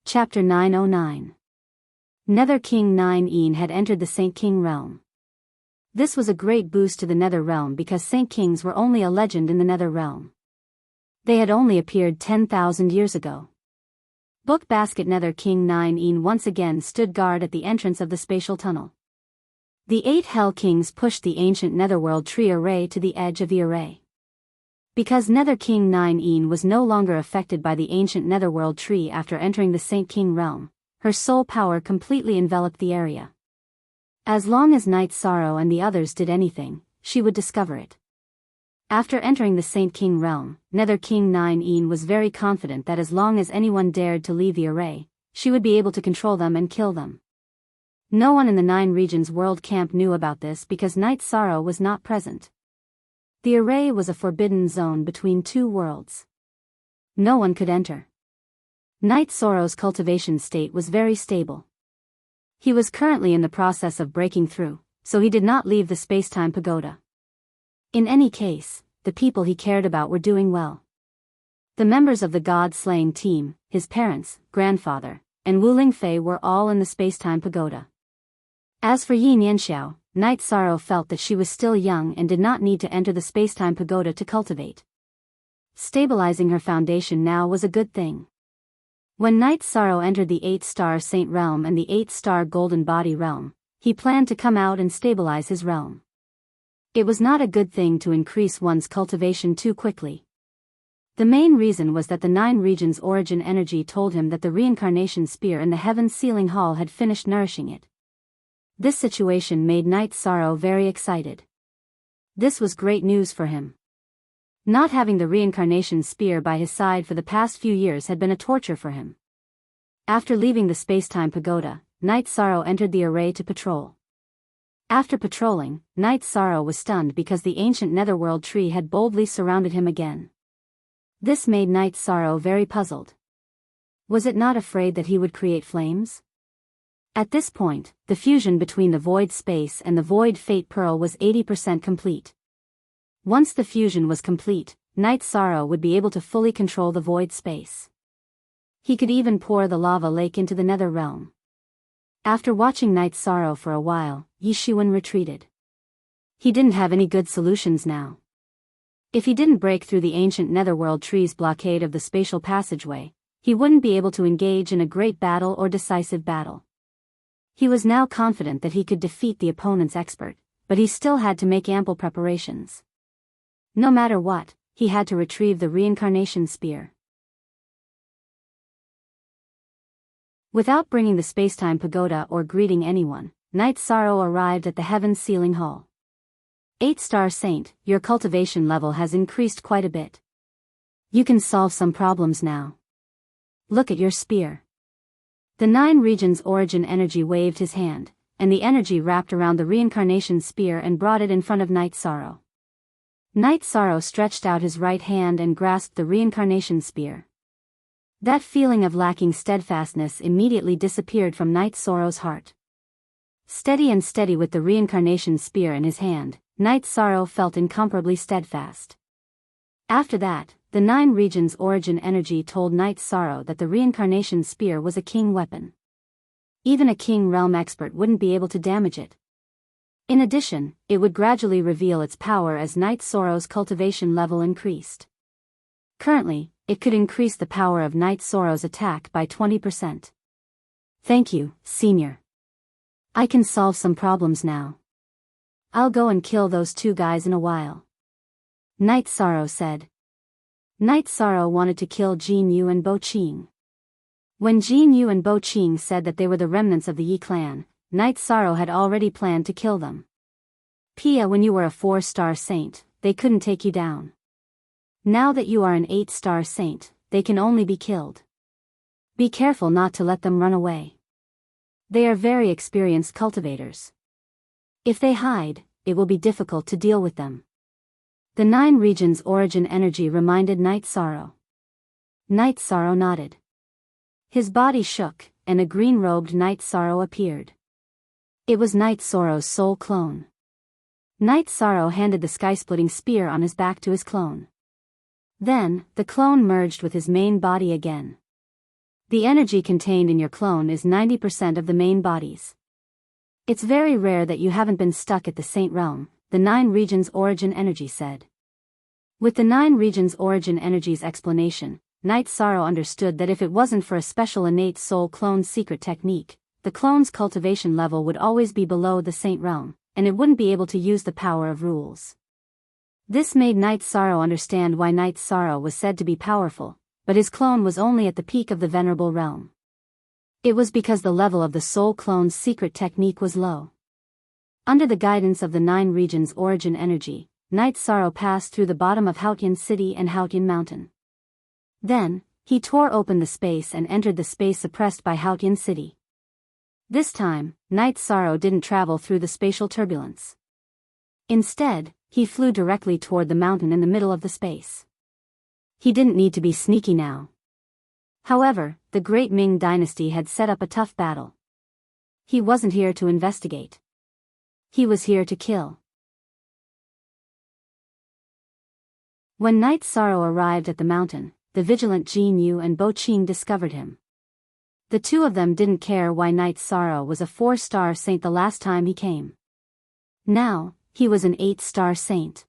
S1: Chapter 909. Nether King 9 had entered the Saint King realm. This was a great boost to the Nether Realm because Saint Kings were only a legend in the Nether Realm. They had only appeared 10,000 years ago. Book basket. Nether King 9 once again stood guard at the entrance of the spatial tunnel. The 8 Hell Kings pushed the ancient Netherworld tree array to the edge of the array. Because Nether King 9 was no longer affected by the ancient Netherworld tree after entering the Saint King realm, her soul power completely enveloped the area. As long as Night Sorrow and the others did anything, she would discover it. After entering the Saint King realm, Nether King 9 was very confident that as long as anyone dared to leave the array, she would be able to control them and kill them. No one in the 9 regions world camp knew about this because Night Sorrow was not present. The array was a forbidden zone between 2 worlds. No one could enter. Night Sorrow's cultivation state was very stable. He was currently in the process of breaking through, so he did not leave the space-time pagoda. In any case, the people he cared about were doing well. The members of the god-slaying team, his parents, grandfather, and Wu Lingfei were all in the space-time pagoda. As for Yin Yanxiao, Night Sorrow felt that she was still young and did not need to enter the space-time pagoda to cultivate. Stabilizing her foundation now was a good thing. When Night Sorrow entered the 8-star Saint realm and the 8-star Golden Body realm, he planned to come out and stabilize his realm. It was not a good thing to increase one's cultivation too quickly. The main reason was that the 9 regions' origin energy told him that the reincarnation spear in the Heaven's Sealing Hall had finished nourishing it. This situation made Night Sorrow very excited. This was great news for him. Not having the reincarnation spear by his side for the past few years had been a torture for him. After leaving the space-time pagoda, Night Sorrow entered the array to patrol. After patrolling, Night Sorrow was stunned because the ancient Netherworld tree had boldly surrounded him again. This made Night Sorrow very puzzled. Was it not afraid that he would create flames? At this point, the fusion between the Void Space and the Void Fate Pearl was 80% complete. Once the fusion was complete, Night Sorrow would be able to fully control the Void Space. He could even pour the lava lake into the Nether Realm. After watching Night Sorrow for a while, Yi Shiwen retreated. He didn't have any good solutions now. If he didn't break through the ancient Netherworld tree's blockade of the spatial passageway, he wouldn't be able to engage in a great battle or decisive battle. He was now confident that he could defeat the opponent's expert, but he still had to make ample preparations. No matter what, he had to retrieve the reincarnation spear. Without bringing the spacetime pagoda or greeting anyone, Night Sorrow arrived at the Heaven's Sealing Hall. 8-star Saint, your cultivation level has increased quite a bit. You can solve some problems now. Look at your spear. The 9 regions' origin energy waved his hand, and the energy wrapped around the reincarnation spear and brought it in front of Night Sorrow. Night Sorrow stretched out his right hand and grasped the reincarnation spear. That feeling of lacking steadfastness immediately disappeared from Night Sorrow's heart. Steady with the reincarnation spear in his hand, Night Sorrow felt incomparably steadfast. After that, the 9 regions origin energy told Night Sorrow that the reincarnation spear was a king weapon. Even a king realm expert wouldn't be able to damage it. In addition, it would gradually reveal its power as Night Sorrow's cultivation level increased. Currently, it could increase the power of Night Sorrow's attack by 20%. Thank you, Senior. I can solve some problems now. I'll go and kill those 2 guys in a while. Night Sorrow said. Night Sorrow wanted to kill Jin Yu and Bo Qing. When Jin Yu and Bo Qing said that they were the remnants of the Yi clan, Night Sorrow had already planned to kill them. Pia, when you were a 4-star saint, they couldn't take you down. Now that you are an 8-star saint, they can only be killed. Be careful not to let them run away. They are very experienced cultivators. If they hide, it will be difficult to deal with them. The 9 regions origin energy reminded Night Sorrow. Night Sorrow nodded. His body shook, and a green-robed Night Sorrow appeared. It was Night Sorrow's soul clone. Night Sorrow handed the sky-splitting spear on his back to his clone. Then, the clone merged with his main body again. The energy contained in your clone is 90% of the main bodies. It's very rare that you haven't been stuck at the Saint Realm, the 9 regions origin energy said. With the 9 regions origin energy's explanation, Night Sorrow understood that if it wasn't for a special innate soul clone secret technique, the clone's cultivation level would always be below the Saint Realm, and it wouldn't be able to use the power of rules. This made Night Sorrow understand why Night Sorrow was said to be powerful, but his clone was only at the peak of the Venerable Realm. It was because the level of the soul clone's secret technique was low. Under the guidance of the 9 regions origin energy, Night Sorrow passed through the bottom of Haotian City and Haotian Mountain. Then, he tore open the space and entered the space suppressed by Haotian City. This time, Night Sorrow didn't travel through the spatial turbulence. Instead, he flew directly toward the mountain in the middle of the space. He didn't need to be sneaky now. However, the Great Ming Dynasty had set up a tough battle. He wasn't here to investigate. He was here to kill. When Night Sorrow arrived at the mountain, the vigilant Jin Yu and Bo Qing discovered him. The 2 of them didn't care why Night Sorrow was a 4-star saint the last time he came. Now, he was an 8-star saint.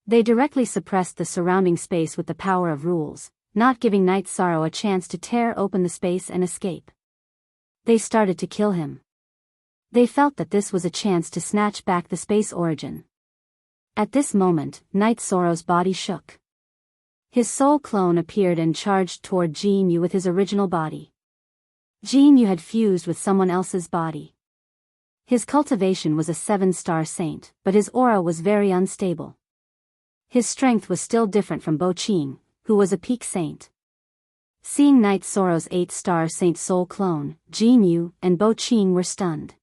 S1: They directly suppressed the surrounding space with the power of rules, not giving Night Sorrow a chance to tear open the space and escape. They started to kill him. They felt that this was a chance to snatch back the space origin. At this moment, Night Sorrow's body shook. His soul clone appeared and charged toward Jin Yu with his original body. Jin Yu had fused with someone else's body. His cultivation was a 7-star saint, but his aura was very unstable. His strength was still different from Bo Qing, who was a peak saint. Seeing Night Sorrow's 8-star saint soul clone, Jin Yu and Bo Qing were stunned.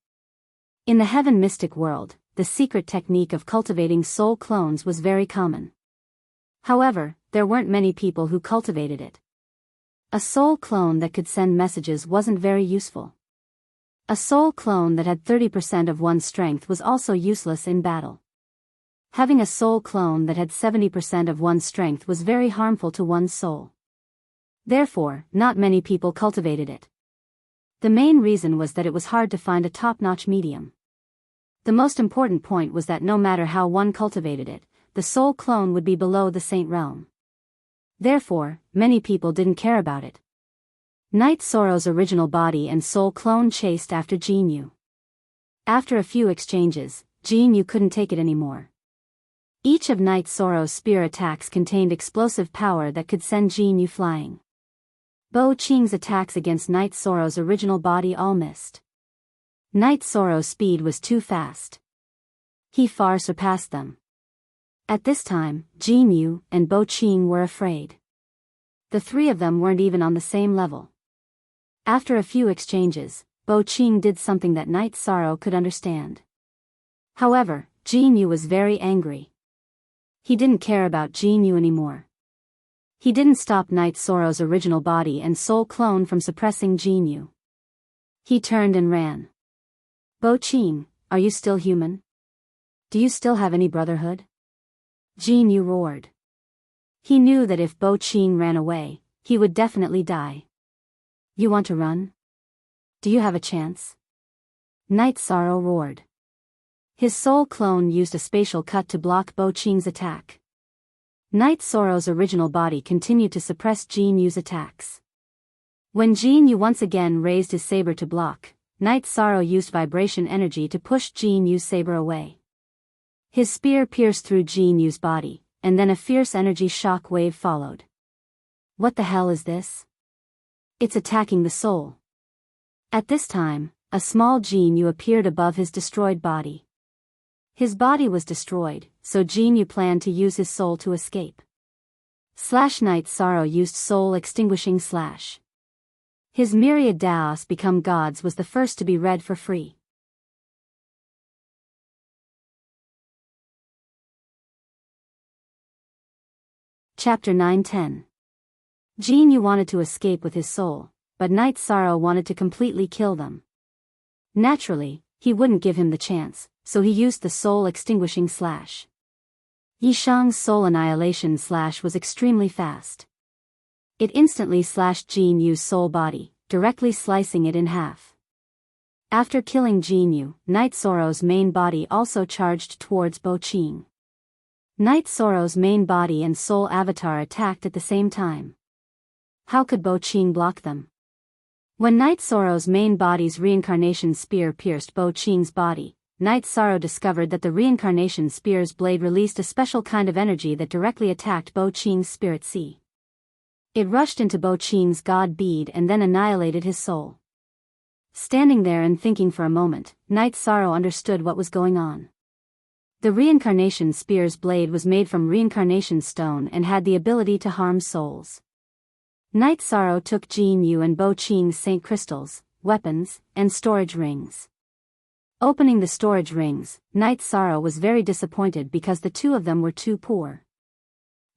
S1: In the Heaven mystic world, the secret technique of cultivating soul clones was very common. However, there weren't many people who cultivated it. A soul clone that could send messages wasn't very useful. A soul clone that had 30% of one's strength was also useless in battle. Having a soul clone that had 70% of one's strength was very harmful to one's soul. Therefore, not many people cultivated it. The main reason was that it was hard to find a top-notch medium. The most important point was that no matter how one cultivated it, the soul clone would be below the Saint Realm. Therefore, many people didn't care about it. Night Sorrow's original body and soul clone chased after Jin Yu. After a few exchanges, Jin Yu couldn't take it anymore. Each of Night Sorrow's spear attacks contained explosive power that could send Jin Yu flying. Bo Qing's attacks against Night Sorrow's original body all missed. Night Sorrow's speed was too fast. He far surpassed them. At this time, Jin Yu and Bo Qing were afraid. The 3 of them weren't even on the same level. After a few exchanges, Bo Qing did something that Night Sorrow could understand. However, Jin Yu was very angry. He didn't care about Jin Yu anymore. He didn't stop Night Sorrow's original body and soul clone from suppressing Jin Yu. He turned and ran. Bo Qing, are you still human? Do you still have any brotherhood? Jin Yu roared. He knew that if Bo Qing ran away, he would definitely die. You want to run? Do you have a chance? Night Sorrow roared. His soul clone used a spatial cut to block Bo Qing's attack. Night Sorrow's original body continued to suppress Jin Yu's attacks. When Jin Yu once again raised his saber to block, Night Sorrow used vibration energy to push Jin Yu's saber away. His spear pierced through Jin Yu's body, and then a fierce energy shock wave followed. What the hell is this? It's attacking the soul. At this time, a small Jin Yu appeared above his destroyed body. His body was destroyed, so Jin Yu planned to use his soul to escape. Night Sorrow used soul extinguishing /. His myriad Daos become gods was the first to be read for free. Chapter 9-10. Jin Yu wanted to escape with his soul, but Night Sorrow wanted to completely kill them. Naturally, he wouldn't give him the chance, so he used the soul extinguishing /. Yishang's soul annihilation / was extremely fast. It instantly slashed Jin Yu's soul body, directly slicing it in half. After killing Jin Yu, Night Sorrow's main body also charged towards Bo Qing. Night Sorrow's main body and soul avatar attacked at the same time. How could Bo Qing block them? When Night Sorrow's main body's reincarnation spear pierced Bo Qing's body, Night Sorrow discovered that the reincarnation spear's blade released a special kind of energy that directly attacked Bo Qing's spirit sea. It rushed into Bo Qing's god bead and then annihilated his soul. Standing there and thinking for a moment, Night Sorrow understood what was going on. The reincarnation spear's blade was made from reincarnation stone and had the ability to harm souls. Night Sorrow took Jin Yu and Bo Qing's saint crystals, weapons, and storage rings. Opening the storage rings, Night Sorrow was very disappointed because the two of them were too poor.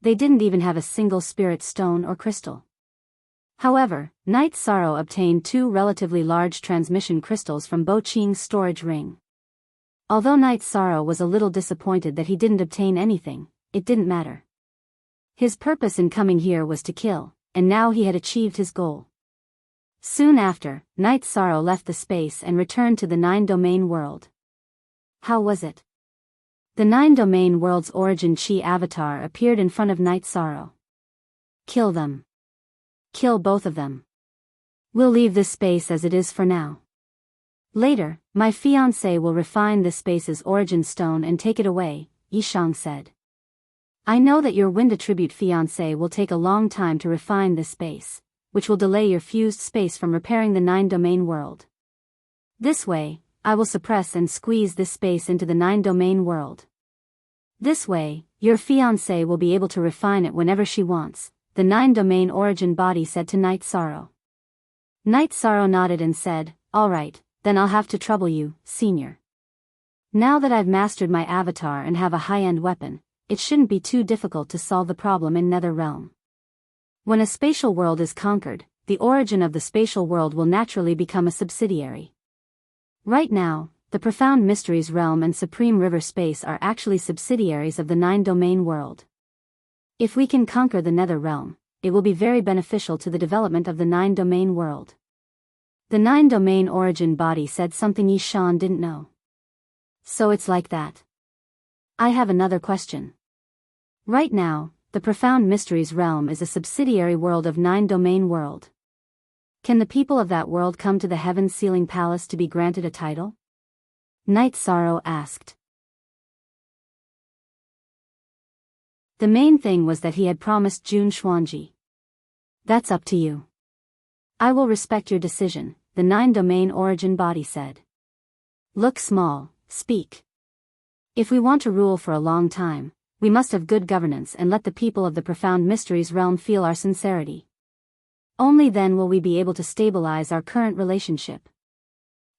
S1: They didn't even have a single spirit stone or crystal. However, Night Sorrow obtained two relatively large transmission crystals from Bo Qing's storage ring. Although Night Sorrow was a little disappointed that he didn't obtain anything, it didn't matter. His purpose in coming here was to kill, and now he had achieved his goal. Soon after, Night Sorrow left the space and returned to the 9-domain world. How was it? The 9-domain world's origin chi avatar appeared in front of Night Sorrow. Kill them. Kill both of them. We'll leave this space as it is for now. Later, my fiancé will refine this space's origin stone and take it away, Yishang said. I know that your wind attribute fiancé will take a long time to refine this space, which will delay your fused space from repairing the 9-domain world. This way, I will suppress and squeeze this space into the 9-domain world. This way, your fiancé will be able to refine it whenever she wants, the 9-domain origin body said to Night Sorrow. Night Sorrow nodded and said, all right, then I'll have to trouble you, senior. Now that I've mastered my avatar and have a high-end weapon, it shouldn't be too difficult to solve the problem in Nether Realm. When a spatial world is conquered, the origin of the spatial world will naturally become a subsidiary. Right now, the Profound Mysteries Realm and Supreme River Space are actually subsidiaries of the 9-domain world. If we can conquer the Nether Realm, it will be very beneficial to the development of the 9-domain world. The 9-domain origin body said something Yishan didn't know. So it's like that. I have another question. Right now, the Profound Mysteries Realm is a subsidiary world of 9-domain world. Can the people of that world come to the Heaven Sealing Palace to be granted a title? Night Sorrow asked. The main thing was that he had promised Jun Xuanji. That's up to you. I will respect your decision, the 9-domain origin body said. Look small, speak. If we want to rule for a long time, we must have good governance and let the people of the Profound Mysteries Realm feel our sincerity. Only then will we be able to stabilize our current relationship.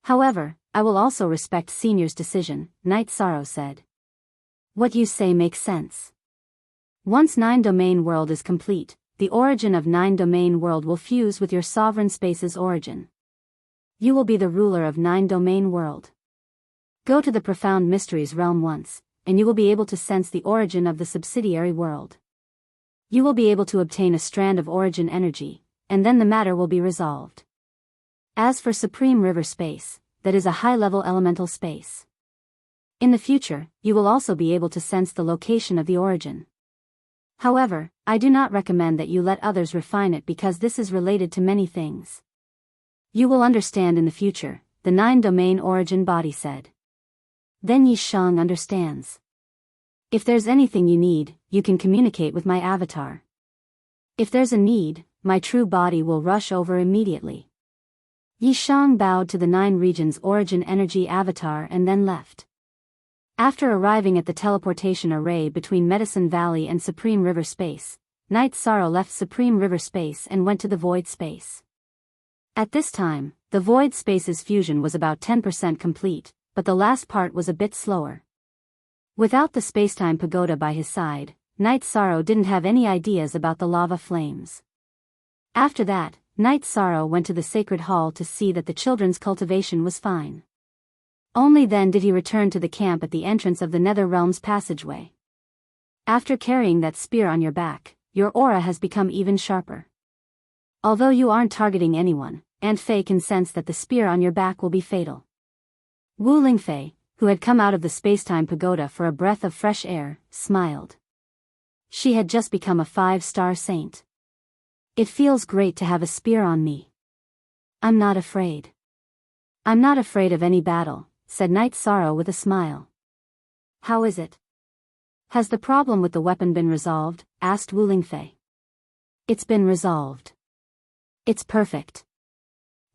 S1: However, I will also respect Senior's decision, Night Sorrow said. What you say makes sense. Once 9-domain world is complete, the origin of 9-domain world will fuse with your sovereign space's origin. You will be the ruler of 9-domain world. Go to the Profound Mysteries Realm once, and you will be able to sense the origin of the subsidiary world. You will be able to obtain a strand of origin energy, and then the matter will be resolved. As for Supreme River Space, that is a high-level elemental space. In the future, you will also be able to sense the location of the origin. However, I do not recommend that you let others refine it because this is related to many things. You will understand in the future, the 9-domain origin body said. Then Yi Shang understands. If there's anything you need, you can communicate with my avatar. If there's a need, my true body will rush over immediately. Yi Shang bowed to the 9 regions origin energy avatar and then left. After arriving at the teleportation array between Medicine Valley and Supreme River Space, Night Sorrow left Supreme River Space and went to the Void Space. At this time, the Void Space's fusion was about 10% complete, but the last part was a bit slower. Without the Spacetime Pagoda by his side, Night Sorrow didn't have any ideas about the lava flames. After that, Night Sorrow went to the Sacred Hall to see that the children's cultivation was fine. Only then did he return to the camp at the entrance of the Nether Realm's passageway. After carrying that spear on your back, your aura has become even sharper. Although you aren't targeting anyone, Aunt Fei can sense that the spear on your back will be fatal. Wu Lingfei, who had come out of the Spacetime Pagoda for a breath of fresh air, smiled. She had just become a 5-star saint. It feels great to have a spear on me. I'm not afraid. I'm not afraid of any battle, said Night Sorrow with a smile. How is it? Has the problem with the weapon been resolved? Asked Wu Lingfei. It's been resolved. It's perfect.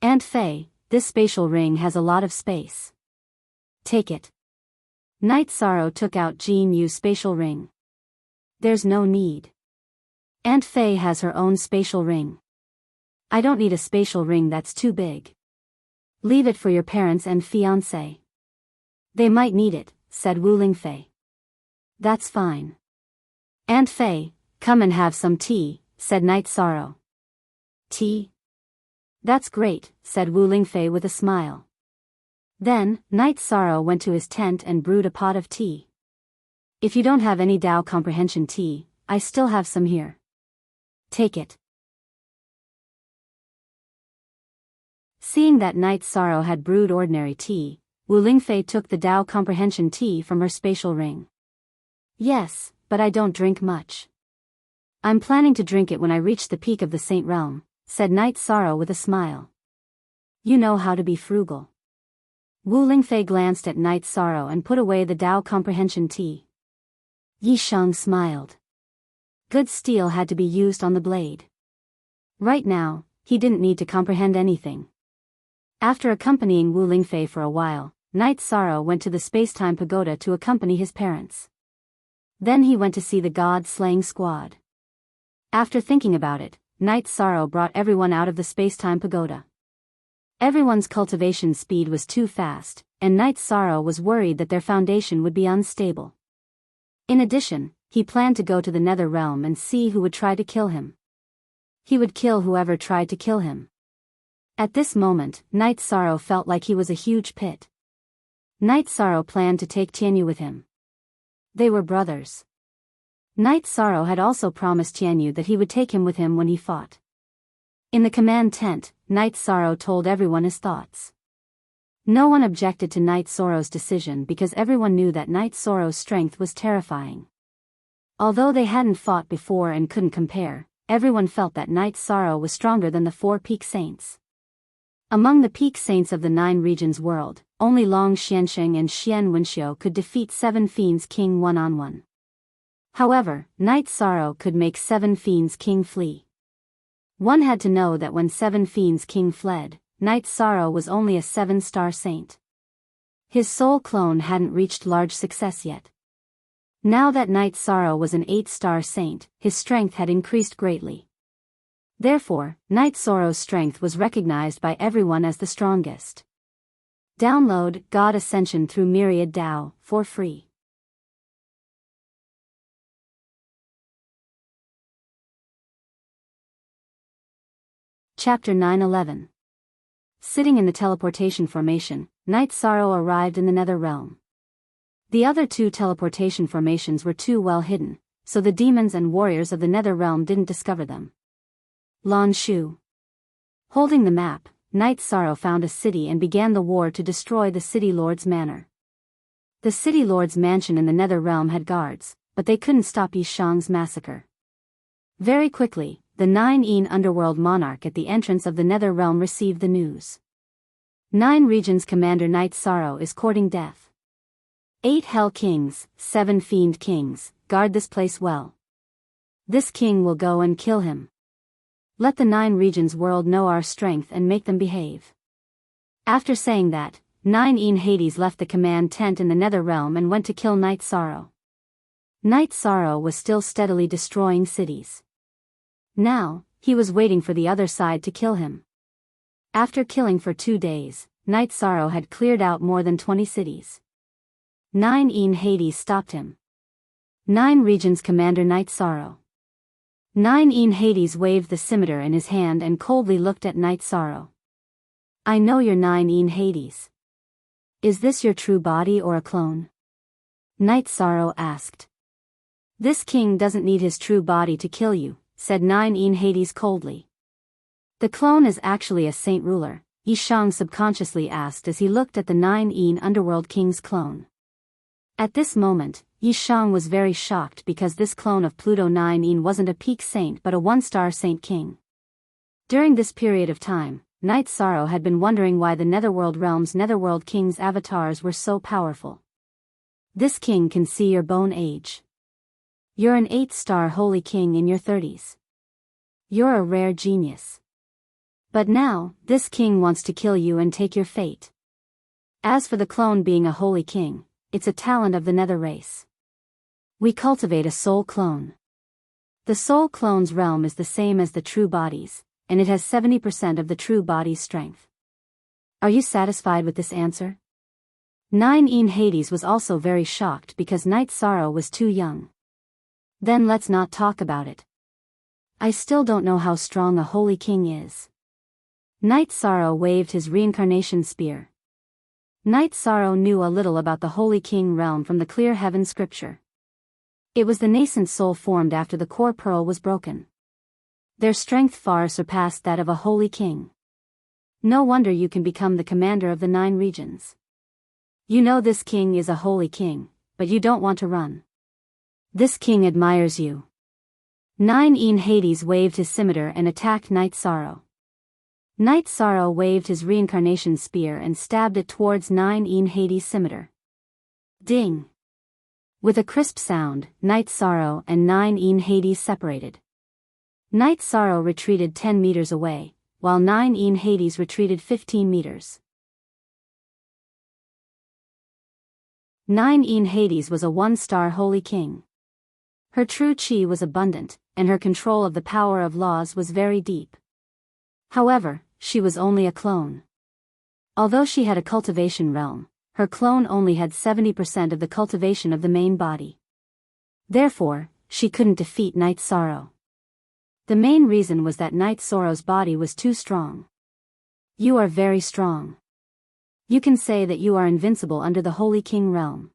S1: Aunt Fei, this spatial ring has a lot of space. Take it. Night Sorrow took out Jean Yu's spatial ring. There's no need. Aunt Fei has her own spatial ring. I don't need a spatial ring that's too big. Leave it for your parents and fiancé. They might need it, said Wu Lingfei. That's fine. Aunt Fei, come and have some tea, said Night Sorrow. Tea? That's great, said Wu Lingfei with a smile. Then, Night Sorrow went to his tent and brewed a pot of tea. If you don't have any Tao comprehension tea, I still have some here. Take it. Seeing that Night Sorrow had brewed ordinary tea, Wu Lingfei took the Tao comprehension tea from her spatial ring. Yes, but I don't drink much. I'm planning to drink it when I reach the peak of the Saint Realm, said Night Sorrow with a smile. You know how to be frugal. Wu Lingfei glanced at Night Sorrow and put away the Tao comprehension tea. Yi Shang smiled. Good steel had to be used on the blade. Right now, he didn't need to comprehend anything. After accompanying Wu Lingfei for a while, Night Sorrow went to the Spacetime Pagoda to accompany his parents. Then he went to see the God-slaying squad. After thinking about it, Night Sorrow brought everyone out of the Spacetime Pagoda. Everyone's cultivation speed was too fast, and Night Sorrow was worried that their foundation would be unstable. In addition, he planned to go to the Nether Realm and see who would try to kill him. He would kill whoever tried to kill him. At this moment, Night Sorrow felt like he was a huge pit. Night Sorrow planned to take Tianyu with him. They were brothers. Night Sorrow had also promised Tianyu that he would take him with him when he fought. In the command tent, Night Sorrow told everyone his thoughts. No one objected to Night Sorrow's decision because everyone knew that Night Sorrow's strength was terrifying. Although they hadn't fought before and couldn't compare, everyone felt that Night Sorrow was stronger than the 4 peak saints. Among the peak saints of the 9 regions world, only Long Xiansheng and Xian Wenxiu could defeat 7 Fiends King one-on-one. However, Night Sorrow could make 7 Fiends King flee. One had to know that when 7 Fiends King fled, Night Sorrow was only a 7-star saint. His soul clone hadn't reached large success yet. Now that Night Sorrow was an 8-star saint, his strength had increased greatly. Therefore, Night Sorrow's strength was recognized by everyone as the strongest. Download God Ascension through Myriad Tao for free. Chapter 9-11. Sitting in the teleportation formation, Night Sorrow arrived in the Nether Realm. The other 2 teleportation formations were too well hidden, so the demons and warriors of the Nether Realm didn't discover them. Lan Shu. Holding the map, Night Sorrow found a city and began the war to destroy the City Lord's manor. The City Lord's mansion in the Nether Realm had guards, but they couldn't stop Yi Shang's massacre. Very quickly, the 9 underworld monarch at the entrance of the Nether Realm received the news. 9 regions commander Night Sorrow is courting death. 8 Hell Kings, 7 Fiend Kings, guard this place well. This king will go and kill him. Let the 9 regions world know our strength and make them behave. After saying that, 9 Hades left the command tent in the Nether Realm and went to kill Night Sorrow. Night Sorrow was still steadily destroying cities. Now, he was waiting for the other side to kill him. After killing for 2 days, Night Sorrow had cleared out more than 20 cities. 9 Hades stopped him. 9 regions commander Night Sorrow. 9 Hades waved the scimitar in his hand and coldly looked at Night Sorrow. I know you're 9 Hades. Is this your true body or a clone? Night Sorrow asked. This king doesn't need his true body to kill you, said 9 Hades coldly. The clone is actually a saint ruler, Yi Shang subconsciously asked as he looked at the 9 underworld king's clone. At this moment, Yi Shang was very shocked because this clone of Pluto 9 wasn't a peak saint but a 1-star saint king. During this period of time, Night Sorrow had been wondering why the Netherworld realm's Netherworld king's avatars were so powerful. This king can see your bone age. You're an 8-star holy king in your 30s. You're a rare genius. But now, this king wants to kill you and take your fate. As for the clone being a holy king, it's a talent of the Nether race. We cultivate a soul clone. The soul clone's realm is the same as the true body's, and it has 70% of the true body's strength. Are you satisfied with this answer? 9 Hades was also very shocked because Night Sorrow was too young. Then let's not talk about it. I still don't know how strong a holy king is. Night Sorrow waved his reincarnation spear. Night Sorrow knew a little about the Holy King realm from the Clear Heaven scripture. It was the nascent soul formed after the core pearl was broken. Their strength far surpassed that of a holy king. No wonder you can become the commander of the 9 regions. You know this king is a holy king, but you don't want to run. This king admires you. 9 Hades waved his scimitar and attacked Night Sorrow. Night Sorrow waved his reincarnation spear and stabbed it towards 9 Hades' scimitar. Ding! With a crisp sound, Night Sorrow and 9 Hades separated. Night Sorrow retreated 10 meters away, while 9 Hades retreated 15 meters. 9 Hades was a 1-star holy king. Her true chi was abundant, and her control of the power of laws was very deep. However, she was only a clone. Although she had a cultivation realm, her clone only had 70% of the cultivation of the main body. Therefore, she couldn't defeat Night Sorrow. The main reason was that Night Sorrow's body was too strong. You are very strong. You can say that you are invincible under the Holy King realm.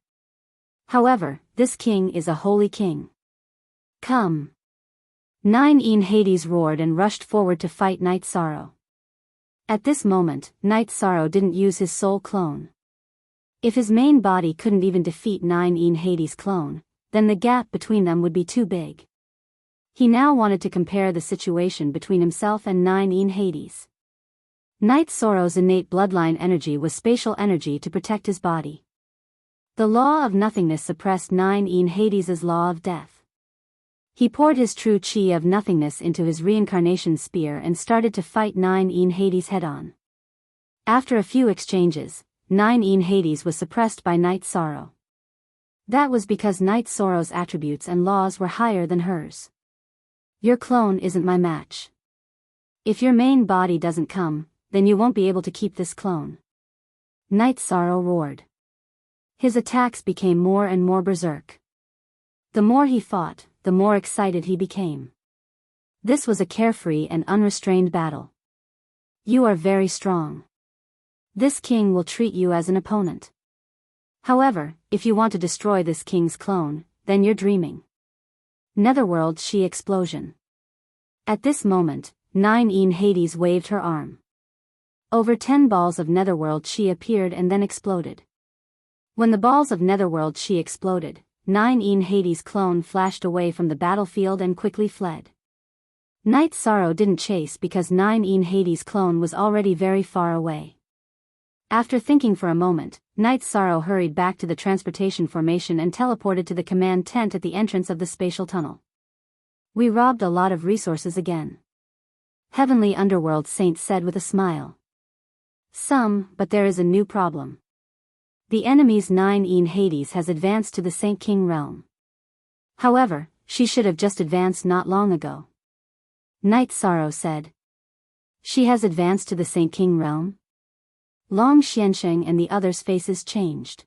S1: However, this king is a holy king. Come. 9 Hades roared and rushed forward to fight Night Sorrow. At this moment, Night Sorrow didn't use his soul clone. If his main body couldn't even defeat 9 Hades' clone, then the gap between them would be too big. He now wanted to compare the situation between himself and 9 Hades. Night Sorrow's innate bloodline energy was spatial energy to protect his body. The law of nothingness suppressed 9 Hades' law of death. He poured his true chi of nothingness into his reincarnation spear and started to fight 9 Hades head-on. After a few exchanges, 9 Hades was suppressed by Night Sorrow. That was because Night Sorrow's attributes and laws were higher than hers. Your clone isn't my match. If your main body doesn't come, then you won't be able to keep this clone. Night Sorrow roared. His attacks became more and more berserk. The more he fought, the more excited he became. This was a carefree and unrestrained battle. You are very strong. This king will treat you as an opponent. However, if you want to destroy this king's clone, then you're dreaming. Netherworld She explosion. At this moment, Nine in Hades waved her arm. Over 10 balls of Netherworld She appeared and then exploded. When the balls of Netherworld She exploded, Nine in Hades' clone flashed away from the battlefield and quickly fled. Night Sorrow didn't chase because Nine in Hades' clone was already very far away. After thinking for a moment, Night Sorrow hurried back to the transportation formation and teleported to the command tent at the entrance of the spatial tunnel. We robbed a lot of resources again. Heavenly Underworld Saint said with a smile. Some, but there is a new problem. The enemy's Nine in Hades has advanced to the Saint King realm. However, she should have just advanced not long ago. Night Sorrow said. She has advanced to the Saint King realm? Long Xiansheng and the others' faces changed.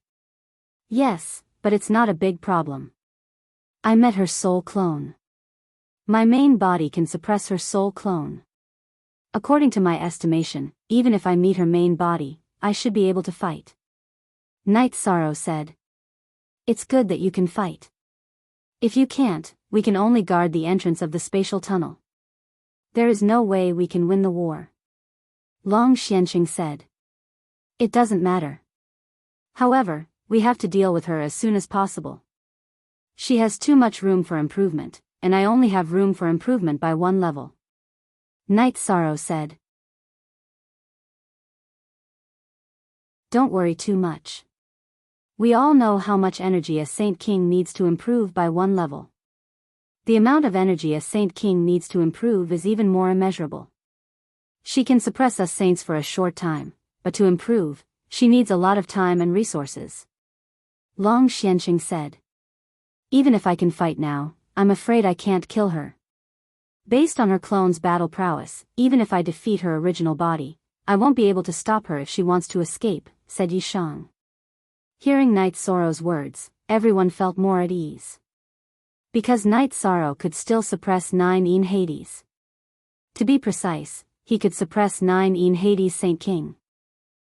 S1: Yes, but it's not a big problem. I met her soul clone. My main body can suppress her soul clone. According to my estimation, even if I meet her main body, I should be able to fight. Night Sorrow said. It's good that you can fight. If you can't, we can only guard the entrance of the spatial tunnel. There is no way we can win the war. Long Xianqing said. It doesn't matter. However, we have to deal with her as soon as possible. She has too much room for improvement, and I only have room for improvement by 1 level. Night Sorrow said. Don't worry too much. We all know how much energy a Saint King needs to improve by 1 level. The amount of energy a Saint King needs to improve is even more immeasurable. She can suppress us saints for a short time, but to improve, she needs a lot of time and resources. Long Xianqing said. Even if I can fight now, I'm afraid I can't kill her. Based on her clone's battle prowess, even if I defeat her original body, I won't be able to stop her if she wants to escape, said Yishang. Hearing Night Sorrow's words, everyone felt more at ease. Because Night Sorrow could still suppress Nine in Hades. To be precise, he could suppress Nine in Hades' Saint King.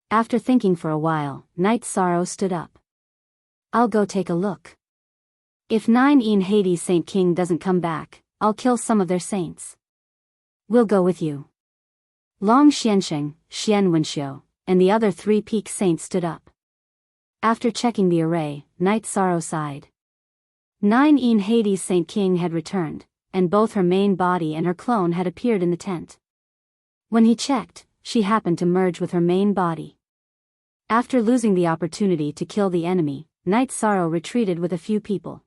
S1: After thinking for a while, Night Sorrow stood up. I'll go take a look. If Nine in Hades' Saint King doesn't come back, I'll kill some of their saints. We'll go with you. Long Xiansheng, Xian Wenxiu, and the other 3 peak saints stood up. After checking the array, Night Sorrow sighed. Nine in Hades' Saint King had returned, and both her main body and her clone had appeared in the tent. When he checked, she happened to merge with her main body. After losing the opportunity to kill the enemy, Night Sorrow retreated with a few people.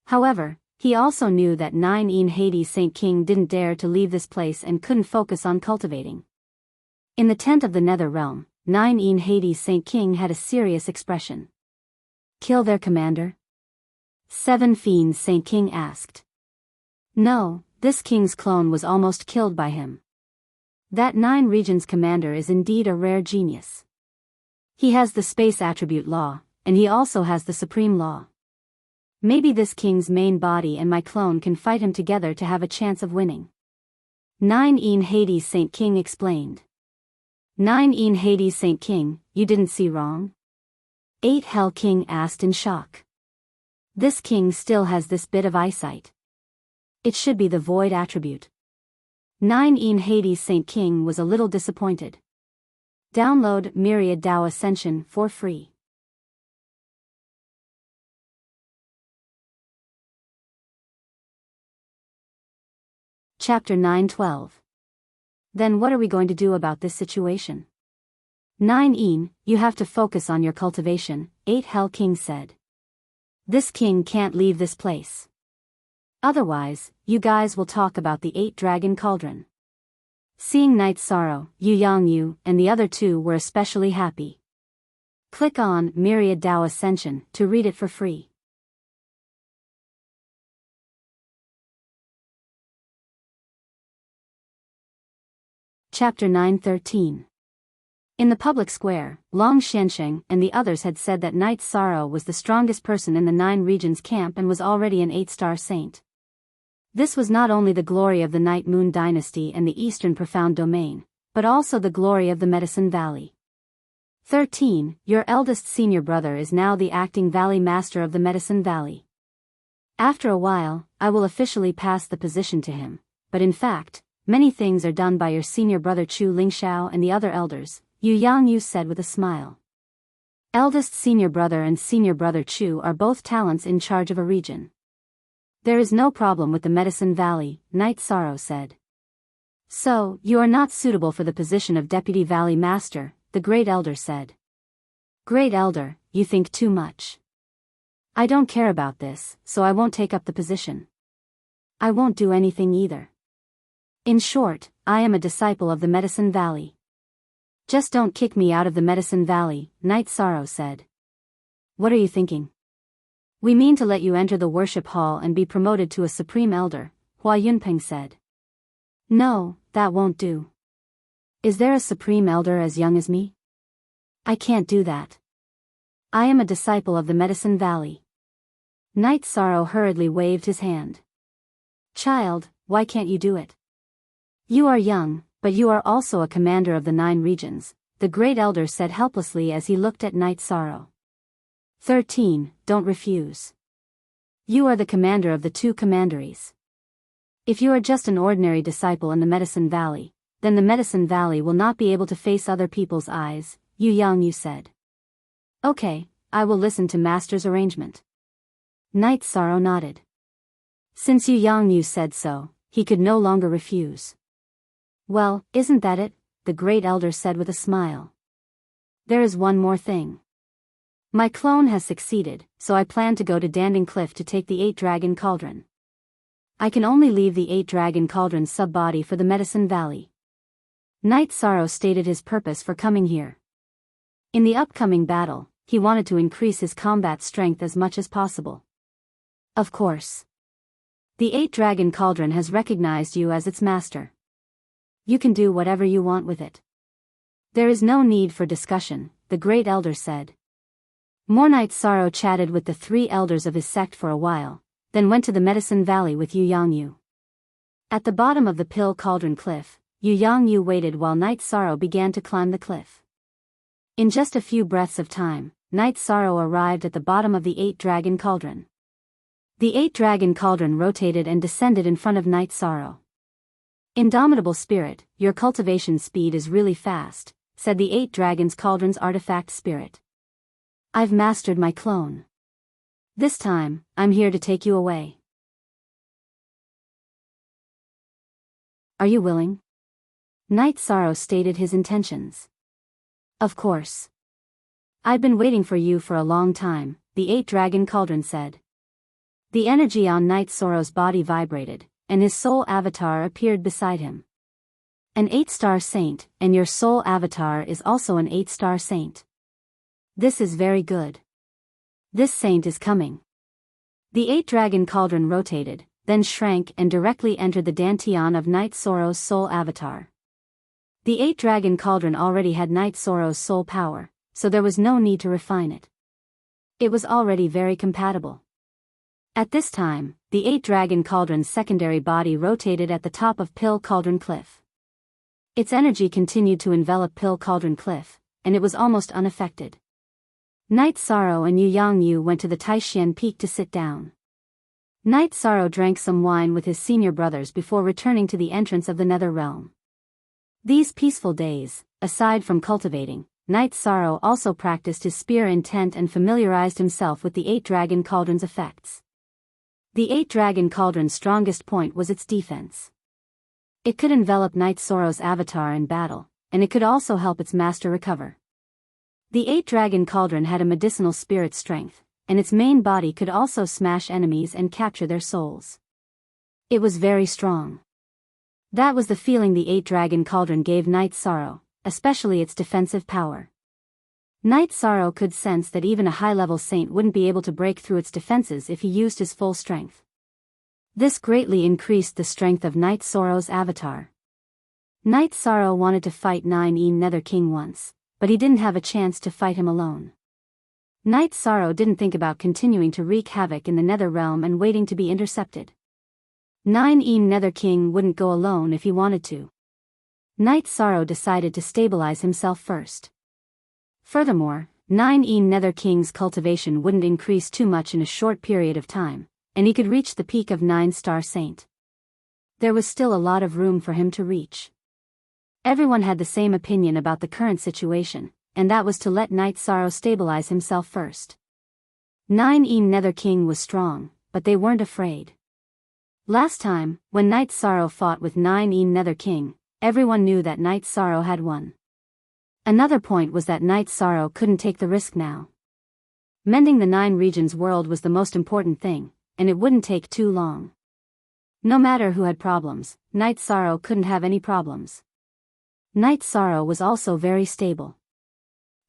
S1: However, he also knew that Nine in Hades' Saint King didn't dare to leave this place and couldn't focus on cultivating. In the tent of the Nether Realm, Nine in Hades' Saint King had a serious expression. Kill their commander? 7 Fiends Saint King asked. No, this king's clone was almost killed by him. That 9 regions commander is indeed a rare genius. He has the space attribute law, and he also has the supreme law. Maybe this king's main body and my clone can fight him together to have a chance of winning. Nine in Hades' Saint King explained. Nine in Hades' Saint King, you didn't see wrong? 8 Hell King asked in shock. This king still has this bit of eyesight. It should be the void attribute. Nine in Hades' Saint King was a little disappointed. Download Myriad Dao Ascension for free. Chapter 9:12. Then what are we going to do about this situation? 9 you have to focus on your cultivation, 8 Hell King said. This king can't leave this place. Otherwise, you guys will talk about the 8 Dragon Cauldron. Seeing Night Sorrow, Yu Yangyu, and the other 2 were especially happy. Click on Myriad Dao Ascension to read it for free. Chapter 9:13. In the public square, Long Xiansheng and the others had said that Night Sorrow was the strongest person in the 9 regions camp and was already an 8-star saint. This was not only the glory of the Night Moon Dynasty and the Eastern Profound Domain, but also the glory of the Medicine Valley. 13. Your eldest senior brother is now the acting Valley Master of the Medicine Valley. After a while, I will officially pass the position to him, but in fact, many things are done by your senior brother Chu Lingxiao and the other elders, Yu Yangyu said with a smile. Eldest senior brother and senior brother Chu are both talents in charge of a region. There is no problem with the Medicine Valley, Night Sorrow said. So, you are not suitable for the position of Deputy Valley Master, the Great Elder said. Great Elder, you think too much. I don't care about this, so I won't take up the position. I won't do anything either. In short, I am a disciple of the Medicine Valley. Just don't kick me out of the Medicine Valley, Night Sorrow said. What are you thinking? We mean to let you enter the worship hall and be promoted to a Supreme Elder, Hua Yunpeng said. No, that won't do. Is there a Supreme Elder as young as me? I can't do that. I am a disciple of the Medicine Valley. Night Sorrow hurriedly waved his hand. Child, why can't you do it? You are young, but you are also a commander of the 9 regions, the Great Elder said helplessly as he looked at Night Sorrow. 13, don't refuse. You are the commander of the 2 commanderies. If you are just an ordinary disciple in the Medicine Valley, then the Medicine Valley will not be able to face other people's eyes, Yu Yangyu said. Okay, I will listen to Master's arrangement. Night Sorrow nodded. Since Yu Yangyu said so, he could no longer refuse. Well, isn't that it? The Great Elder said with a smile. There is one more thing. My clone has succeeded, so I plan to go to Danding Cliff to take the 8-Dragon Cauldron. I can only leave the 8-Dragon Cauldron sub-body for the Medicine Valley. Night Sorrow stated his purpose for coming here. In the upcoming battle, he wanted to increase his combat strength as much as possible. Of course. The 8-Dragon Cauldron has recognized you as its master. You can do whatever you want with it. There is no need for discussion, the Great Elder said. Night Sorrow chatted with the 3 elders of his sect for a while, then went to the Medicine Valley with Yu Yangyu. At the bottom of the Pill Cauldron Cliff, Yu Yangyu waited while Night Sorrow began to climb the cliff. In just a few breaths of time, Night Sorrow arrived at the bottom of the 8-Dragon Cauldron. The 8-Dragon Cauldron rotated and descended in front of Night Sorrow. Indomitable spirit, your cultivation speed is really fast, said the 8-Dragon's Cauldron's artifact spirit. I've mastered my clone. This time, I'm here to take you away. Are you willing? Night Sorrow stated his intentions. Of course. I've been waiting for you for a long time, the 8-Dragon Cauldron said. The energy on Night Sorrow's body vibrated, and his soul avatar appeared beside him. An 8-star saint, and your soul avatar is also an 8-star saint. This is very good. This saint is coming. The 8-Dragon Cauldron rotated, then shrank and directly entered the dantian of Night Sorrow's soul avatar. The 8-Dragon Cauldron already had Night Sorrow's soul power, so there was no need to refine it. It was already very compatible. At this time, the 8-Dragon Cauldron's secondary body rotated at the top of Pill Cauldron Cliff. Its energy continued to envelop Pill Cauldron Cliff, and it was almost unaffected. Night Sorrow and Yu Yangyu went to the Taixian Peak to sit down. Night Sorrow drank some wine with his senior brothers before returning to the entrance of the Nether Realm. These peaceful days, aside from cultivating, Night Sorrow also practiced his spear intent and familiarized himself with the 8-Dragon Cauldron's effects. The 8-Dragon Cauldron's strongest point was its defense. It could envelop Night Sorrow's avatar in battle, and it could also help its master recover. The 8-Dragon Cauldron had a medicinal spirit strength, and its main body could also smash enemies and capture their souls. It was very strong. That was the feeling the 8-Dragon Cauldron gave Night Sorrow, especially its defensive power. Night Sorrow could sense that even a high-level saint wouldn't be able to break through its defenses if he used his full strength. This greatly increased the strength of Night Sorrow's avatar. Night Sorrow wanted to fight 9E Nether King once, but he didn't have a chance to fight him alone. Night Sorrow didn't think about continuing to wreak havoc in the Nether Realm and waiting to be intercepted. 9E Nether King wouldn't go alone if he wanted to. Night Sorrow decided to stabilize himself first. Furthermore, 9E Nether King's cultivation wouldn't increase too much in a short period of time, and he could reach the peak of 9-star Saint. There was still a lot of room for him to reach. Everyone had the same opinion about the current situation, and that was to let Night Sorrow stabilize himself first. 9 Nether King was strong, but they weren't afraid. Last time, when Night Sorrow fought with 9 Nether King, everyone knew that Night Sorrow had won. Another point was that Night Sorrow couldn't take the risk now. Mending the 9 regions world was the most important thing, and it wouldn't take too long. No matter who had problems, Night Sorrow couldn't have any problems. Night Sorrow was also very stable.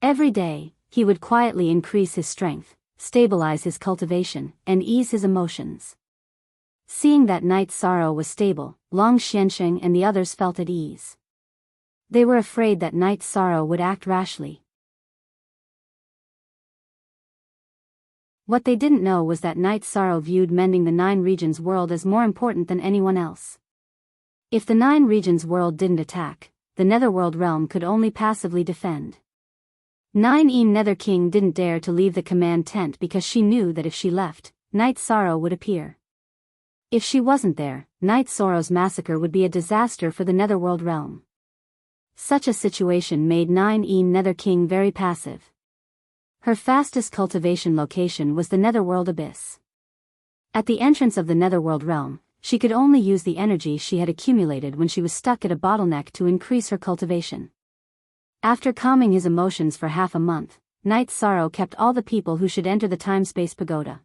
S1: Every day, he would quietly increase his strength, stabilize his cultivation, and ease his emotions. Seeing that Night Sorrow was stable, Long Xiansheng and the others felt at ease. They were afraid that Night Sorrow would act rashly. What they didn't know was that Night Sorrow viewed mending the 9 regions world as more important than anyone else. If the 9 regions world didn't attack, the Netherworld realm could only passively defend. 9 Nether King didn't dare to leave the command tent because she knew that if she left, Night Sorrow would appear. If she wasn't there, Night Sorrow's massacre would be a disaster for the Netherworld realm. Such a situation made 9 Nether King very passive. Her fastest cultivation location was the Netherworld Abyss. At the entrance of the Netherworld realm, she could only use the energy she had accumulated when she was stuck at a bottleneck to increase her cultivation. After calming his emotions for half a month, Night Sorrow kept all the people who should enter the Time-Space Pagoda.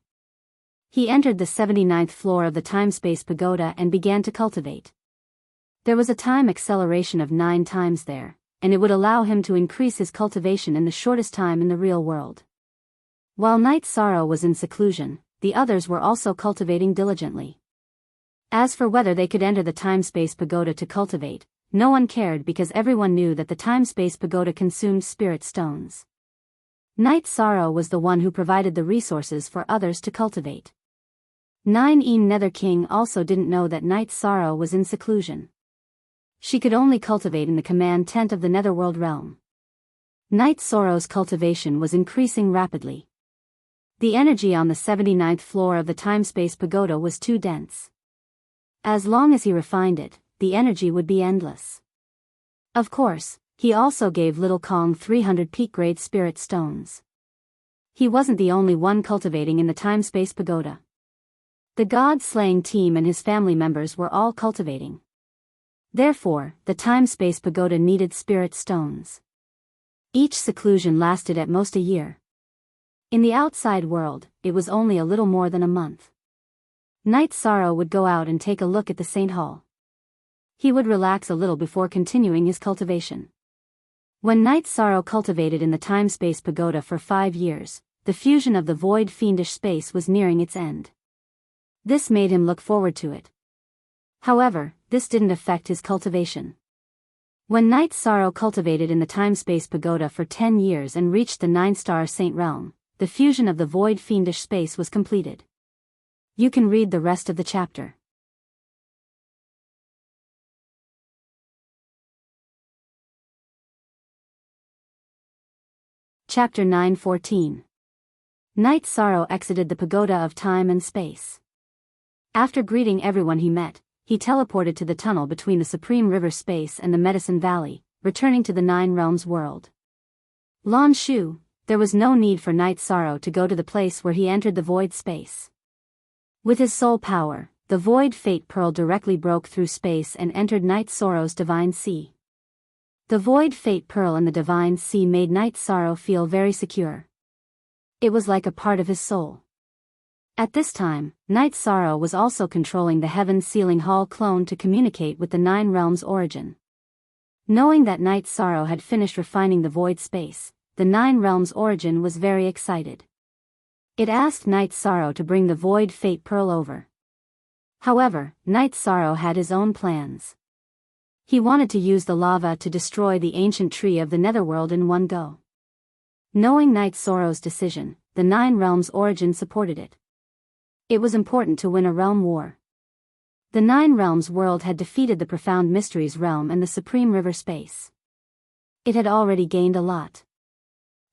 S1: He entered the 79th floor of the Time-Space Pagoda and began to cultivate. There was a time acceleration of 9 times there, and it would allow him to increase his cultivation in the shortest time in the real world. While Night Sorrow was in seclusion, the others were also cultivating diligently. As for whether they could enter the Time-Space Pagoda to cultivate, no one cared because everyone knew that the Time-Space Pagoda consumed spirit stones. Night Sorrow was the one who provided the resources for others to cultivate. 9 Nether King also didn't know that Night Sorrow was in seclusion. She could only cultivate in the command tent of the Netherworld realm. Night Sorrow's cultivation was increasing rapidly. The energy on the 79th floor of the Time-Space Pagoda was too dense. As long as he refined it, the energy would be endless. Of course, he also gave Little Kong 300 peak-grade spirit stones. He wasn't the only one cultivating in the Time-Space Pagoda. The God-slaying team and his family members were all cultivating. Therefore, the Time-Space Pagoda needed spirit stones. Each seclusion lasted at most a year. In the outside world, it was only a little more than a month. Night Sorrow would go out and take a look at the Saint Hall. He would relax a little before continuing his cultivation. When Night Sorrow cultivated in the Time-Space Pagoda for 5 years, the fusion of the void fiendish space was nearing its end. This made him look forward to it. However, this didn't affect his cultivation. When Night Sorrow cultivated in the Time-Space Pagoda for 10 years and reached the 9-star Saint realm, the fusion of the void fiendish space was completed. You can read the rest of the chapter. Chapter 9:14. Night Sorrow exited the Pagoda of Time and Space. After greeting everyone he met, he teleported to the tunnel between the Supreme River Space and the Medicine Valley, returning to the 9 Realms world. Lan Shu, there was no need for Night Sorrow to go to the place where he entered the void space. With his soul power, the Void Fate Pearl directly broke through space and entered Night Sorrow's Divine Sea. The Void Fate Pearl and the Divine Sea made Night Sorrow feel very secure. It was like a part of his soul. At this time, Night Sorrow was also controlling the Heaven Sealing Hall clone to communicate with the 9 Realms origin. Knowing that Night Sorrow had finished refining the void space, the 9 Realms origin was very excited. It asked Night Sorrow to bring the Void Fate Pearl over. However, Night Sorrow had his own plans. He wanted to use the lava to destroy the ancient tree of the Netherworld in one go. Knowing Night Sorrow's decision, the 9 Realms origin supported it. It was important to win a realm war. The 9 Realms world had defeated the Profound Mysteries realm and the Supreme River space. It had already gained a lot.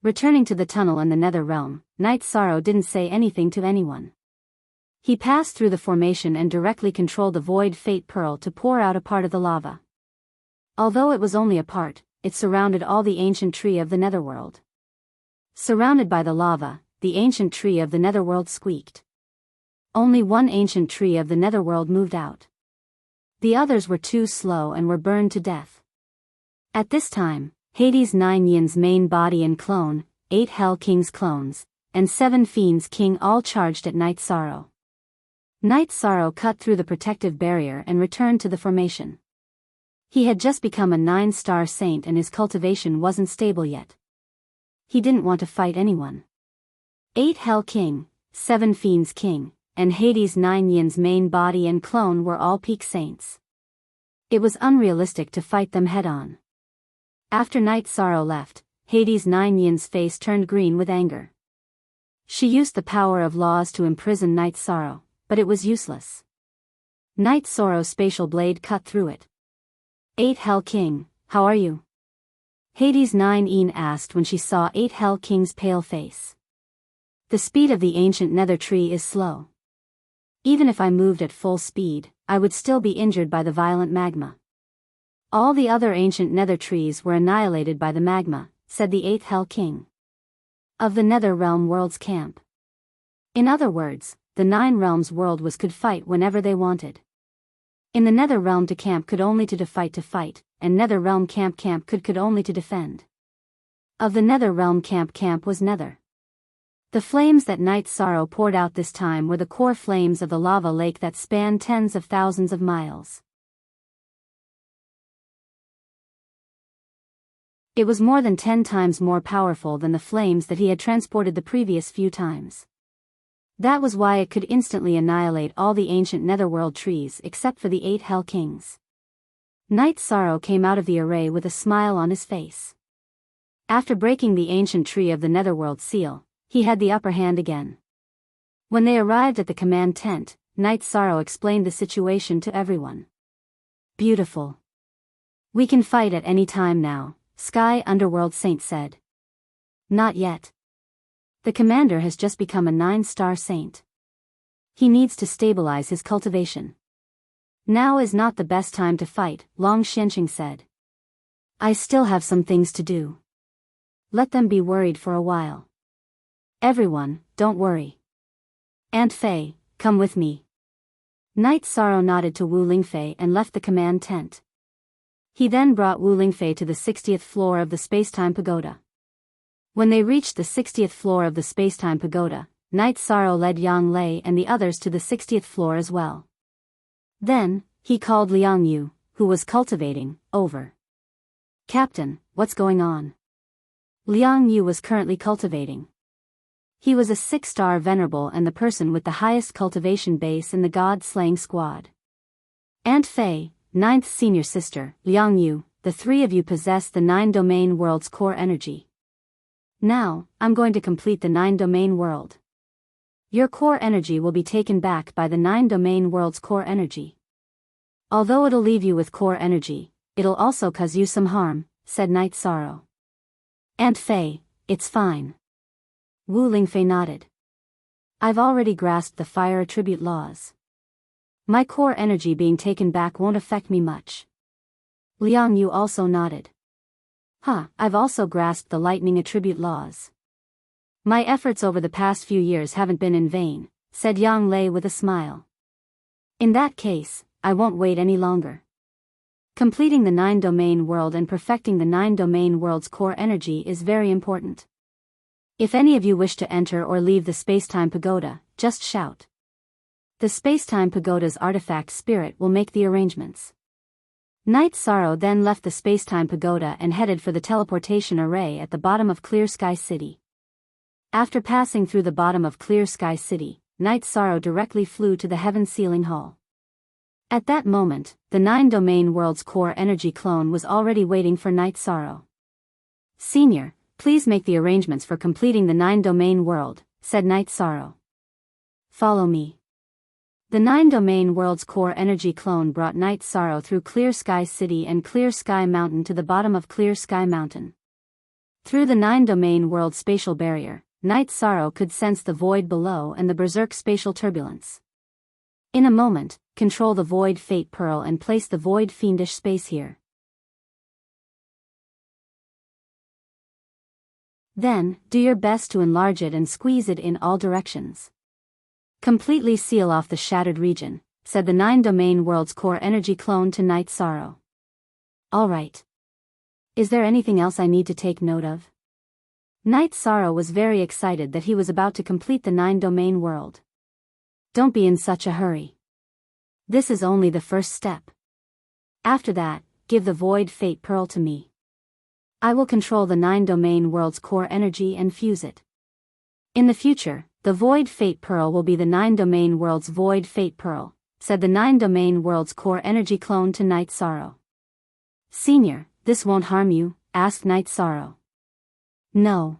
S1: Returning to the tunnel in the Nether realm, Night Sorrow didn't say anything to anyone. He passed through the formation and directly controlled the void fate pearl to pour out a part of the lava. Although it was only a part, it surrounded all the ancient tree of the netherworld. Surrounded by the lava, the ancient tree of the netherworld squeaked. Only one ancient tree of the netherworld moved out. The others were too slow and were burned to death. At this time, Hades' 9 yin's main body and clone, 8 Hell King's clones, and 7 Fiends' king all charged at Night Sorrow. Night Sorrow cut through the protective barrier and returned to the formation. He had just become a 9-star saint and his cultivation wasn't stable yet. He didn't want to fight anyone. 8 Hell King, 7 Fiends King, and Hades' 9 yin's main body and clone were all peak saints. It was unrealistic to fight them head-on. After Night Sorrow left, Hades' 9 yin's face turned green with anger. She used the power of laws to imprison Night Sorrow, but it was useless. Night Sorrow's spatial blade cut through it. 8 Hell King, how are you? Hades' 9 yin asked when she saw 8 Hell King's pale face. The speed of the ancient nether tree is slow. Even if I moved at full speed, I would still be injured by the violent magma. All the other ancient nether trees were annihilated by the magma, said the 8th Hell King. Of the Nether Realm World's camp. In other words, the 9 Realms world could fight whenever they wanted. In the Nether Realm to camp could only to fight, and Nether Realm camp could only to defend. Of the Nether Realm camp was Nether. The flames that Night Sorrow poured out this time were the core flames of the lava lake that spanned tens of thousands of miles. It was more than 10 times more powerful than the flames that he had transported the previous few times. That was why it could instantly annihilate all the ancient netherworld trees except for the 8 Hell Kings. Night Sorrow came out of the array with a smile on his face. After breaking the ancient tree of the netherworld seal, he had the upper hand again. When they arrived at the command tent, Night Sorrow explained the situation to everyone. Beautiful. We can fight at any time now, Sky Underworld Saint said. Not yet. The commander has just become a 9-star saint. He needs to stabilize his cultivation. Now is not the best time to fight, Long Xianqing said. I still have some things to do. Let them be worried for a while. Everyone, don't worry. Aunt Fei, come with me. Night Sorrow nodded to Wu Lingfei and left the command tent. He then brought Wu Lingfei to the 60th floor of the Spacetime Pagoda. When they reached the 60th floor of the Spacetime Pagoda, Night Sorrow led Yang Lei and the others to the 60th floor as well. Then, he called Liang Yu, who was cultivating, over. Captain, what's going on? Liang Yu was currently cultivating. He was a 6-star venerable and the person with the highest cultivation base in the god-slaying squad. Aunt Fei, 9th senior sister, Liang Yu, the 3 of you possess the 9-domain world's core energy. Now, I'm going to complete the 9-domain world. Your core energy will be taken back by the 9-domain world's core energy. Although it'll leave you with core energy, it'll also cause you some harm, said Night Sorrow. Aunt Fei, it's fine. Wu Lingfei nodded. I've already grasped the fire attribute laws. My core energy being taken back won't affect me much. Liang Yu also nodded. I've also grasped the lightning attribute laws. My efforts over the past few years haven't been in vain, said Yang Lei with a smile. In that case, I won't wait any longer. Completing the 9-domain world and perfecting the 9-domain world's core energy is very important. If any of you wish to enter or leave the Spacetime Pagoda, just shout. The Spacetime Pagoda's artifact spirit will make the arrangements. Night Sorrow then left the Spacetime Pagoda and headed for the teleportation array at the bottom of Clear Sky City. After passing through the bottom of Clear Sky City, Night Sorrow directly flew to the Heaven Sealing Hall. At that moment, the 9-domain world's core energy clone was already waiting for Night Sorrow. Senior, please make the arrangements for completing the 9-domain world, said Night Sorrow. Follow me. The 9-domain world's core energy clone brought Night Sorrow through Clear Sky City and Clear Sky Mountain to the bottom of Clear Sky Mountain. Through the 9-domain world spatial barrier, Night Sorrow could sense the void below and the berserk spatial turbulence. In a moment, control the void fate pearl and place the void fiendish space here. Then, do your best to enlarge it and squeeze it in all directions. Completely seal off the shattered region, said the 9-domain world's core energy clone to Night Sorrow. Alright. Is there anything else I need to take note of? Night Sorrow was very excited that he was about to complete the 9-domain world. Don't be in such a hurry. This is only the first step. After that, give the void fate pearl to me. I will control the 9-domain world's core energy and fuse it. In the future, the void fate pearl will be the 9-domain world's void fate pearl, said the 9-domain world's core energy clone to Night Sorrow. Senior, this won't harm you? Asked Night Sorrow. No.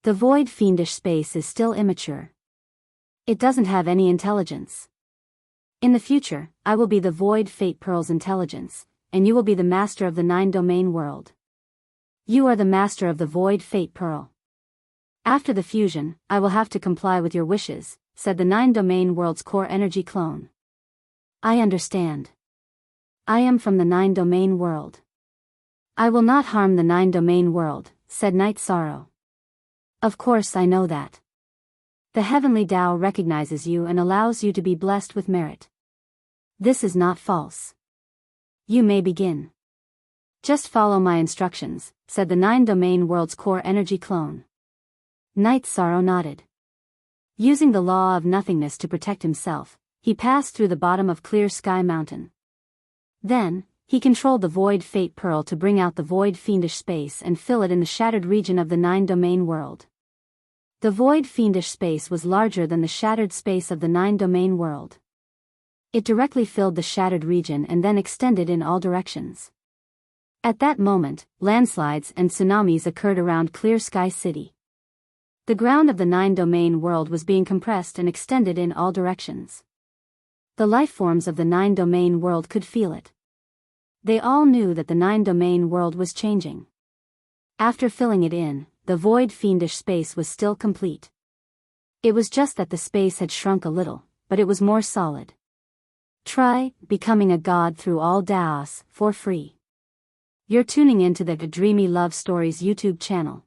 S1: The void fiendish space is still immature. It doesn't have any intelligence. In the future, I will be the void fate pearl's intelligence, and you will be the master of the 9-domain world. You are the master of the void fate pearl. After the fusion, I will have to comply with your wishes, said the 9-domain world's core energy clone. I understand. I am from the 9-domain world. I will not harm the 9-domain world, said Night Sorrow. Of course I know that. The heavenly Tao recognizes you and allows you to be blessed with merit. This is not false. You may begin. Just follow my instructions, said the 9-domain world's core energy clone. Night Sorrow nodded. Using the law of nothingness to protect himself, he passed through the bottom of Clear Sky Mountain. Then, he controlled the void fate pearl to bring out the void fiendish space and fill it in the shattered region of the 9-domain world. The void fiendish space was larger than the shattered space of the 9-domain world. It directly filled the shattered region and then extended in all directions. At that moment, landslides and tsunamis occurred around Clear Sky City. The ground of the 9-domain world was being compressed and extended in all directions. The lifeforms of the 9-domain world could feel it. They all knew that the 9-domain world was changing. After filling it in, the void fiendish space was still complete. It was just that the space had shrunk a little, but it was more solid. Try becoming a god through all Daos for free. You're tuning into the Dreamy Love Stories YouTube channel.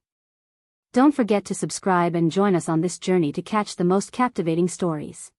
S1: Don't forget to subscribe and join us on this journey to catch the most captivating stories.